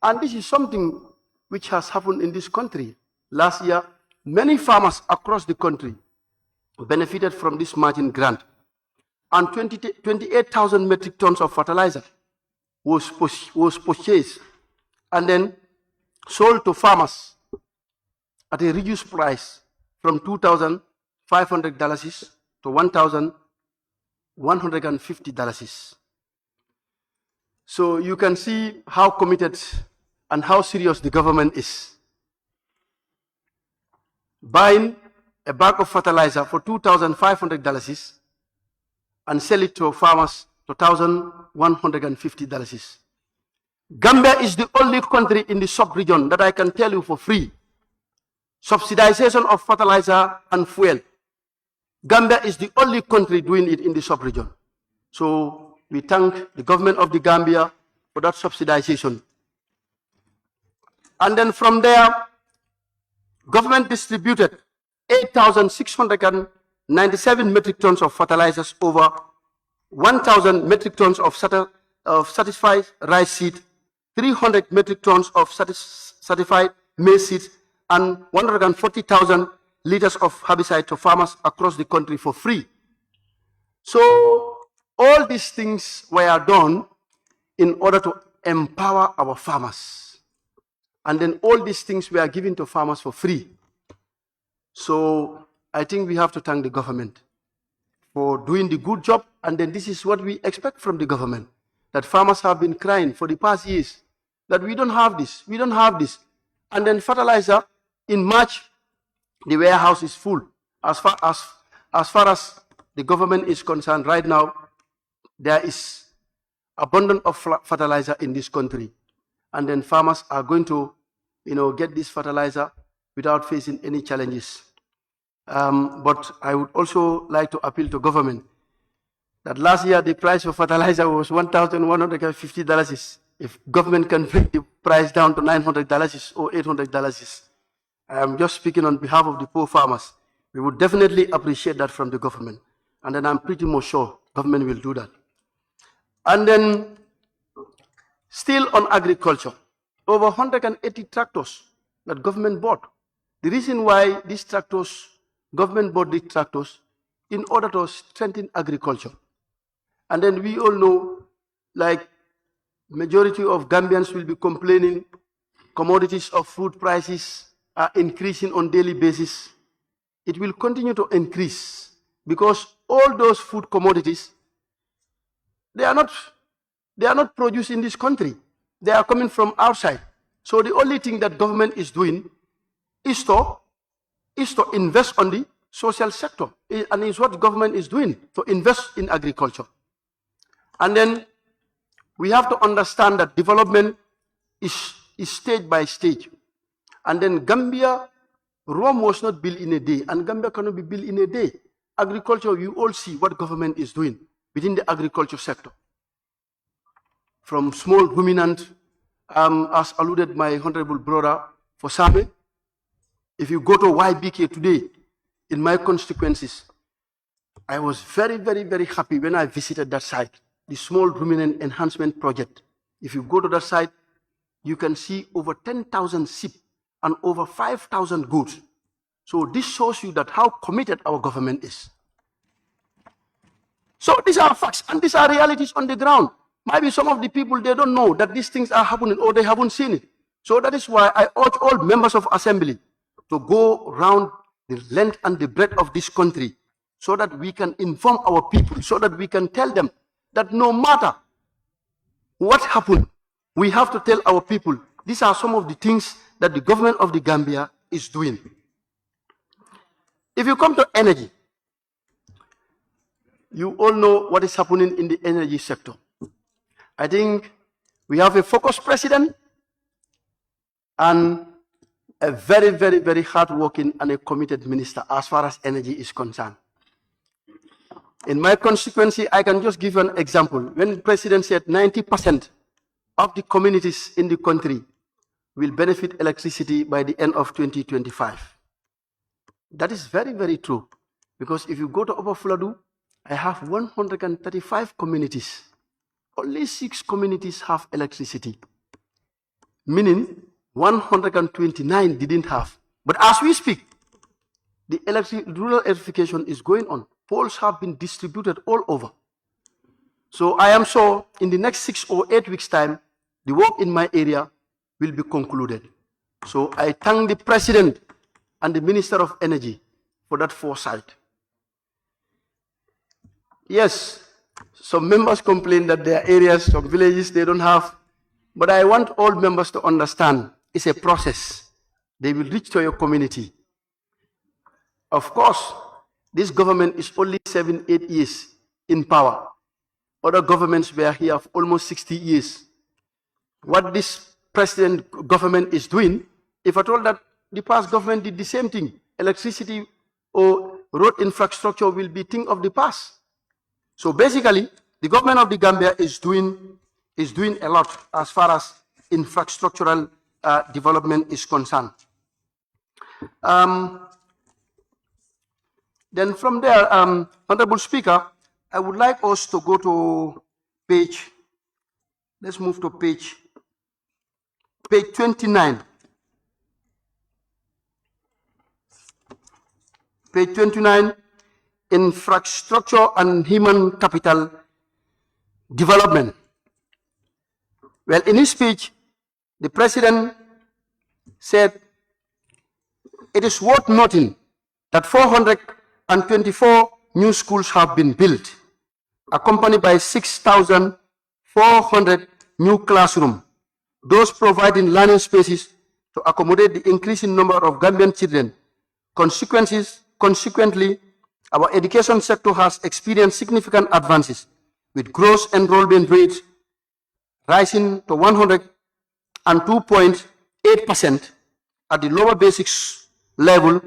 N: And this is something which has happened in this country. Last year, many farmers across the country benefited from this margin grant. And 28,000 metric tons of fertilizer was purchased and then sold to farmers at a reduced price from $2,500 to $1,150. So you can see how committed and how serious the government is. Buying a bag of fertilizer for $2,500 and sell it to farmers to $1,150. Gambia is the only country in the sub-region that I can tell you for free. Subsidization of fertilizer and fuel. Gambia is the only country doing it in the sub-region. So we thank the government of the Gambia for that subsidization. And then from there, government distributed 8,697 metric tons of fertilizers, over 1,000 metric tons of certified rice seed, 300 metric tons of certified maize seeds, and 140,000 liters of herbicide to farmers across the country for free. So all these things were done in order to empower our farmers. And then all these things were given to farmers for free. So I think we have to thank the government for doing the good job. And then this is what we expect from the government, that farmers have been crying for the past years that we don't have this, we don't have this. And then fertilizer, in March, the warehouse is full. As far as the government is concerned right now, there is abundance of fertilizer in this country. And then farmers are going to, get this fertilizer without facing any challenges. But I would also like to appeal to government that last year the price of fertilizer was $1,150. If government can bring the price down to $900 or $800, I am just speaking on behalf of the poor farmers. We would definitely appreciate that from the government. And then I'm pretty much sure government will do that. And then still on agriculture, over 180 tractors that government bought. The reason why these tractors, government bought these tractors in order to strengthen agriculture. And then we all know, like, majority of Gambians will be complaining commodities of food prices are increasing on daily basis. It will continue to increase because all those food commodities, they are not produced in this country. They are coming from outside. So the only thing that government is doing is to invest on the social sector. And it's what government is doing, to invest in agriculture. And then we have to understand that development is stage by stage. And then Gambia, Rome was not built in a day, and Gambia cannot be built in a day. Agriculture, you all see what government is doing within the agriculture sector. From small ruminant, as alluded my honorable brother for Sami, if you go to YBK today, in my constituencies, I was very, very, very happy when I visited that site, the small ruminant enhancement project. If you go to that site, you can see over 10,000 sheep and over 5,000 goats. So this shows you that how committed our government is. So these are facts and these are realities on the ground. Maybe some of the people, they don't know that these things are happening or they haven't seen it. So that is why I urge all members of assembly to go around the length and the breadth of this country so that we can inform our people, so that we can tell them that no matter what happened, we have to tell our people, these are some of the things that the government of the Gambia is doing. If you come to energy, you all know what is happening in the energy sector. I think we have a focused president and a very, very, very hardworking and a committed minister as far as energy is concerned. In my constituency, I can just give you an example. When the president said 90% of the communities in the country will benefit electricity by the end of 2025. That is very, very true. Because if you go to Upper Fuladu, I have 135 communities. Only 6 communities have electricity. Meaning 129 didn't have. But as we speak, the rural electrification is going on. Poles have been distributed all over. So I am sure in the next 6 or 8 weeks' time, the work in my area will be concluded. So I thank the President and the Minister of Energy for that foresight. Yes, some members complain that there are areas, some villages they don't have, but I want all members to understand it's a process. They will reach to your community. Of course, this government is only 7-8 years in power. Other governments were here for almost 60 years. What this present government is doing, if I told that the past government did the same thing, electricity or road infrastructure will be thing of the past. So basically, The government of the Gambia is doing a lot as far as infrastructural development is concerned. Then from there, Honorable Speaker, I would like us to go to page, let's move to page 29. Page 29, infrastructure and human capital development. Well, in his speech, the president said, it is worth noting that 424 new schools have been built, accompanied by 6,400 new classrooms, those providing learning spaces to accommodate the increasing number of Gambian children. Consequently, our education sector has experienced significant advances, with gross enrollment rates rising to 102.8% at the lower basics level,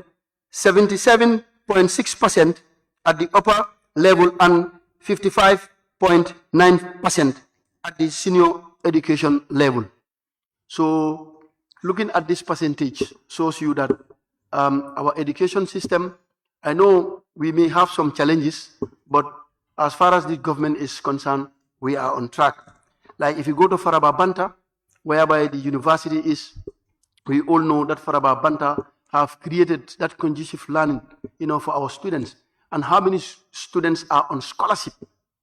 N: 77.6% at the upper level, and 55.9% at the senior education level. So looking at this percentage shows you that our education system, I know we may have some challenges, but as far as the government is concerned, we are on track. Like if you go to Faraba Banta, whereby the university is, we all know that Faraba Banta have created that conducive learning, for our students. And how many students are on scholarship?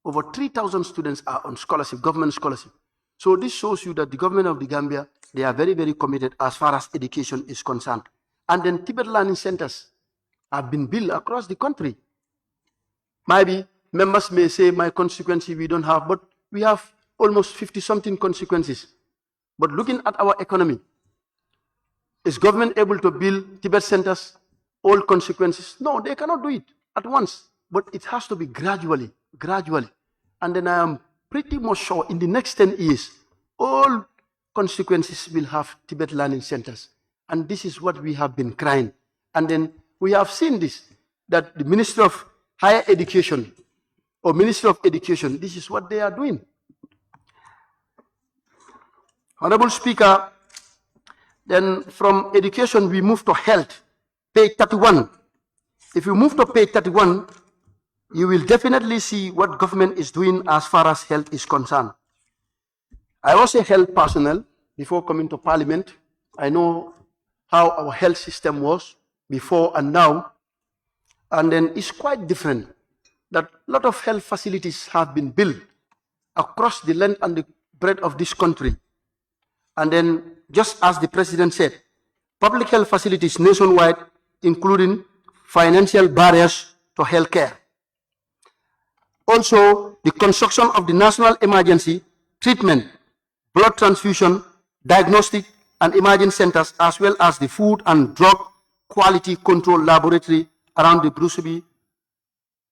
N: Over 3,000 students are on scholarship, government scholarship. So this shows you that the government of the Gambia, they are very, very committed as far as education is concerned. And then Tibet learning centers have been built across the country. Maybe members may say, my constituency we don't have, but we have almost 50-something constituencies. But looking at our economy, is government able to build Tibet centers, all constituencies? No, they cannot do it at once, but it has to be gradually. And then I am pretty much sure in the next 10 years, all constituencies will have Tibet learning centers. And this is what we have been crying. And then we have seen this, that the Ministry of Higher Education or Ministry of Education, this is what they are doing. Honorable Speaker, then from education we move to health, page 31. If you move to page 31, you will definitely see what government is doing as far as health is concerned. I was a health personnel before coming to Parliament. I know how our health system was before and now, and then it's quite different. That a lot of health facilities have been built across the length and the breadth of this country. And then, just as the President said, public health facilities nationwide, including financial barriers to health care. Also, the construction of the National Emergency Treatment, Blood Transfusion, Diagnostic and Imaging Centers, as well as the Food and Drug Quality Control Laboratory around the Brusubi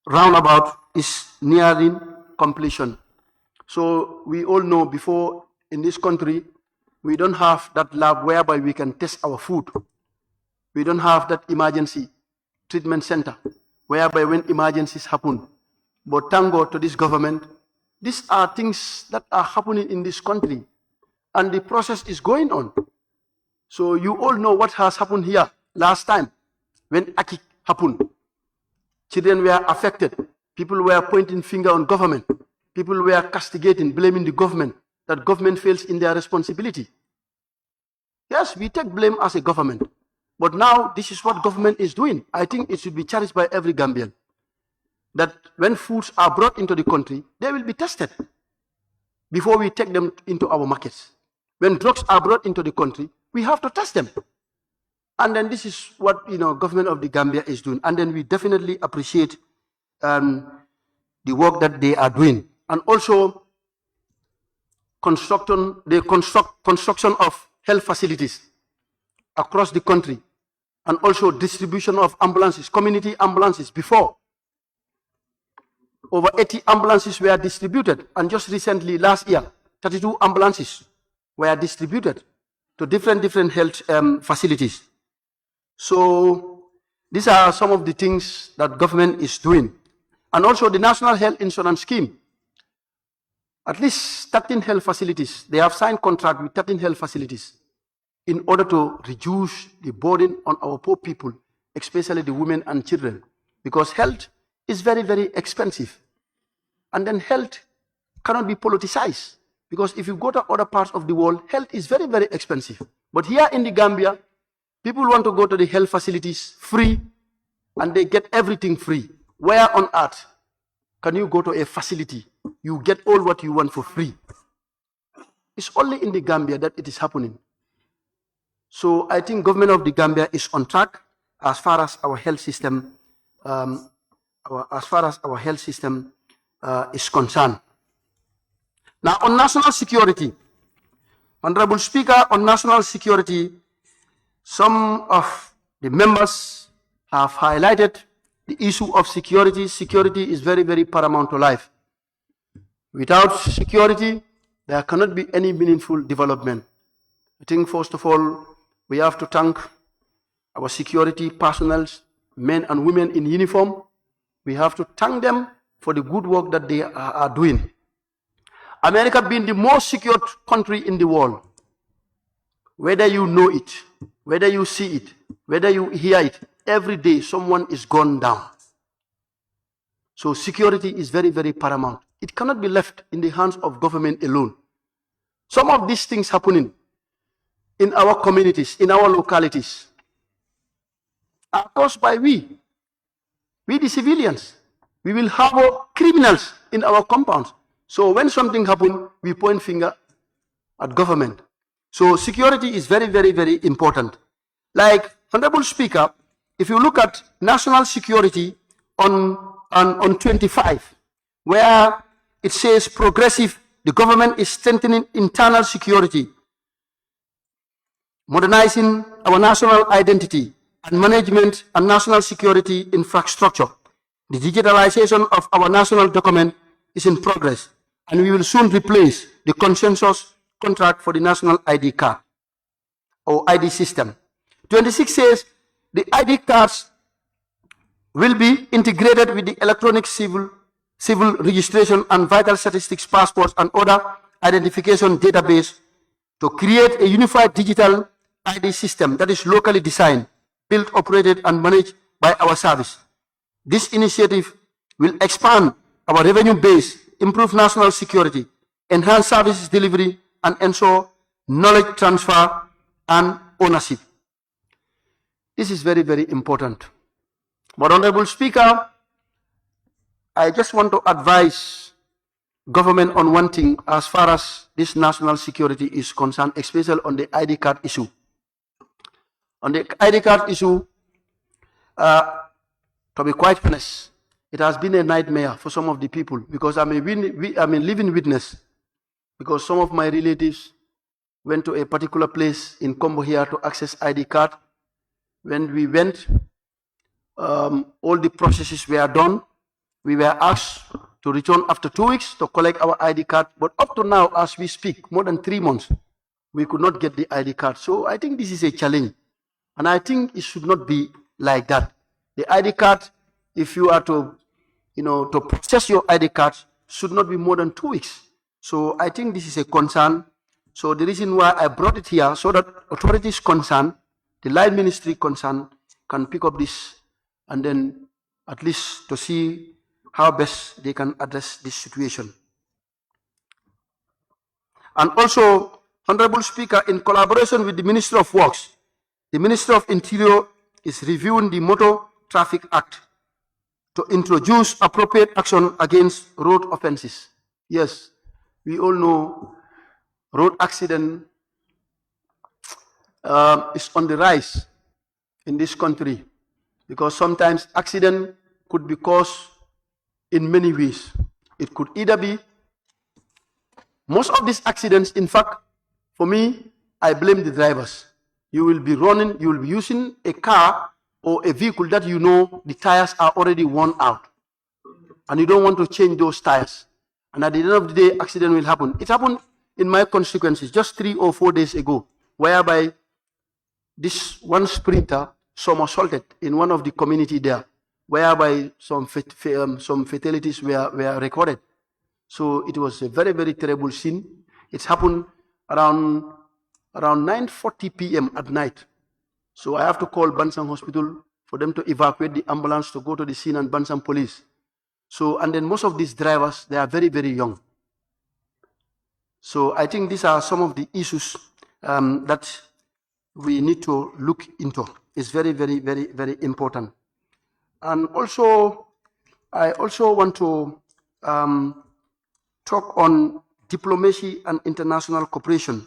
N: roundabout is nearing completion. So we all know before in this country, we don't have that lab whereby we can test our food. We don't have that emergency treatment center whereby when emergencies happen. But thank God to this government, these are things that are happening in this country and the process is going on. So you all know what has happened here last time when Aki happened. Children were affected. People were pointing finger on government. People were castigating, blaming the government, that government fails in their responsibility. Yes, we take blame as a government. But now this is what government is doing. I think it should be cherished by every Gambian. That when foods are brought into the country, they will be tested before we take them into our markets. When drugs are brought into the country, we have to test them. And then this is what government of the Gambia is doing. And then we definitely appreciate the work that they are doing. And also construction of health facilities across the country, and also distribution of ambulances, community ambulances. Before, over 80 ambulances were distributed, and just recently, last year, 32 ambulances were distributed to different health facilities. So these are some of the things that government is doing. And also the National Health Insurance Scheme. at least 13 health facilities. They have signed contract with 13 health facilities in order to reduce the burden on our poor people, especially the women and children, because health is very, very expensive. And then health cannot be politicized, because if you go to other parts of the world, health is very, very expensive. But here in the Gambia, people want to go to the health facilities free, and they get everything free. Where on earth can you go to a facility, you get all what you want for free? It's only in the Gambia that it is happening. So I think government of the Gambia is on track as far as our health system, is concerned. Now on national security, Honorable Speaker, on national security, some of the members have highlighted the issue of security. Security is very, very paramount to life. Without security, there cannot be any meaningful development. I think first of all, we have to thank our security personnel, men and women in uniform. We have to thank them for the good work that they are doing. America being the most secure country in the world, whether you know it, whether you see it, whether you hear it, every day someone is gone down. So security is very, very paramount. It cannot be left in the hands of government alone. Some of these things happening in our communities, in our localities, are caused by we the civilians. We will have criminals in our compounds. So when something happens, we point finger at government. So security is very, very, very important. Like, Honorable Speaker, if you look at national security on 25, where it says progressive, the government is strengthening internal security, modernizing our national identity and management and national security infrastructure. The digitalization of our national document is in progress, and we will soon replace the consensus contract for the national ID card or ID system. 26 says the ID cards will be integrated with the electronic civil registration and vital statistics passports and other identification database to create a unified digital ID system that is locally designed, built, operated, and managed by our service. This initiative will expand our revenue base, improve national security, enhance services delivery, and ensure knowledge transfer and ownership. This is very, very important. But Honorable Speaker, I just want to advise government on one thing as far as this national security is concerned, especially on the ID card issue. On the ID card issue, to be quite honest, it has been a nightmare for some of the people, because I'm a living witness, because some of my relatives went to a particular place in Combo here to access ID card. When we went, all the processes were done. We were asked to return after 2 weeks to collect our ID card, but up to now, as we speak, more than 3 months, we could not get the ID card. So I think this is a challenge, and I think it should not be like that. The ID card, if you are to, to process your ID card, should not be more than 2 weeks. So I think this is a concern. So the reason why I brought it here, so that authorities concerned, the line ministry concerned, can pick up this, and then at least to see how best they can address this situation. And also, Honorable Speaker, in collaboration with the Ministry of Works, the Ministry of Interior is reviewing the Motor Traffic Act to introduce appropriate action against road offenses. Yes, we all know road accident is on the rise in this country, because sometimes accident could be caused in many ways. It could either be, most of these accidents, in fact, for me, I blame the drivers. You will be running, you will be using a car or a vehicle that you know the tires are already worn out, and you don't want to change those tires. And at the end of the day, accident will happen. It happened in my constituencies just 3 or 4 days ago, whereby this one sprinter somersaulted in one of the community there, whereby some fatalities were recorded. So it was a very, very terrible scene. It happened around 9:40 p.m. at night. So I have to call Bansang Hospital for them to evacuate the ambulance to go to the scene and Bansang police. So, and then most of these drivers, they are very, very young. So I think these are some of the issues that we need to look into. It's very, very, very, very important. And also, I also want to talk on diplomacy and international cooperation,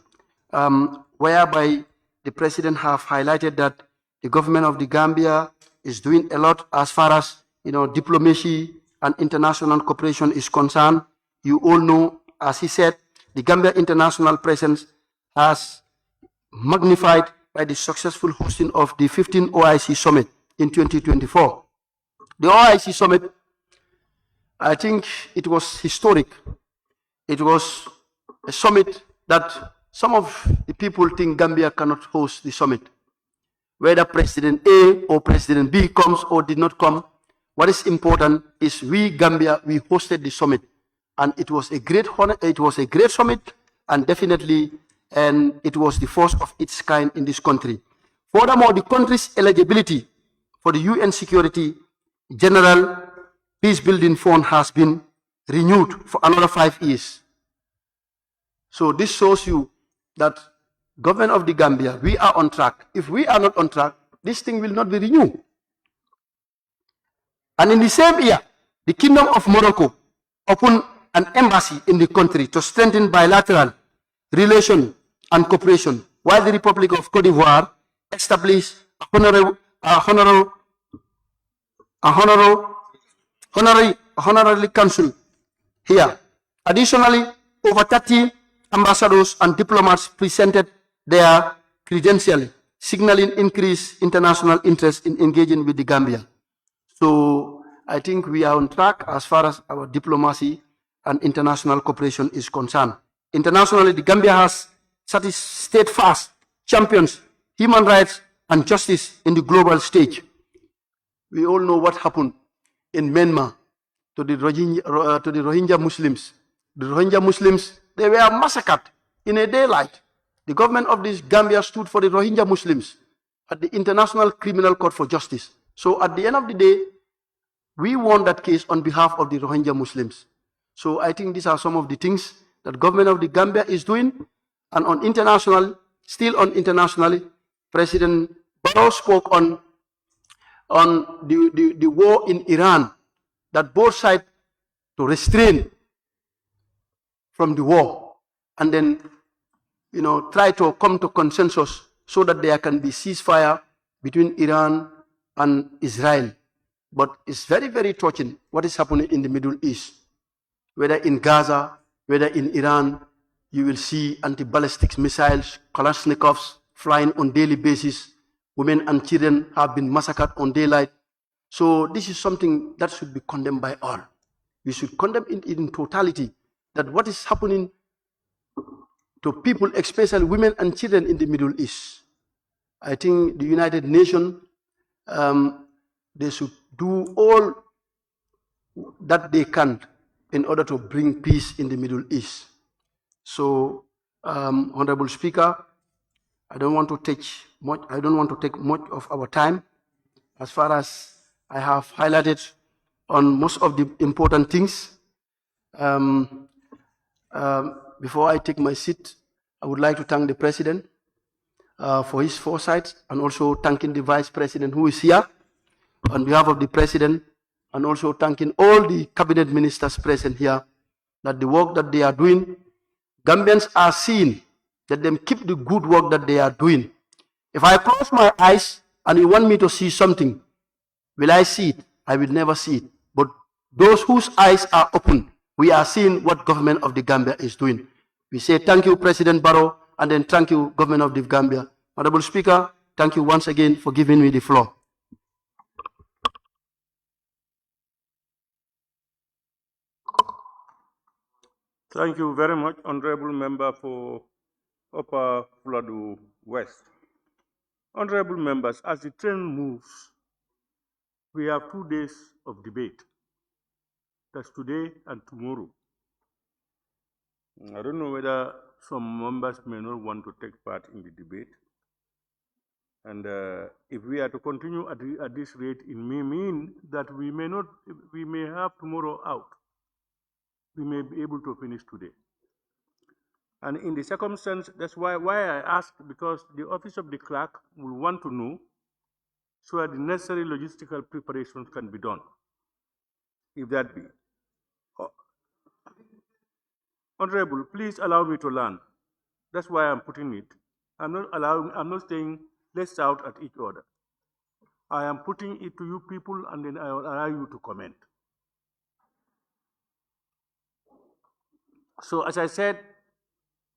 N: whereby the president have highlighted that the government of the Gambia is doing a lot as far as diplomacy and international cooperation is concerned. You all know, as he said, the Gambia international presence has magnified by the successful hosting of the 15th OIC summit in 2024. The OIC summit, I think it was historic. It was a summit that some of the people think Gambia cannot host the summit. Whether President A or President B comes or did not come, what is important is we, Gambia, we hosted the summit. And it was a great honor, it was a great summit, and definitely, and it was the first of its kind in this country. Furthermore, the country's eligibility for the UN Security General Peace Building Fund has been renewed for another 5 years. So this shows you that government of the Gambia, we are on track. If we are not on track, this thing will not be renewed. And in the same year, the Kingdom of Morocco opened an embassy in the country to strengthen bilateral relation and cooperation, while the Republic of Cote d'Ivoire established a honorary council here. Additionally, over 30 ambassadors and diplomats presented their credentials, signaling increased international interest in engaging with the Gambia. So I think we are on track as far as our diplomacy and international cooperation is concerned. Internationally, the Gambia has steadfast champions human rights and justice in the global stage. We all know what happened in Myanmar to the Rohingya Muslims. The Rohingya Muslims, they were massacred in a daylight. The government of this Gambia stood for the Rohingya Muslims at the International Criminal Court for Justice. So at the end of the day, we won that case on behalf of the Rohingya Muslims. So I think these are some of the things that government of the Gambia is doing. And on international, still on internationally, President Barrow spoke on the war in Iran, that both sides to restrain from the war and then try to come to consensus so that there can be ceasefire between Iran and Israel. But it's very, very touching what is happening in the Middle East. Whether in Gaza, whether in Iran, you will see anti-ballistic missiles, Kalashnikovs flying on daily basis. Women and children have been massacred on daylight. So this is something that should be condemned by all. We should condemn it in totality, that what is happening to people, especially women and children in the Middle East. I think the United Nations, they should do all that they can in order to bring peace in the Middle East. So, Honorable Speaker, I don't want to take much of our time. As far as I have highlighted on most of the important things. Before I take my seat, I would like to thank the President for his foresight, and also thanking the Vice President who is here on behalf of the President, and also thanking all the cabinet ministers present here, that the work that they are doing, Gambians are seeing, that them keep the good work that they are doing. If I close my eyes and you want me to see something, will I see it? I will never see it. But those whose eyes are open, we are seeing what government of the Gambia is doing. We say thank you, President Barrow, and then thank you, government of the Gambia. Honorable Speaker, thank you once again for giving me the floor.
A: Thank you very much, Honorable Member for Upper Fuladu West. Honorable members, as the train moves, we have 2 days of debate. That's today and tomorrow. I don't know whether some members may not want to take part in the debate. And if we are to continue at this rate, it may mean that we may have tomorrow out. We may be able to finish today. And in the circumstance, that's why I asked, because the office of the clerk will want to know so that the necessary logistical preparations can be done, if that be. Honorable, please allow me to learn. That's why I'm putting it. I'm not saying let's shout at each other. I am putting it to you people, and then I will allow you to comment. So as I said,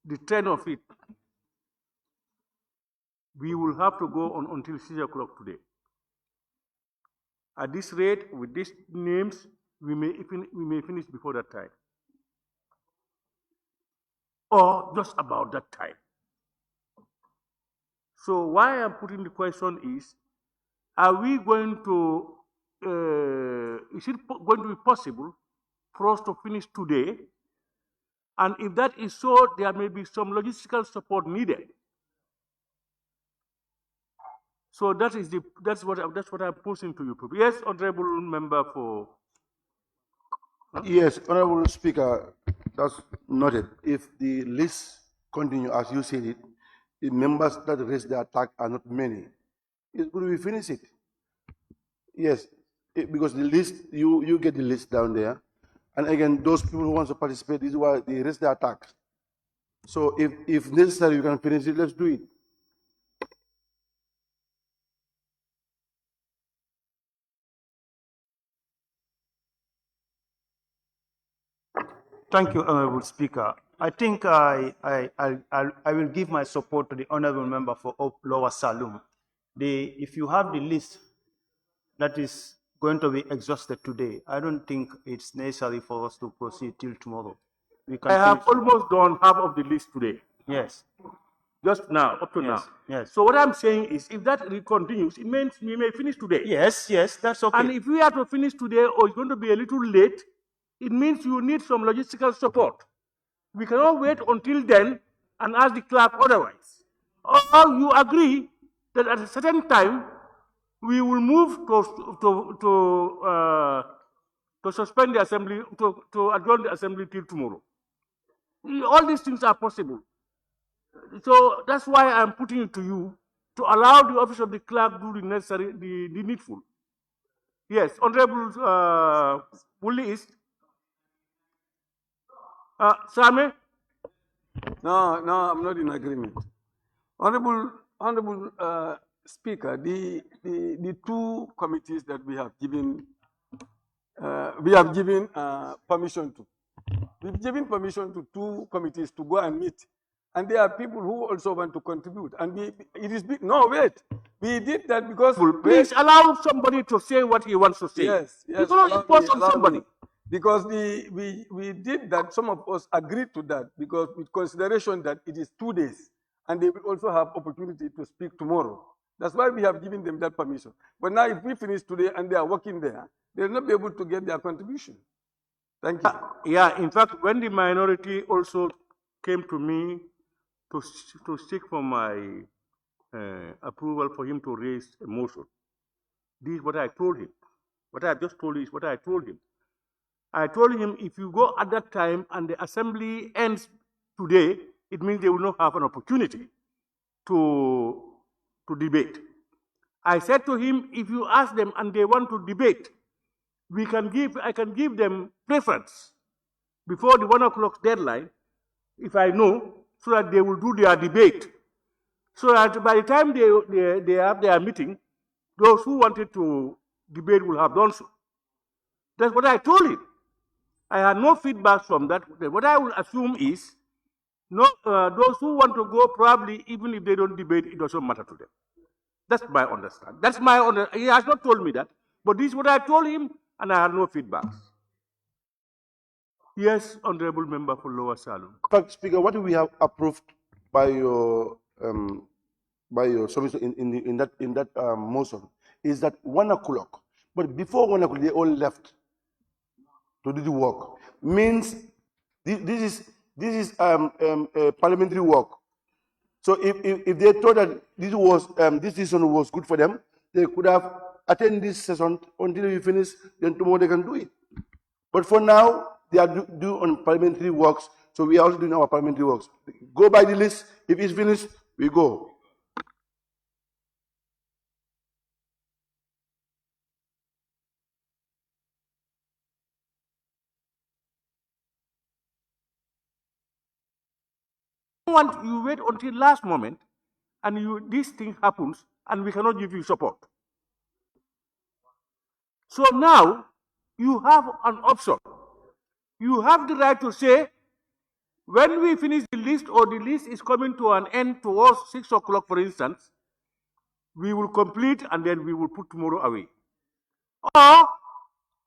A: the trend of it, we will have to go on until 6 o'clock today. At this rate, with these names, we may finish before that time, or just about that time. So why I'm putting the question is, are we going to, is it going to be possible for us to finish today? And if that is so, there may be some logistical support needed. So that's what I'm posing to you people. Yes, honorable member for.
E: Yes, honorable speaker, that's noted. If the list continue as you said it, the members that raised the attack are not many. It's good we finish it. Yes, because the list, you get the list down there. And again, those people who want to participate, this is why they raise the attack. So if necessary, you can finish it, let's do it.
B: Thank you, Honorable Speaker. I think I will give my support to the Honorable Member for Lower Saloon. If you have the list that is going to be exhausted today, I don't think it's necessary for us to proceed till tomorrow.
A: I have almost done half of the list today.
B: Yes.
A: Just now, up to now.
B: Yes.
A: So what I'm saying is, if that continues, it means we may finish today.
B: Yes, that's okay.
A: And if we are to finish today, or it's going to be a little late, it means you need some logistical support. We cannot wait until then and ask the clerk otherwise. Or you agree that at a certain time we will move to suspend the assembly, to adjourn the assembly till tomorrow. All these things are possible. So that's why I'm putting it to you to allow the office of the clerk do the necessary, the needful. Yes, Honorable Woolley is. Sami?
C: No, I'm not in agreement. Honorable Speaker, the two committees that we have given permission to. We've given permission to two committees to go and meet, and there are people who also want to contribute. And we did that because.
A: Please allow somebody to say what he wants to say.
C: Yes.
A: You cannot impose on somebody.
C: Because we did that, some of us agreed to that because with consideration that it is 2 days and they will also have opportunity to speak tomorrow. That's why we have given them that permission. But now if we finish today and they are working there, they will not be able to get their contribution. Thank you.
A: Yeah, in fact, when the minority also came to me to seek for my approval for him to raise a motion, this is what I told him. What I just told you is what I told him. I told him, if you go at that time and the assembly ends today, it means they will not have an opportunity to debate. I said to him, if you ask them and they want to debate, I can give them preference before the 1 o'clock deadline, if I know, so that they will do their debate. So that by the time they have their meeting, those who wanted to debate will have done so. That's what I told him. I had no feedback from that. What I will assume is, those who want to go, probably, even if they don't debate, it doesn't matter to them. That's my understanding. He has not told me that, but this is what I told him, and I had no feedback. Yes, Honorable Member for Lower Saloon.
E: Speaker, what we have approved by your submission in that motion is that 1 o'clock. But before 1 o'clock, they all left to do the work. Means this
O: this is parliamentary work. So if they thought that this session was good for them, they could have attended this session until we finish, then tomorrow they can do it. But for now, they are due on parliamentary works, so we are also doing our parliamentary works. Go by the list. If it's finished, we go.
A: You wait until last moment, and this thing happens, and we cannot give you support. So now you have an option. You have the right to say, when we finish the list or the list is coming to an end towards 6 o'clock, for instance, we will complete and then we will put tomorrow away. Or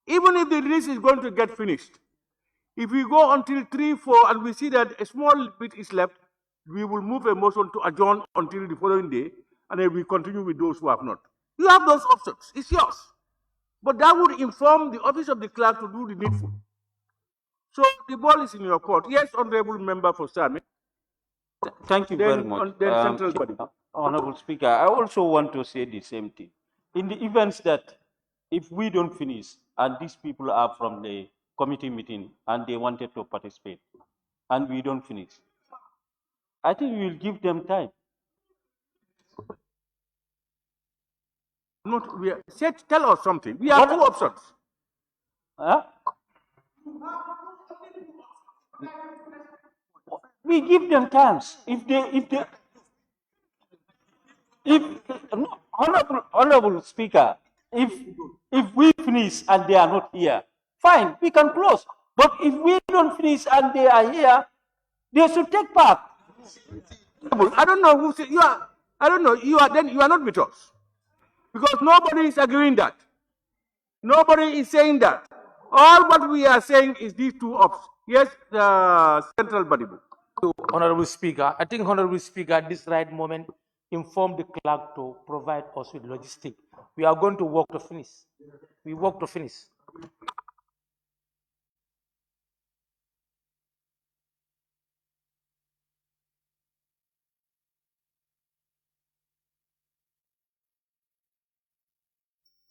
A: even if the list is going to get finished, if we go until 3, 4 and we see that a small bit is left, we will move a motion to adjourn until the following day, and then we continue with those who have not. You have those options. It's yours. But that would inform the office of the clerk to do the needful. So the ball is in your court. Yes, honorable member for Sami.
H: Thank you very much. Honorable Speaker, I also want to say the same thing. In the events that if we don't finish and these people are from the committee meeting and they wanted to participate and we don't finish, I think we will give them time.
A: Tell us something. We have 2 options.
H: Huh? We give them chance. Honorable Speaker, if we finish and they are not here, fine, we can close. But if we don't finish and they are here, they should take part.
A: I don't know who you are. I don't know. You are not with us, because nobody is agreeing that. Nobody is saying that. All what we are saying is these 2 options. Yes, the central body book.
G: Honorable Speaker, I think Honorable Speaker at this right moment inform the clerk to provide us with logistics. We are going to work to finish. We work to finish.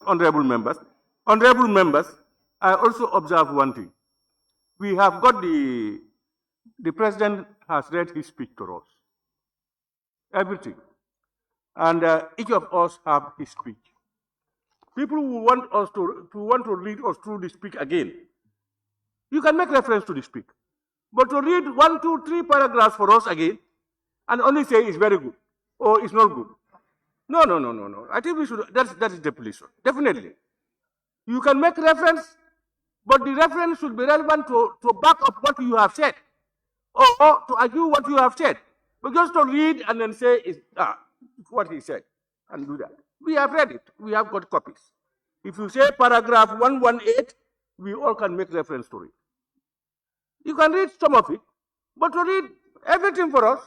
A: Honorable members, I also observe one thing. We have got the president has read his speech to us. Everything. And each of us have his speech. People who want us to read us through the speech again, you can make reference to the speech. But to read 1, 2, 3 paragraphs for us again and only say it's very good or it's not good. No. I think we should, that is depletion. Definitely. You can make reference, but the reference should be relevant to back up what you have said or to argue what you have said. But just to read and then say it's what he said and do that. We have read it. We have got copies. If you say paragraph 118, we all can make reference to it. You can read some of it, but to read everything for us,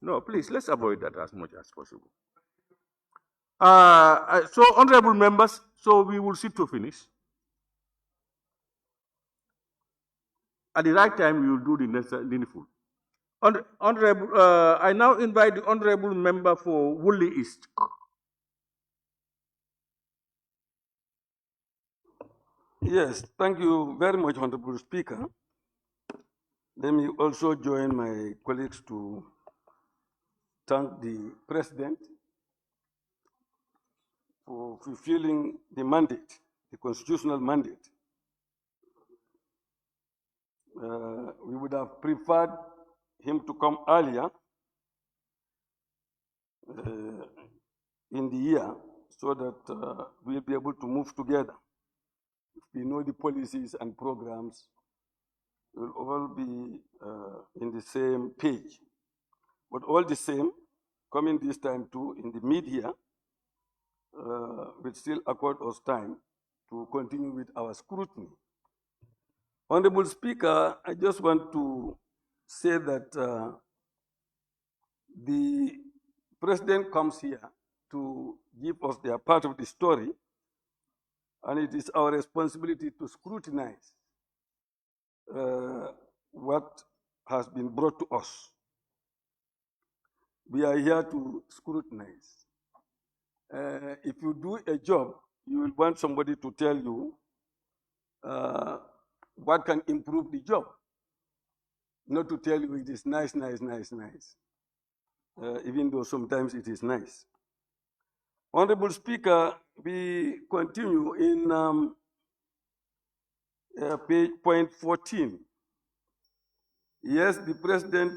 A: no, please, let's avoid that as much as possible. So, honorable members, so we will sit to finish. At the right time, we will do the needful. Honorable, I now invite the honorable member for Woolly East.
C: Yes, thank you very much, Honorable Speaker. Let me also join my colleagues to thank the President for fulfilling the mandate, the constitutional mandate. We would have preferred him to come earlier in the year so that we'll be able to move together. If we know the policies and programs, we'll all be in the same page. But all the same, coming this time too in the mid-year, will still accord us time to continue with our scrutiny. Honorable Speaker, I just want to say that the President comes here to give us their part of the story, and it is our responsibility to scrutinize what has been brought to us. We are here to scrutinize. If you do a job, you will want somebody to tell you what can improve the job, not to tell you it is nice, nice, nice, nice, even though sometimes it is nice. Honorable Speaker, we continue in point 14. Yes, the President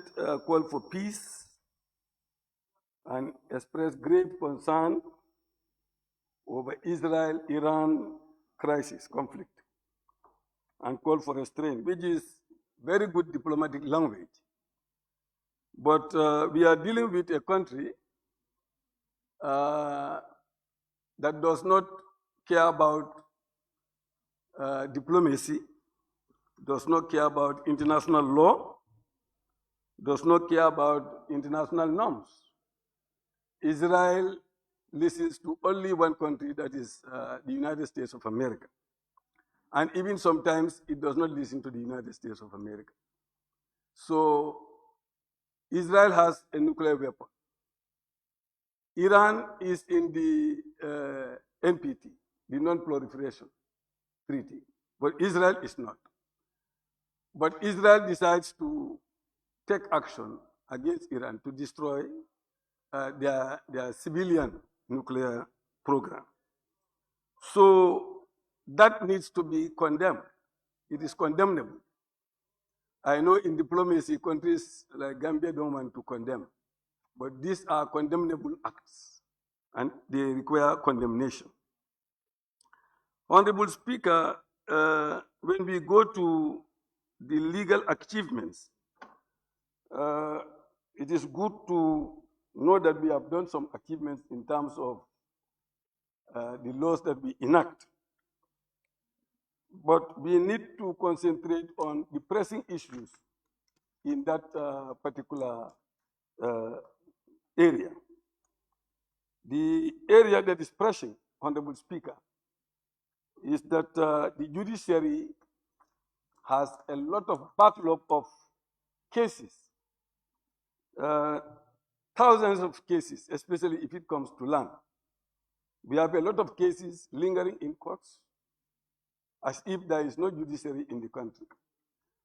C: called for peace and expressed grave concern over Israel-Iran crisis, conflict, and called for restraint, which is very good diplomatic language. But we are dealing with a country that does not care about diplomacy, does not care about international law, does not care about international norms. Israel listens to only one country, that is the United States of America. And even sometimes it does not listen to the United States of America. So Israel has a nuclear weapon. Iran is in the NPT, the Non-Proliferation Treaty, but Israel is not. But Israel decides to take action against Iran to destroy their civilian nuclear program. So that needs to be condemned. It is condemnable. I know in diplomacy, countries like Gambia don't want to condemn, but these are condemnable acts, and they require condemnation. Honorable Speaker, when we go to the legal achievements, it is good to know that we have done some achievements in terms of the laws that we enact. But we need to concentrate on the pressing issues in that particular area. The area that is pressing, Honorable Speaker, is that the judiciary has a lot of backlog of cases, thousands of cases, especially if it comes to land. We have a lot of cases lingering in courts, as if there is no judiciary in the country.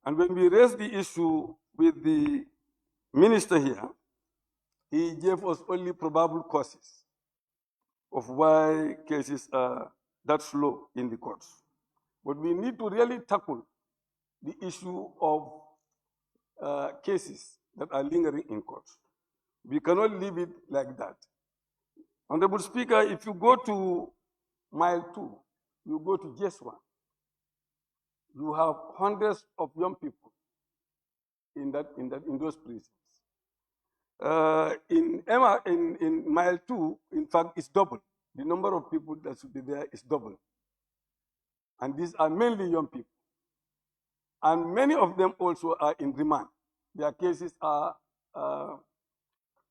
C: And when we raised the issue with the minister here, he gave us only probable causes of why cases are that slow in the courts. But we need to really tackle the issue of cases that are lingering in courts. We cannot leave it like that. Honorable Speaker, if you go to Mile 2, you go to Jeswan, you have hundreds of young people in those prisons. In Mile 2, in fact, it's double. The number of people that should be there is double. And these are mainly young people. And many of them also are in remand. Their cases are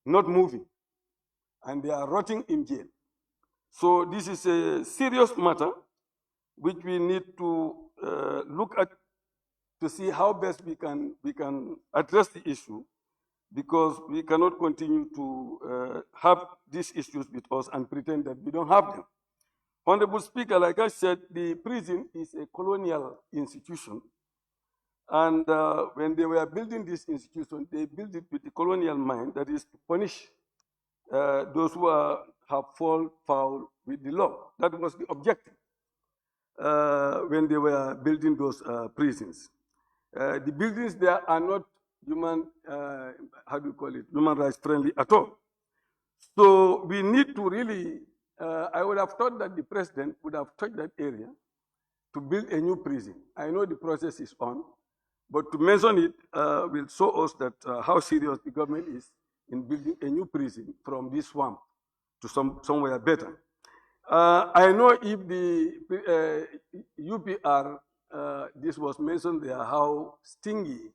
C: not moving, and they are rotting in jail. So this is a serious matter which we need to look at to see how best we can address the issue, because we cannot continue to have these issues with us and pretend that we don't have them. Honorable Speaker, like I said, the prison is a colonial institution. And when they were building this institution, they built it with the colonial mind, that is to punish those who have fallen foul with the law. That was the objective when they were building those prisons. The buildings there are not human rights friendly at all. So we need to really, I would have thought that the president would have touched that area to build a new prison. I know the process is on, but to mention it will show us that how serious the government is in building a new prison from this swamp to somewhere better. I know if the UPR, this was mentioned there, how stingy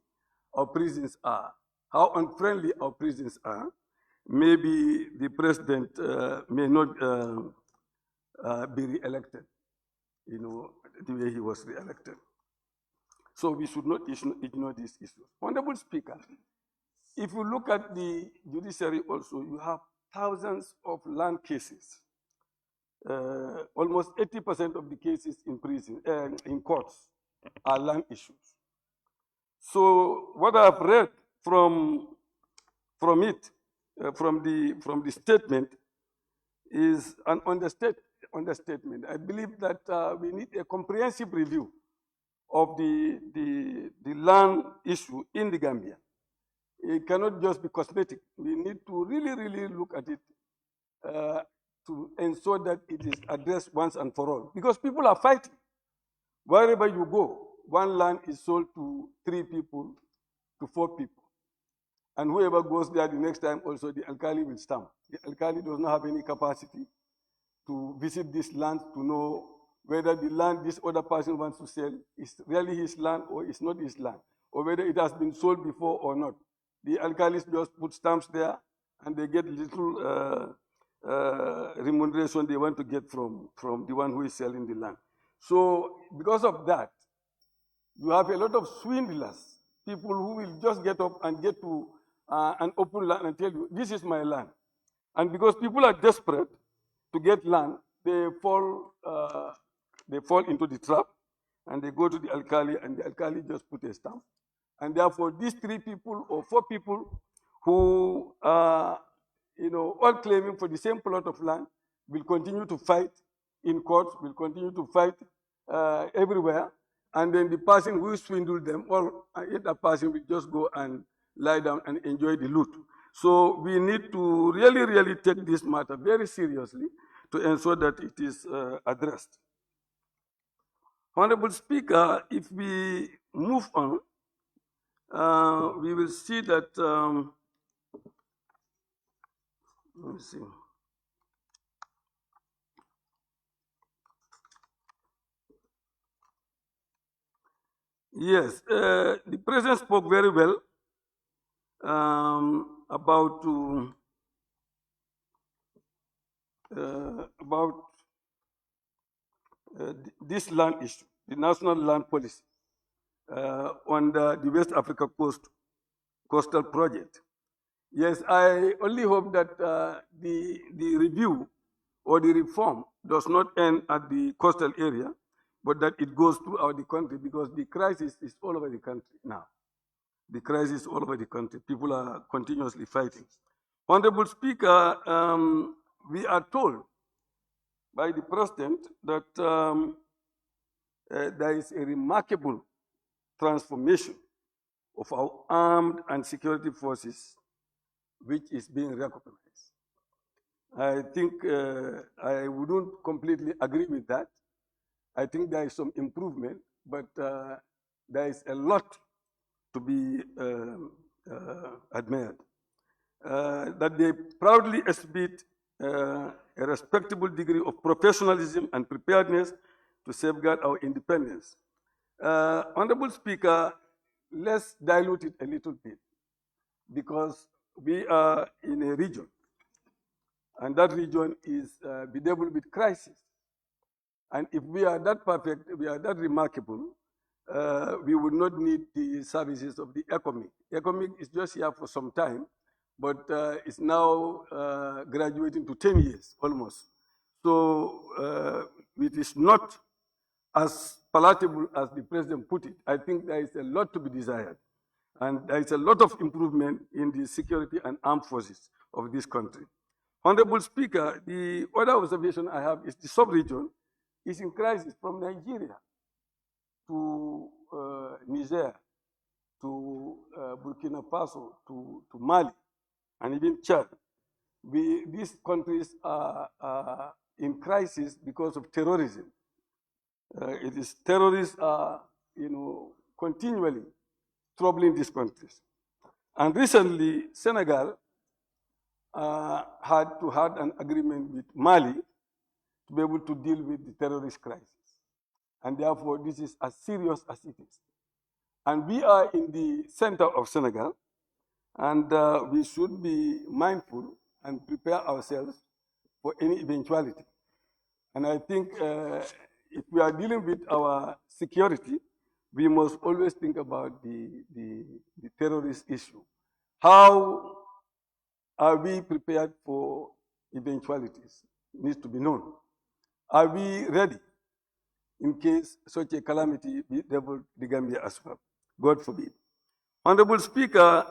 C: our prisons are, how unfriendly our prisons are. Maybe the president may not be re-elected, the way he was re-elected. So we should not ignore these issues. Honorable Speaker, if you look at the judiciary also, you have thousands of land cases. Almost 80% of the cases in courts are land issues. So what I've read from it, from the statement, is an understatement. I believe that we need a comprehensive review of the land issue in the Gambia. It cannot just be cosmetic. We need to really look at it to ensure that it is addressed once and for all. Because people are fighting. Wherever you go, one land is sold to 3 people, to 4 people. And whoever goes there the next time also, the alkali will stamp. The alkali does not have any capacity to visit this land to know whether the land this other person wants to sell is really his land or is not his land, or whether it has been sold before or not. The alkalis just put stamps there, and they get little remuneration they want to get from the one who is selling the land. So because of that, you have a lot of swindlers, people who will just get up and get to an open land and tell you, this is my land. And because people are desperate to get land, they fall into the trap, and they go to the alkali, and the alkali just put a stamp. And therefore, these 3 people or 4 people who are, all claiming for the same plot of land will continue to fight in courts, will continue to fight everywhere. And then the person who swindled them, or that person will just go and lie down and enjoy the loot. So we need to really take this matter very seriously to ensure that it is addressed. Honorable Speaker, if we move on, we will see that, let me see. Yes, the President spoke very well about this land issue, the national land policy on the West Africa Coastal Project. Yes, I only hope that the review or the reform does not end at the coastal area, but that it goes throughout the country, because the crisis is all over the country now. The crisis all over the country. People are continuously fighting. Honorable Speaker, we are told by the President that there is a remarkable transformation of our armed and security forces, which is being recognized. I think I wouldn't completely agree with that. I think there is some improvement, but there is a lot to be admired. That they proudly exhibit a respectable degree of professionalism and preparedness to safeguard our independence. Honorable Speaker, let's dilute it a little bit, because we are in a region, and that region is bedeviled with crisis. And if we are that perfect, we are that remarkable, we would not need the services of the ECOMIC. ECOMIC is just here for some time, but it's now graduating to 10 years almost. So it is not as palatable as the President put it. I think there is a lot to be desired. And there is a lot of improvement in the security and armed forces of this country. Honorable Speaker, the other observation I have is the sub-region is in crisis from Nigeria to Niger, to Burkina Faso, to Mali, and even Chad. These countries are in crisis because of terrorism. It is terrorists are, continually troubling these countries. And recently, Senegal had an agreement with Mali to be able to deal with the terrorist crisis. And therefore, this is as serious as it is. And we are in the center of Senegal, and we should be mindful and prepare ourselves for any eventuality. And I think if we are dealing with our security, we must always think about the terrorist issue. How are we prepared for eventualities? It needs to be known. Are we ready in case such a calamity befalls the Gambia as well? God forbid. Honorable Speaker,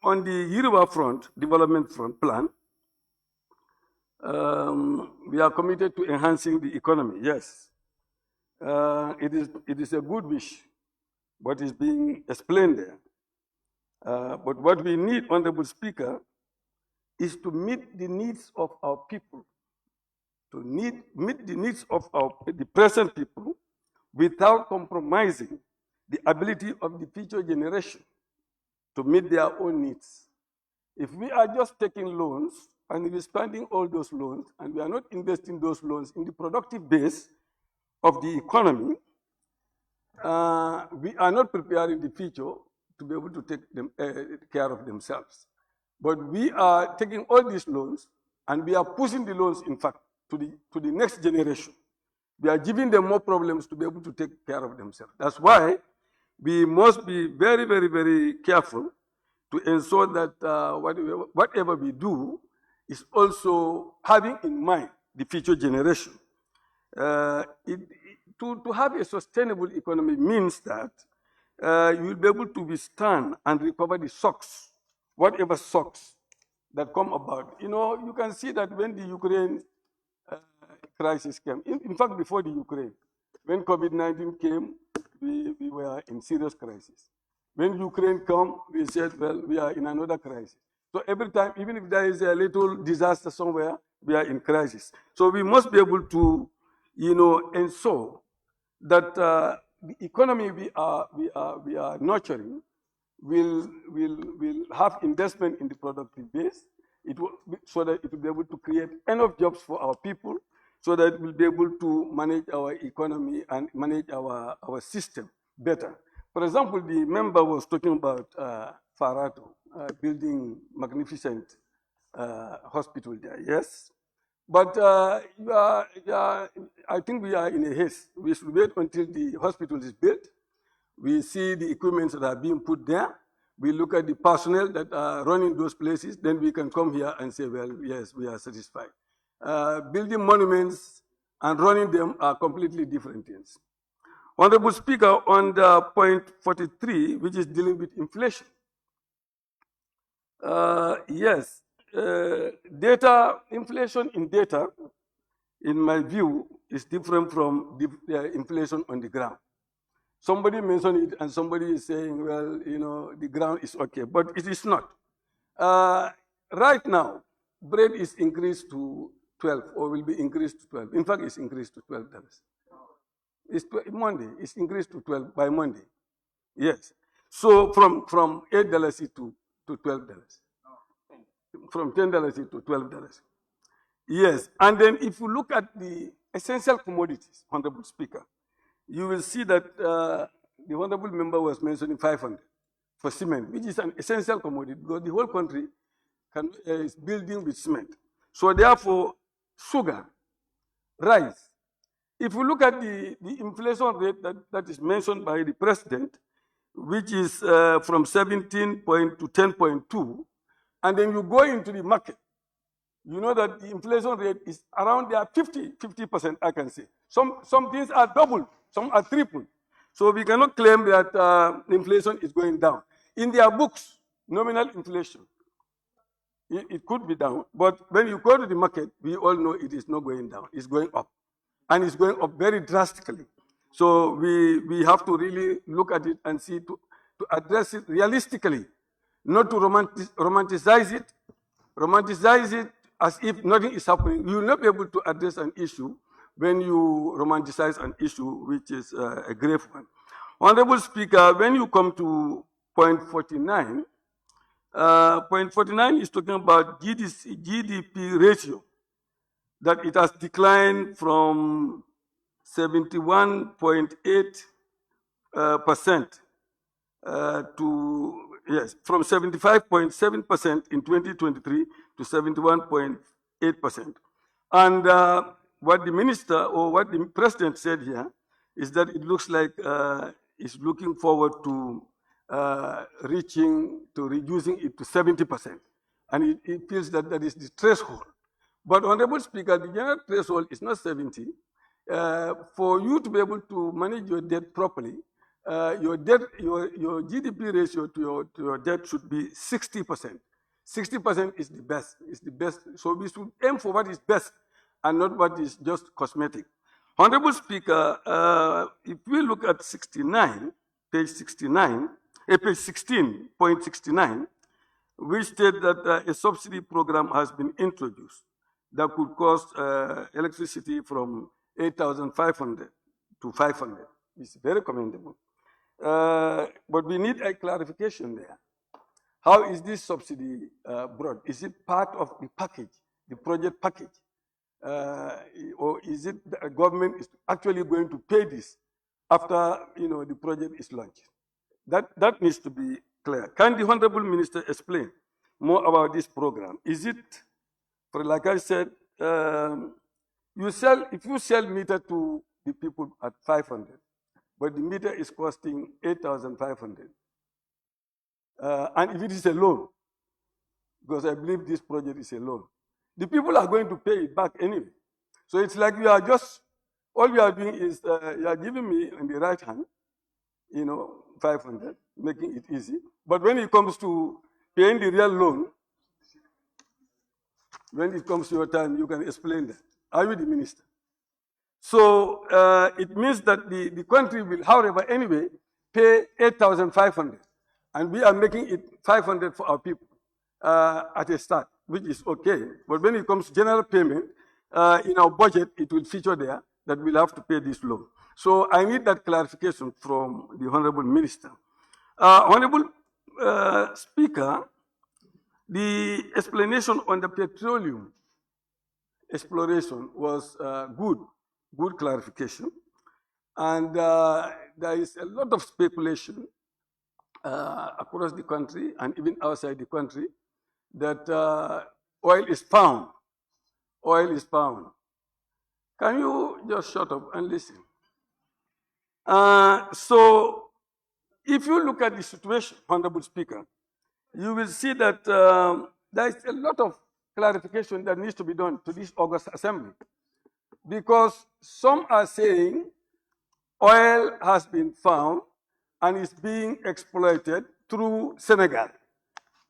C: on the Yoruba front, development front plan, we are committed to enhancing the economy. Yes, it is a good wish, what is being explained there. But what we need, Honorable Speaker, is to meet the needs of our people, to meet the needs of the present people without compromising the ability of the future generation to meet their own needs. If we are just taking loans and we're spending all those loans and we are not investing those loans in the productive base of the economy, we are not preparing the future to be able to take care of themselves. But we are taking all these loans and we are pushing the loans, in fact, to the next generation. We are giving them more problems to be able to take care of themselves. That's why we must be very, very, very careful to ensure that whatever we do is also having in mind the future generation. To have a sustainable economy means that you will be able to withstand and recover the shocks, whatever shocks that come about. You know, you can see that when the Ukraine crisis came, in fact, before the Ukraine, when COVID-19 came, we were in serious crisis. When Ukraine came, we said, well, we are in another crisis. So every time, even if there is a little disaster somewhere, we are in crisis. So we must be able to, ensure that the economy we are nurturing will have investment in the productive base. So that it will be able to create enough jobs for our people, so that we'll be able to manage our economy and manage our system better. For example, the member was talking about Farato building magnificent hospital there. Yes, but I think we are in a haste. We should wait until the hospital is built. We see the equipment that are being put there. We look at the personnel that are running those places. Then we can come here and say, well, yes, we are satisfied. Building monuments and running them are completely different things. Honorable Speaker, on the point 43, which is dealing with inflation. Yes, inflation in data, in my view, is different from the inflation on the ground. Somebody mentioned it and somebody is saying, well, the ground is okay, but it is not. Right now, bread is increased to 12 or will be increased to 12. In fact, it's increased to $12. It's Monday. It's increased to 12 by Monday. Yes. So from $8 to $12. From $10 to $12. Yes. And then if you look at the essential commodities, Honorable Speaker, you will see that the Honorable Member was mentioning 500 for cement, which is an essential commodity because the whole country is building with cement. So therefore, sugar, rice. If you look at the inflation rate that is mentioned by the President, which is from 17 to 10.2, and then you go into the market, you know that the inflation rate is around there 50%, I can say. Some things are double, some are triple. So we cannot claim that inflation is going down. In their books, nominal inflation, it could be down, but when you go to the market, we all know it is not going down, it's going up. And it's going up very drastically. So we have to really look at it and see to address it realistically, not to romanticize it as if nothing is happening. You will not be able to address an issue when you romanticize an issue which is a grave one. Honorable Speaker, when you come to point 49, point 49 is talking about GDP ratio, that it has declined from 71.8% from 75.7% in 2023 to 71.8%. And what the minister or what the president said here is that it looks like is looking forward to reducing it to 70%. And it feels that that is the threshold. But Honorable Speaker, the general threshold is not 70. For you to be able to manage your debt properly, your GDP ratio to your debt should be 60%. 60% is the best. So we should aim for what is best and not what is just cosmetic. Honorable Speaker, if we look at 69, page 69, page 16.69, which state that a subsidy program has been introduced that could cost electricity from 8,500 to 500. It's very commendable. But we need a clarification there. How is this subsidy brought? Is it part of the package, the project package? Or is it the government is actually going to pay this after the project is launched? That needs to be clear. Can the Honorable Minister explain more about this program? Is it, for like I said, if you sell meter to the people at 500, but the meter is costing 8,500, and if it is a loan, because I believe this project is a loan, the people are going to pay it back anyway. So it's like you are just, all you are doing is you are giving me on the right hand, 500, making it easy. But when it comes to paying the real loan, when it comes to your time, you can explain that. Are you the minister? So it means that the country will, however, anyway, pay 8,500. And we are making it 500 for our people at a start, which is okay. But when it comes to general payment, in our budget, it will feature there that we'll have to pay this loan. So I need that clarification from the Honorable Minister. Honorable Speaker, the explanation on the petroleum exploration was good clarification. And there is a lot of speculation across the country and even outside the country that oil is found. Oil is found. Can you just shut up and listen? So if you look at the situation, Honorable Speaker, you will see that there is a lot of clarification that needs to be done to this August Assembly. Because some are saying oil has been found and is being exploited through Senegal.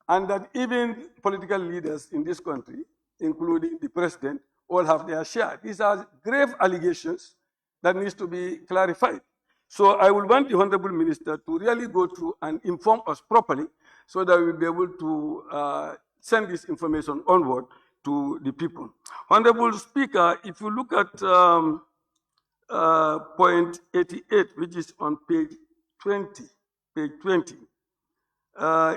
C: And that even political leaders in this country, including the president, all have their share. These are grave allegations that needs to be clarified. So I will want the Honorable Minister to really go through and inform us properly so that we'll be able to send this information onward to the people. Honorable Speaker, if you look at point 88, which is on page 20,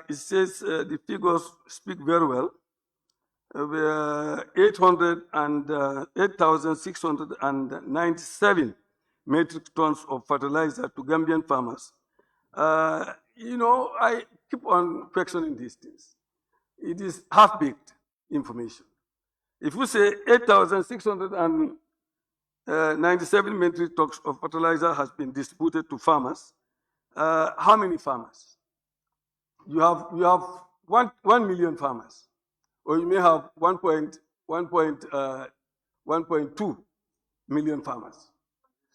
C: it says the figures speak very well. 8,697 metric tons of fertilizer to Gambian farmers. I keep on questioning these things. It is half-baked information. If we say 8,697 metric tons of fertilizer has been distributed to farmers, how many farmers? You have 1 million farmers, or you may have 1.2 million farmers.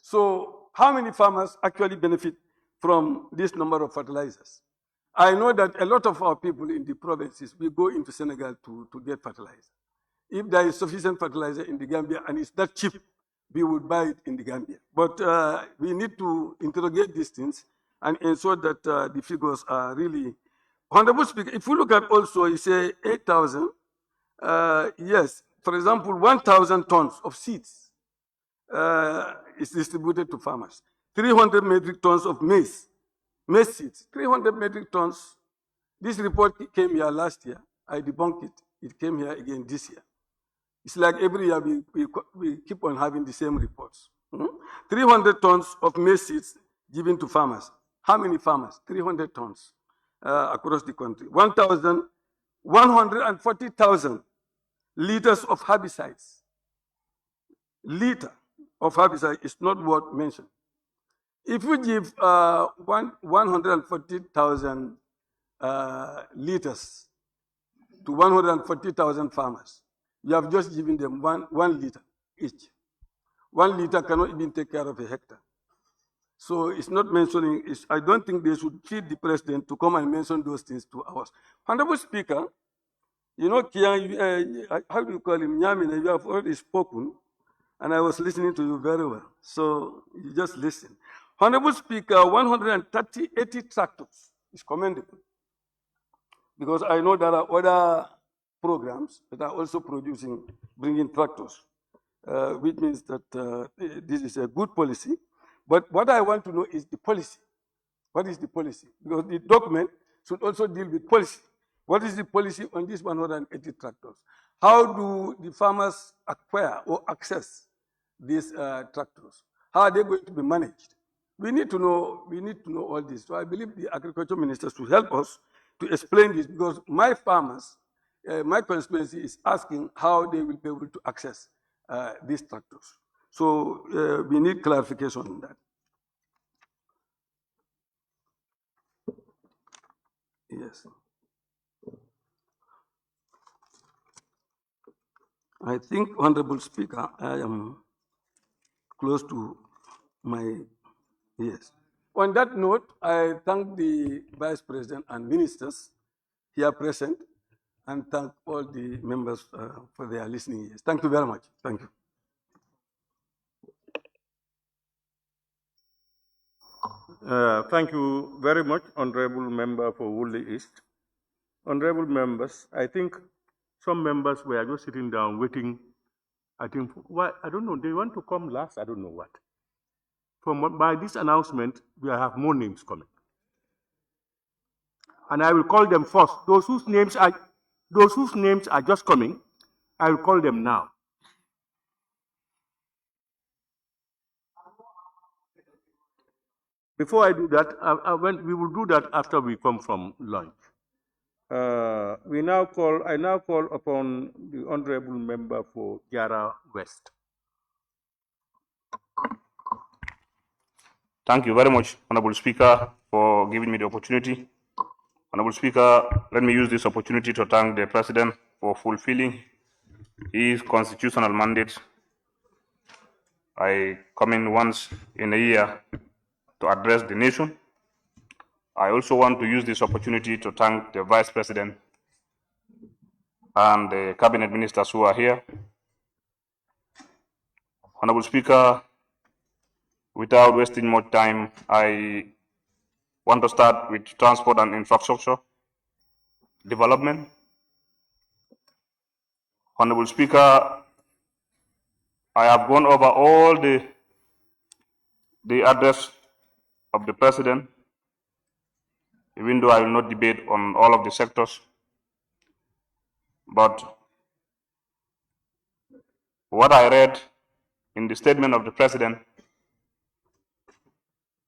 C: So how many farmers actually benefit from this number of fertilizers? I know that a lot of our people in the provinces, we go into Senegal to get fertilizer. If there is sufficient fertilizer in the Gambia and it's that cheap, we would buy it in the Gambia. But we need to interrogate these things and ensure that the figures are really. Honorable Speaker, if you look at also, you say 8,000, yes, for example, 1,000 tons of seeds is distributed to farmers. 300 metric tons of maize seeds, 300 metric tons. This report came here last year. I debunked it. It came here again this year. It's like every year we keep on having the same reports. 300 tons of maize seeds given to farmers. How many farmers? 300 tons across the country. 140,000 liters of herbicides. Liter of herbicide is not what mentioned. If you give 140,000 liters to 140,000 farmers, you have just given them one liter each. 1 liter cannot even take care of a hectare. So it's not mentioning, I don't think they should feed the president to come and mention those things to us. Honorable Speaker, you know, how do you call him? Nyamina, you have already spoken, and I was listening to you very well. So you just listen. Honorable Speaker, 180 tractors is commendable, because I know there are other programs that are also bringing tractors, which means that this is a good policy. But what I want to know is the policy. What is the policy? Because the document should also deal with policy. What is the policy on these 180 tractors? How do the farmers acquire or access these tractors? How are they going to be managed? We need to know all this. So I believe the agriculture minister should help us to explain this, because my farmers, my constituency is asking how they will be able to access these tractors. So we need clarification on that. Yes. I think, Honorable Speaker, I am close to my, yes. On that note, I thank the Vice President and ministers here present, and thank all the members for their listening ears. Thank you very much. Thank you.
A: Thank you very much, Honorable Member for Woodley East. Honorable members, I think some members were just sitting down waiting. I think, why, I don't know, they want to come last, I don't know what. By this announcement, we have more names coming. And I will call them first. Those whose names are just coming, I will call them now. Before I do that, we will do that after we come from lunch. I now call upon the Honorable Member for Jara West.
P: Thank you very much, Honorable Speaker, for giving me the opportunity. Honorable Speaker, let me use this opportunity to thank the President for fulfilling his constitutional mandate. I come in once in a year to address the nation. I also want to use this opportunity to thank the Vice President and the Cabinet Ministers who are here. Honorable Speaker, without wasting much time, I want to start with transport and infrastructure development. Honorable Speaker, I have gone over all the address of the President, even though I will not debate on all of the sectors. But what I read in the statement of the President,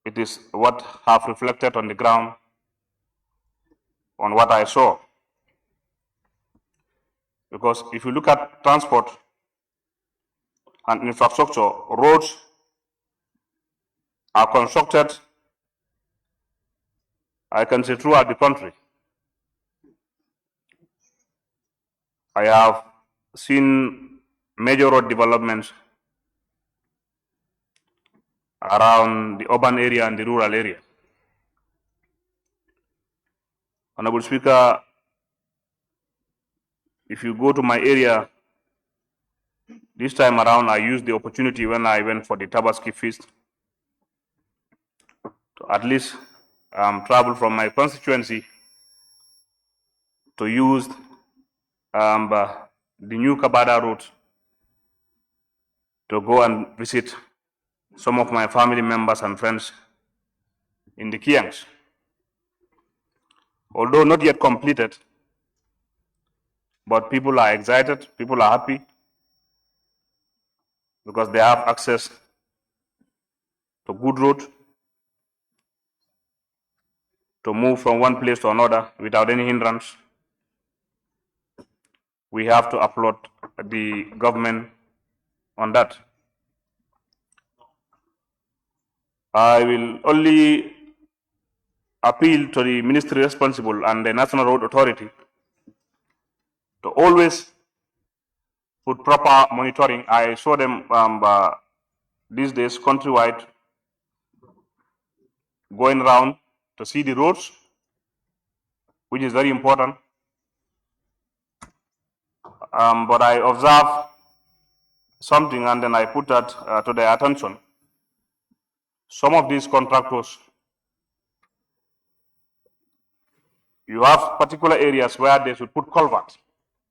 P: it is what have reflected on the ground on what I saw. Because if you look at transport and infrastructure, roads are constructed, I can say, throughout the country. I have seen major road developments around the urban area and the rural area. Honorable Speaker, if you go to my area, this time around I used the opportunity when I went for the Tabaski feast to at least travel from my constituency to use the new Kabada route to go and visit some of my family members and friends in the Kiangs. Although not yet completed, but people are excited, people are happy, because they have access to good road to move from one place to another without any hindrance. We have to applaud the government on that. I will only appeal to the ministry responsible and the National Road Authority to always put proper monitoring. I saw them these days countrywide going around to see the roads, which is very important. But I observed something and then I put that to their attention. Some of these contractors, you have particular areas where they should put culverts,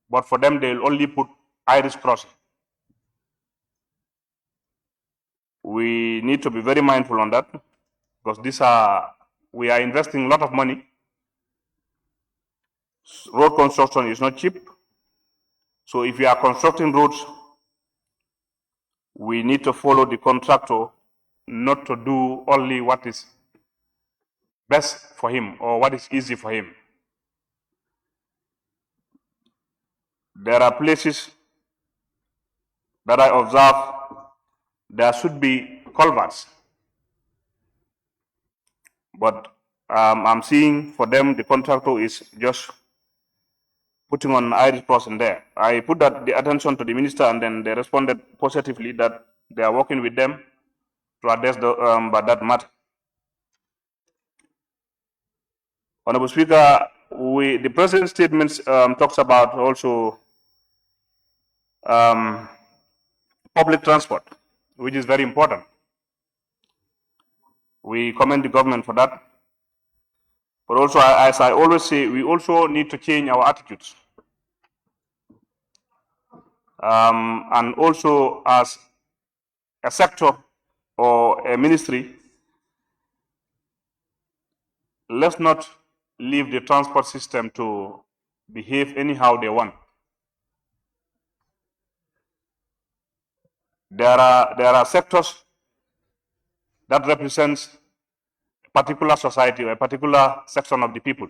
P: but for them they'll only put iris crossing. We need to be very mindful on that because we are investing a lot of money. Road construction is not cheap. So if we are constructing roads, we need to follow the contractor not to do only what is best for him or what is easy for him. There are places that I observe there should be culverts, but I'm seeing for them the contractor is just putting on iris crossing there. I put the attention to the minister and then they responded positively that they are working with them to address that matter. Honorable Speaker, the President's statements talks about also public transport, which is very important. We commend the government for that. But also, as I always say, we also need to change our attitudes. And also, as a sector or a ministry, let's not leave the transport system to behave anyhow they want. There are sectors that represents a particular society or a particular section of the people.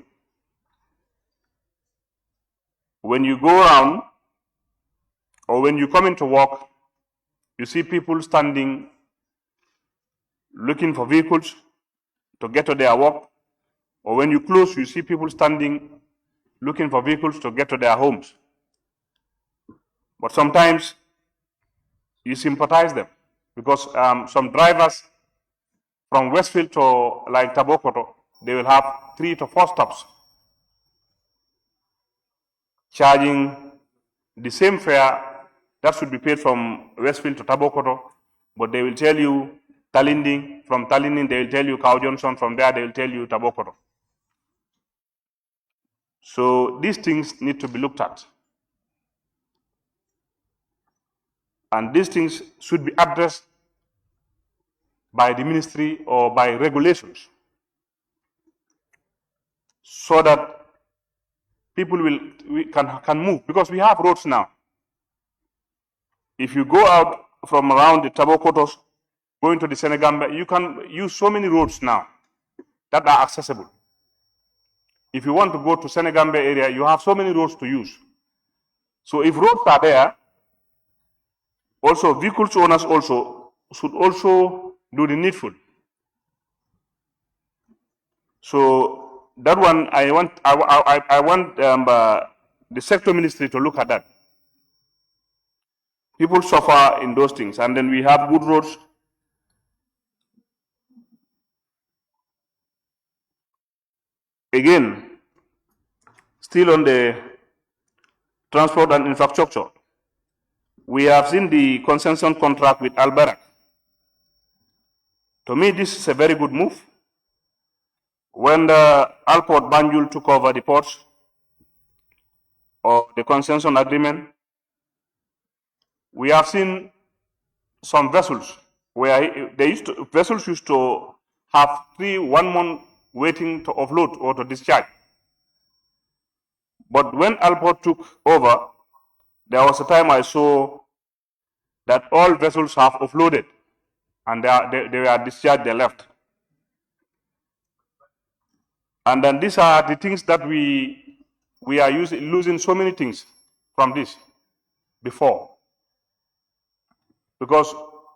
P: When you go around or when you come into work, you see people standing looking for vehicles to get to their work, or when you close, you see people standing looking for vehicles to get to their homes. But sometimes you sympathize them because some drivers from Westfield to like Tabokoto, they will have 3 to 4 stops, charging the same fare that should be paid from Westfield to Tabokoto, but they will tell you Talinding, from Talinding they will tell you Cow Johnson, from there they will tell you Tabokoto. So these things need to be looked at. And these things should be addressed by the ministry or by regulations so that people can move, because we have roads now. If you go out from around the Tabokotos, going to the Senegambia, you can use so many roads now that are accessible. If you want to go to Senegambia area, you have so many roads to use. So if roads are there, also vehicles owners also should also do the needful. So that one, I want the sector ministry to look at that. People suffer in those things, and then we have good roads. Again, still on the transport and infrastructure, we have seen the concession contract with Albarak. To me, this is a very good move. When the Alport Banjul took over the ports or the concession agreement, we have seen some vessels where vessels used to have 1 month waiting to offload or to discharge. But when Alport took over, there was a time I saw that all vessels have offloaded and they were discharged, they left. And then these are the things that we are losing so many things from this before. Because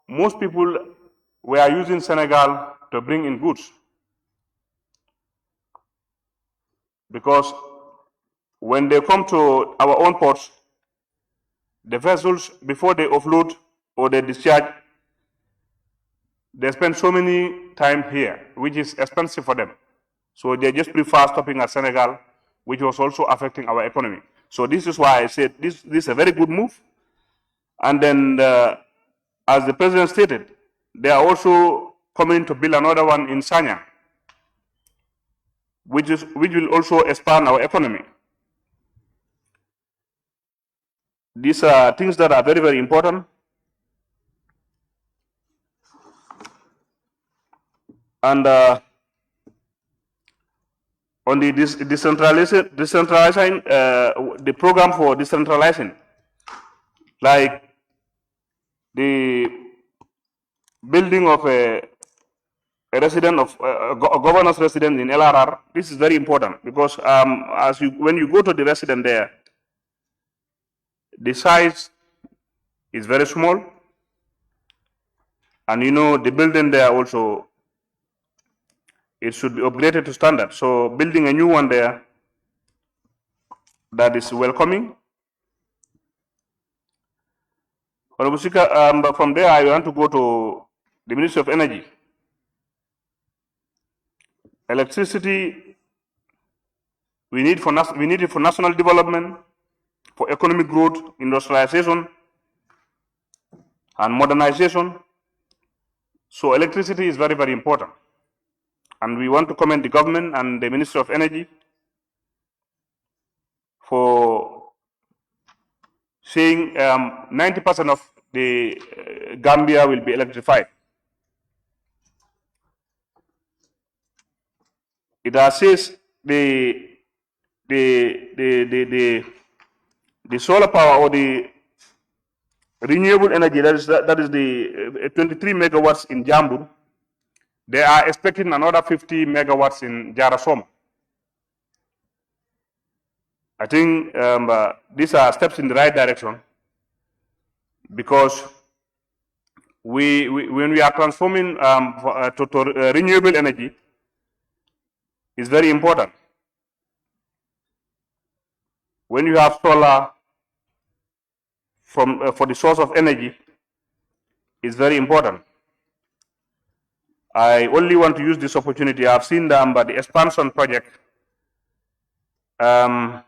P: most people were using Senegal to bring in goods. Because when they come to our own ports, the vessels, before they offload or they discharge, they spend so many time here, which is expensive for them. So they just prefer stopping at Senegal, which was also affecting our economy. So this is why I said this is a very good move. And then, as the president stated, they are also coming to build another one in Sanya, which will also expand our economy. These are things that are very, very important. And on the decentralizing, the program for decentralizing, like the building of a resident of a governor's residence in LRR, this is very important because when you go to the resident there, the size is very small, and the building there also, it should be upgraded to standard. So building a new one there that is welcoming. But from there, I want to go to the Ministry of Energy. Electricity, we need it for national development, for economic growth, industrialization, and modernization. So electricity is very, very important. And we want to commend the government and the Ministry of Energy for saying 90% of the Gambia will be electrified. It says the solar power or the renewable energy, that is the 23 megawatts in Jambu. They are expecting another 50 megawatts in Jara. I think these are steps in the right direction, because when we are transforming to renewable energy, it's very important. When you have solar for the source of energy, it's very important. I only want to use this opportunity. I've seen the expansion project. The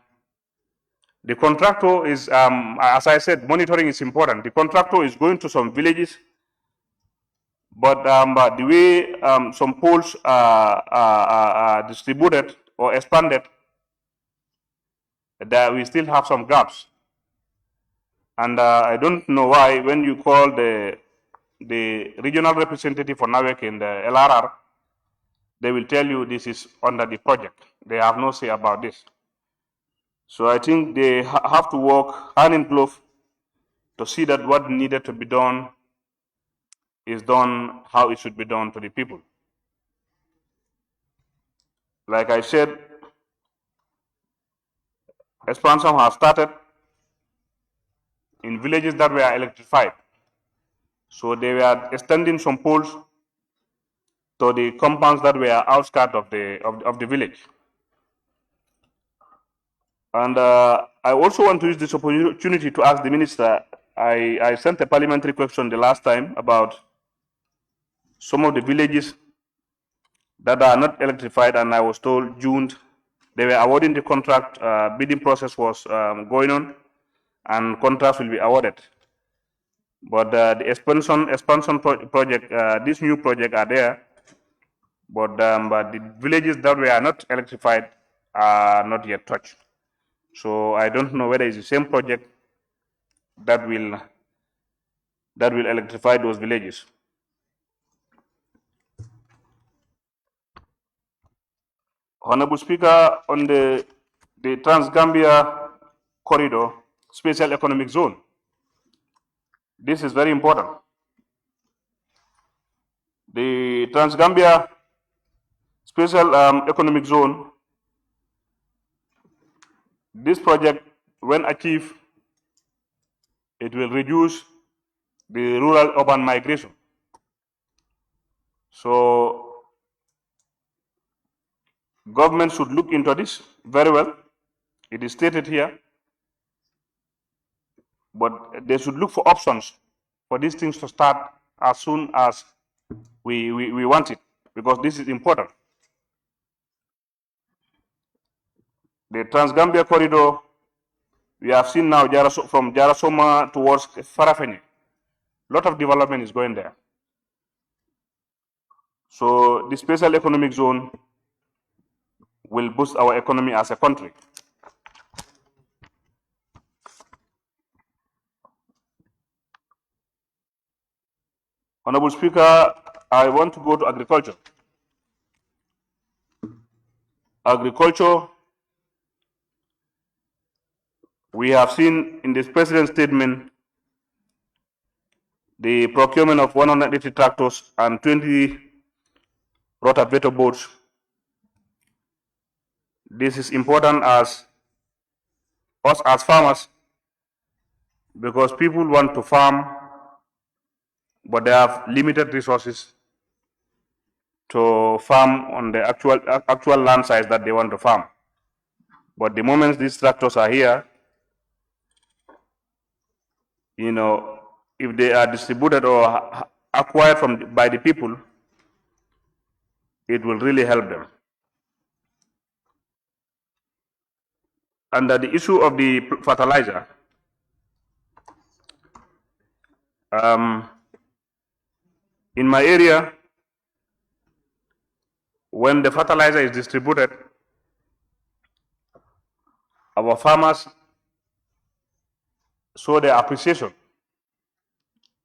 P: contractor is, as I said, monitoring is important. The contractor is going to some villages, but the way some poles are distributed or expanded, that we still have some gaps. And I don't know why, when you call the regional representative for NAWEC in the LRR, they will tell you this is under the project. They have no say about this. So I think they have to work hand in glove to see that what needed to be done is done how it should be done to the people. Like I said, expansion has started in villages that were electrified. So they were extending some poles to the compounds that were outskirts of the village. And I also want to use this opportunity to ask the minister. I sent a parliamentary question the last time about some of the villages that are not electrified, and I was told June they were awarding the contract. Bidding process was going on, and contracts will be awarded. But the expansion project, this new project are there, but the villages that were not electrified are not yet touched. So I don't know whether it's the same project that will electrify those villages. Honorable Speaker, on the Trans-Gambia Corridor Special Economic Zone, this is very important. The Trans-Gambia Special Economic Zone, this project, when achieved, it will reduce the rural-urban migration. So Government should look into this very well. It is stated here. But they should look for options for these things to start as soon as we want it, because this is important. The Trans-Gambia corridor, we have seen now from Jarasoma towards Farafeni. A lot of development is going there. So the special economic zone will boost our economy as a country. Honorable Speaker, I want to go to agriculture. Agriculture, we have seen in this President's statement the procurement of 180 tractors and 20 rotavator boats. This is important as us as farmers, because people want to farm, but they have limited resources to farm on the actual land size that they want to farm. But the moment these tractors are here, you know, if they are distributed or acquired by the people, it will really help them. Under the issue of the fertilizer, in my area, when the fertilizer is distributed, our farmers show their appreciation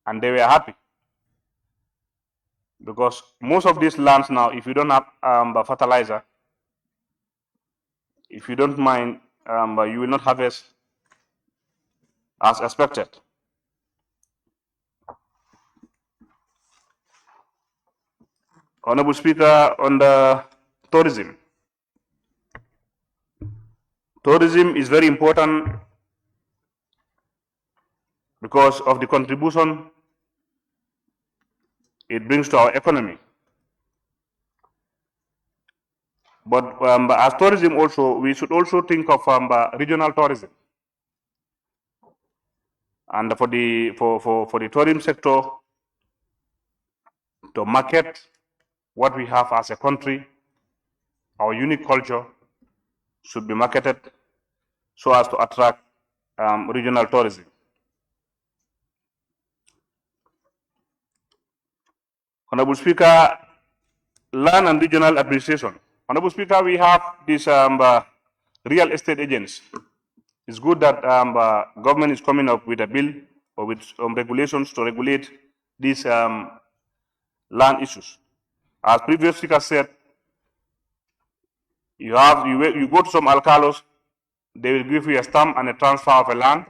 P: and they were happy. Because most of these lands now, if you don't have fertilizer, if you don't mind, you will not harvest as expected. Honorable Speaker, on the tourism. Tourism is very important because of the contribution it brings to our economy. But as tourism also, we should also think of regional tourism. And for the tourism sector to market what we have as a country, our unique culture should be marketed so as to attract regional tourism. Honorable Speaker, land and regional administration. Honorable Speaker, we have these real estate agents. It's good that government is coming up with a bill or with regulations to regulate these land issues. As previous speaker said, you go to some alcalos, they will give you a stamp and a transfer of a land,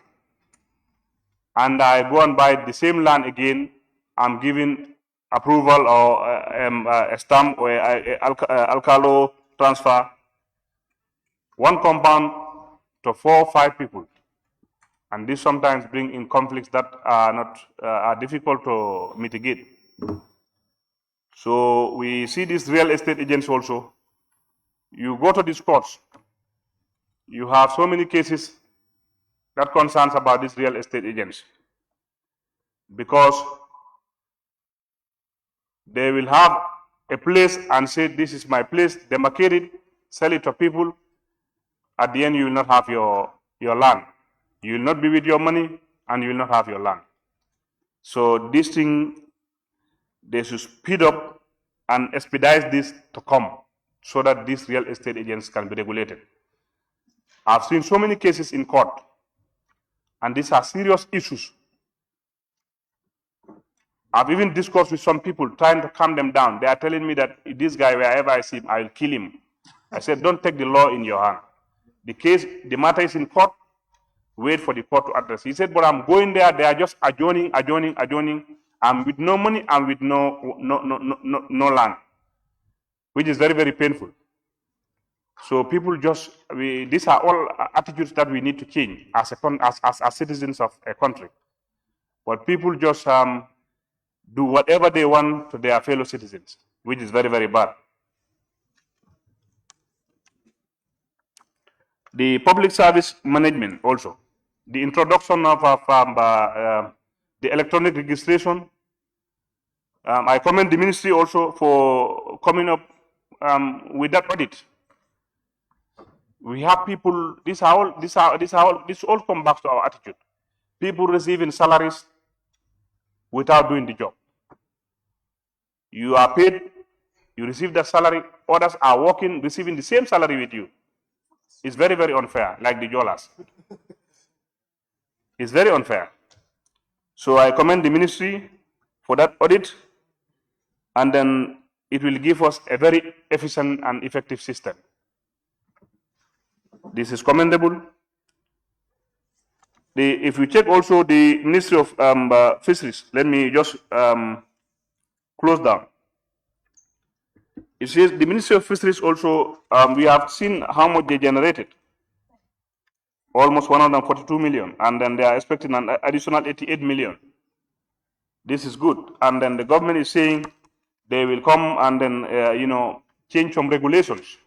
P: and I go and buy the same land again. I'm giving approval or a stamp or alcalo transfer, one compound to 4 or 5 people, and this sometimes bring in conflicts that are difficult to mitigate. So we see these real estate agents also. You go to these courts, you have so many cases that concerns about these real estate agents, because they will have a place and say, this is my place, they market it, sell it to people. At the end, you will not have your land. You will not be with your money, and you will not have your land. So this thing, they should speed up and expedite this to come, so that these real estate agents can be regulated. I've seen so many cases in court, and these are serious issues. I've even discussed with some people trying to calm them down. They are telling me that this guy, wherever I see him, I will kill him. I said, don't take the law in your hand. The matter is in court. Wait for the court to address. He said, but I'm going there. They are just adjourning. I'm with no money. I'm with no land, which is very, very painful. So people these are all attitudes that we need to change as citizens of a country. But people just do whatever they want to their fellow citizens, which is very, very bad. the public service management also, the introduction of the electronic registration. I commend the ministry also for coming up with that audit. We have people, this all come back to our attitude. People receiving salaries without doing the job. You are paid, you receive that salary, others are working, receiving the same salary with you. It's very, very unfair, like the Jolas. It's very unfair. So I commend the ministry for that audit, and then it will give us a very efficient and effective system. This is commendable. If you check also the Ministry of Fisheries, let me just close down. It says the Ministry of Fisheries also, we have seen how much they generated, almost 142 million, and then they are expecting an additional 88 million. This is good. And then the government is saying they will come and then, change some regulations.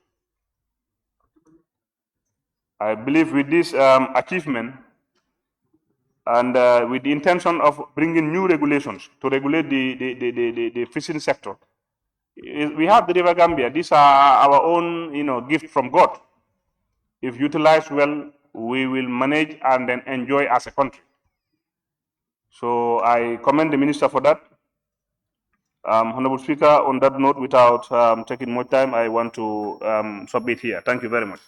P: I believe with this achievement and with the intention of bringing new regulations to regulate the fishing sector, we have the River Gambia. These are our own, gift from God. If utilized well, we will manage and then enjoy as a country. So I commend the minister for that. Honorable Speaker, on that note, without taking more time, I want to submit here. Thank you very much.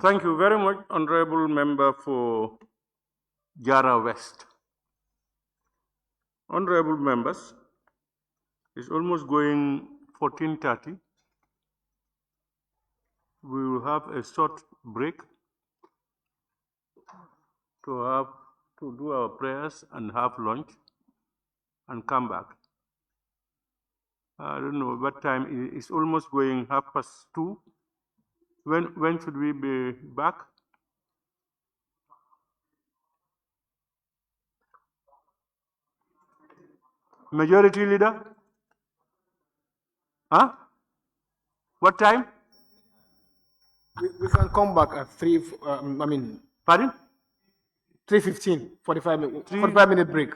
A: Thank you very much, Honorable Member for Jara West. Honorable members, it's almost going 14:30. We will have a short break to do our prayers and have lunch and come back. I don't know what time. It's almost going 2:30. When should we be back? Majority Leader? Huh? What time?
J: We can come back at 3.
A: Pardon?
J: 3:15. 45-minute break.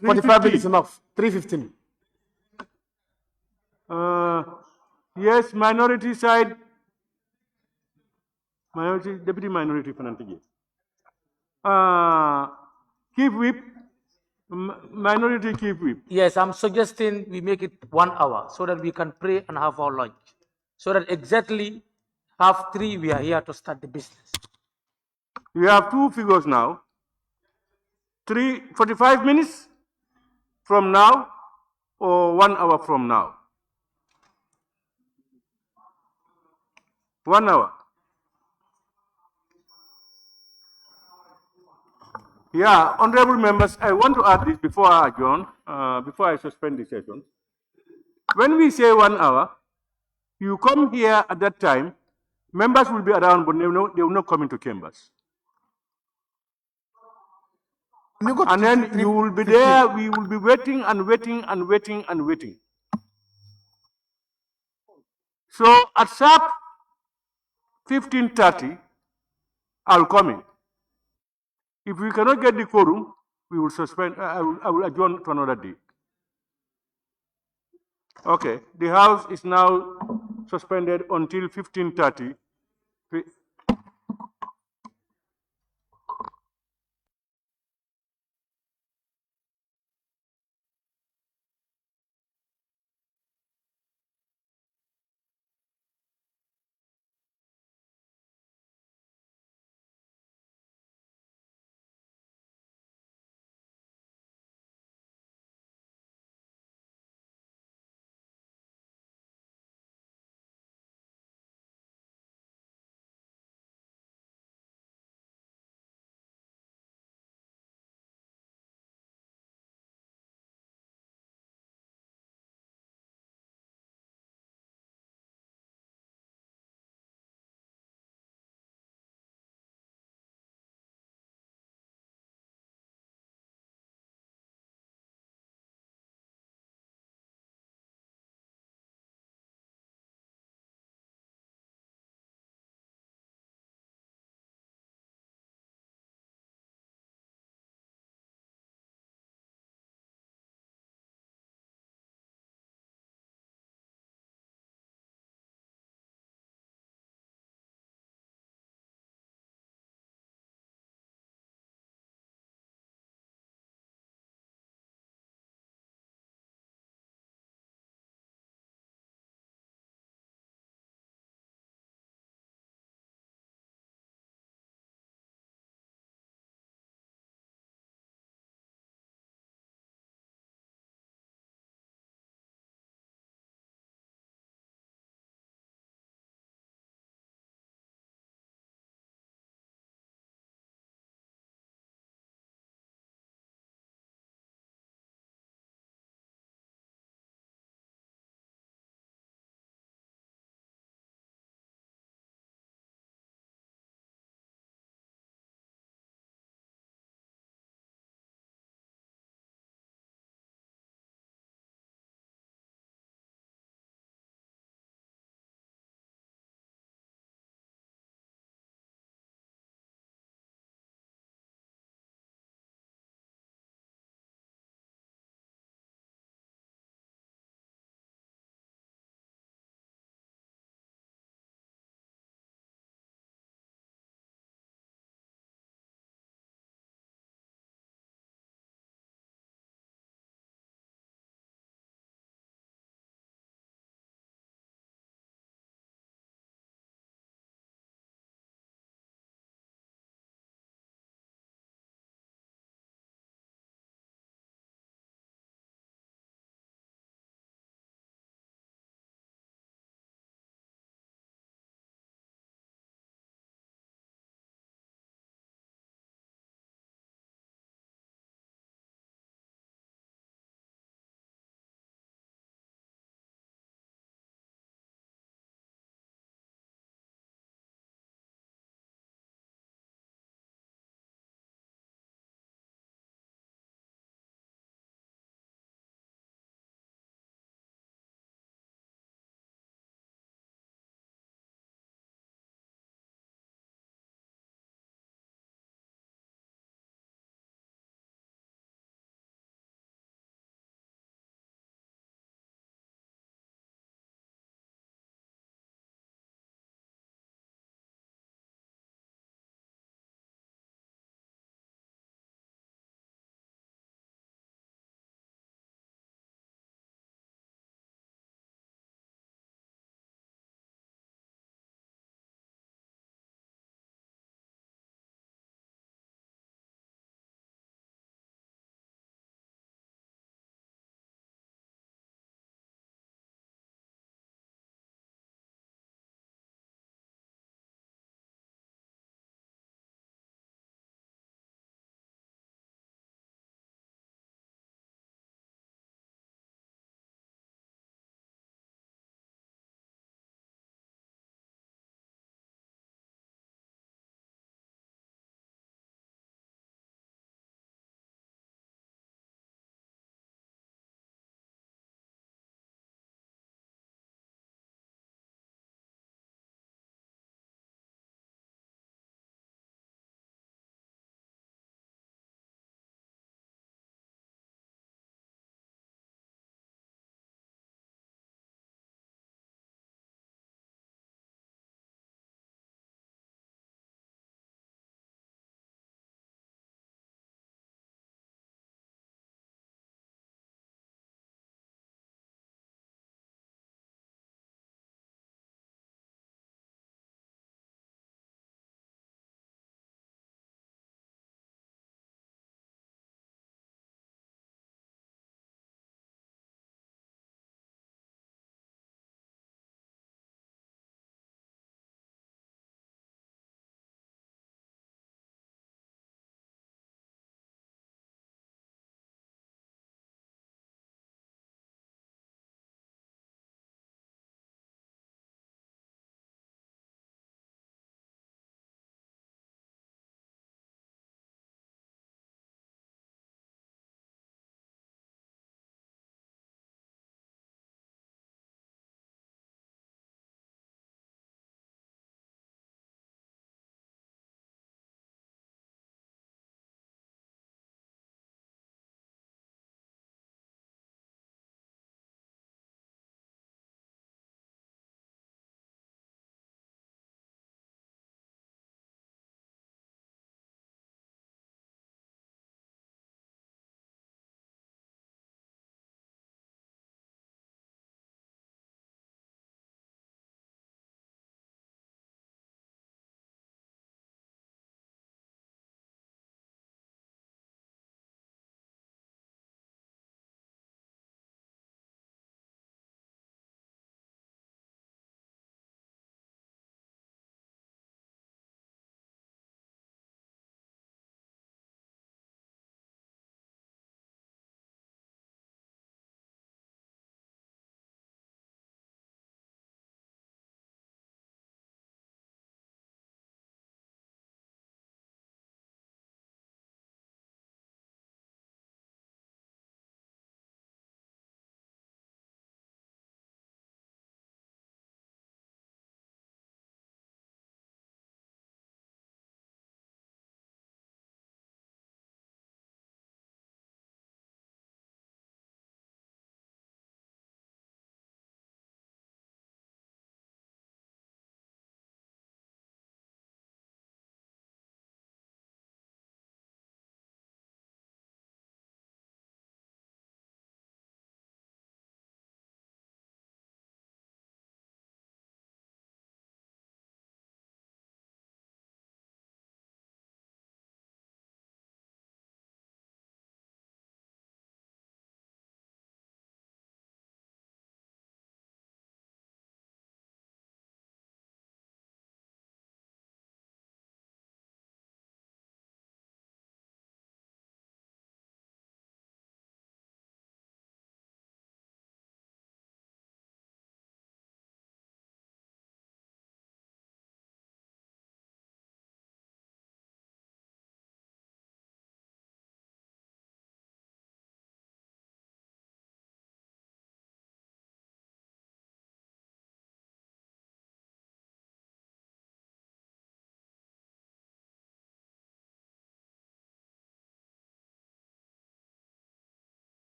J: 45
A: 3:15.
J: minutes enough. 3:15.
A: Yes, minority side. Deputy minority Fanantigi. Keep whip. Minority keep whip.
G: Yes, I'm suggesting we make it 1 hour so that we can pray and have our lunch. So that exactly 3:30 we are here to start the business.
A: We have two figures now. 45 minutes from now or 1 hour from now. 1 hour. Yeah, honorable members, I want to add this before I adjourn, before I suspend the session. When we say 1 hour, you come here at that time, members will be around, but they will not come into chambers. And then you will be there, we will be waiting and waiting and waiting and waiting. So at sharp 15:30, I'll come in. If we cannot get the quorum, we will suspend, I will adjourn to another day. Okay, the House is now suspended until 15:30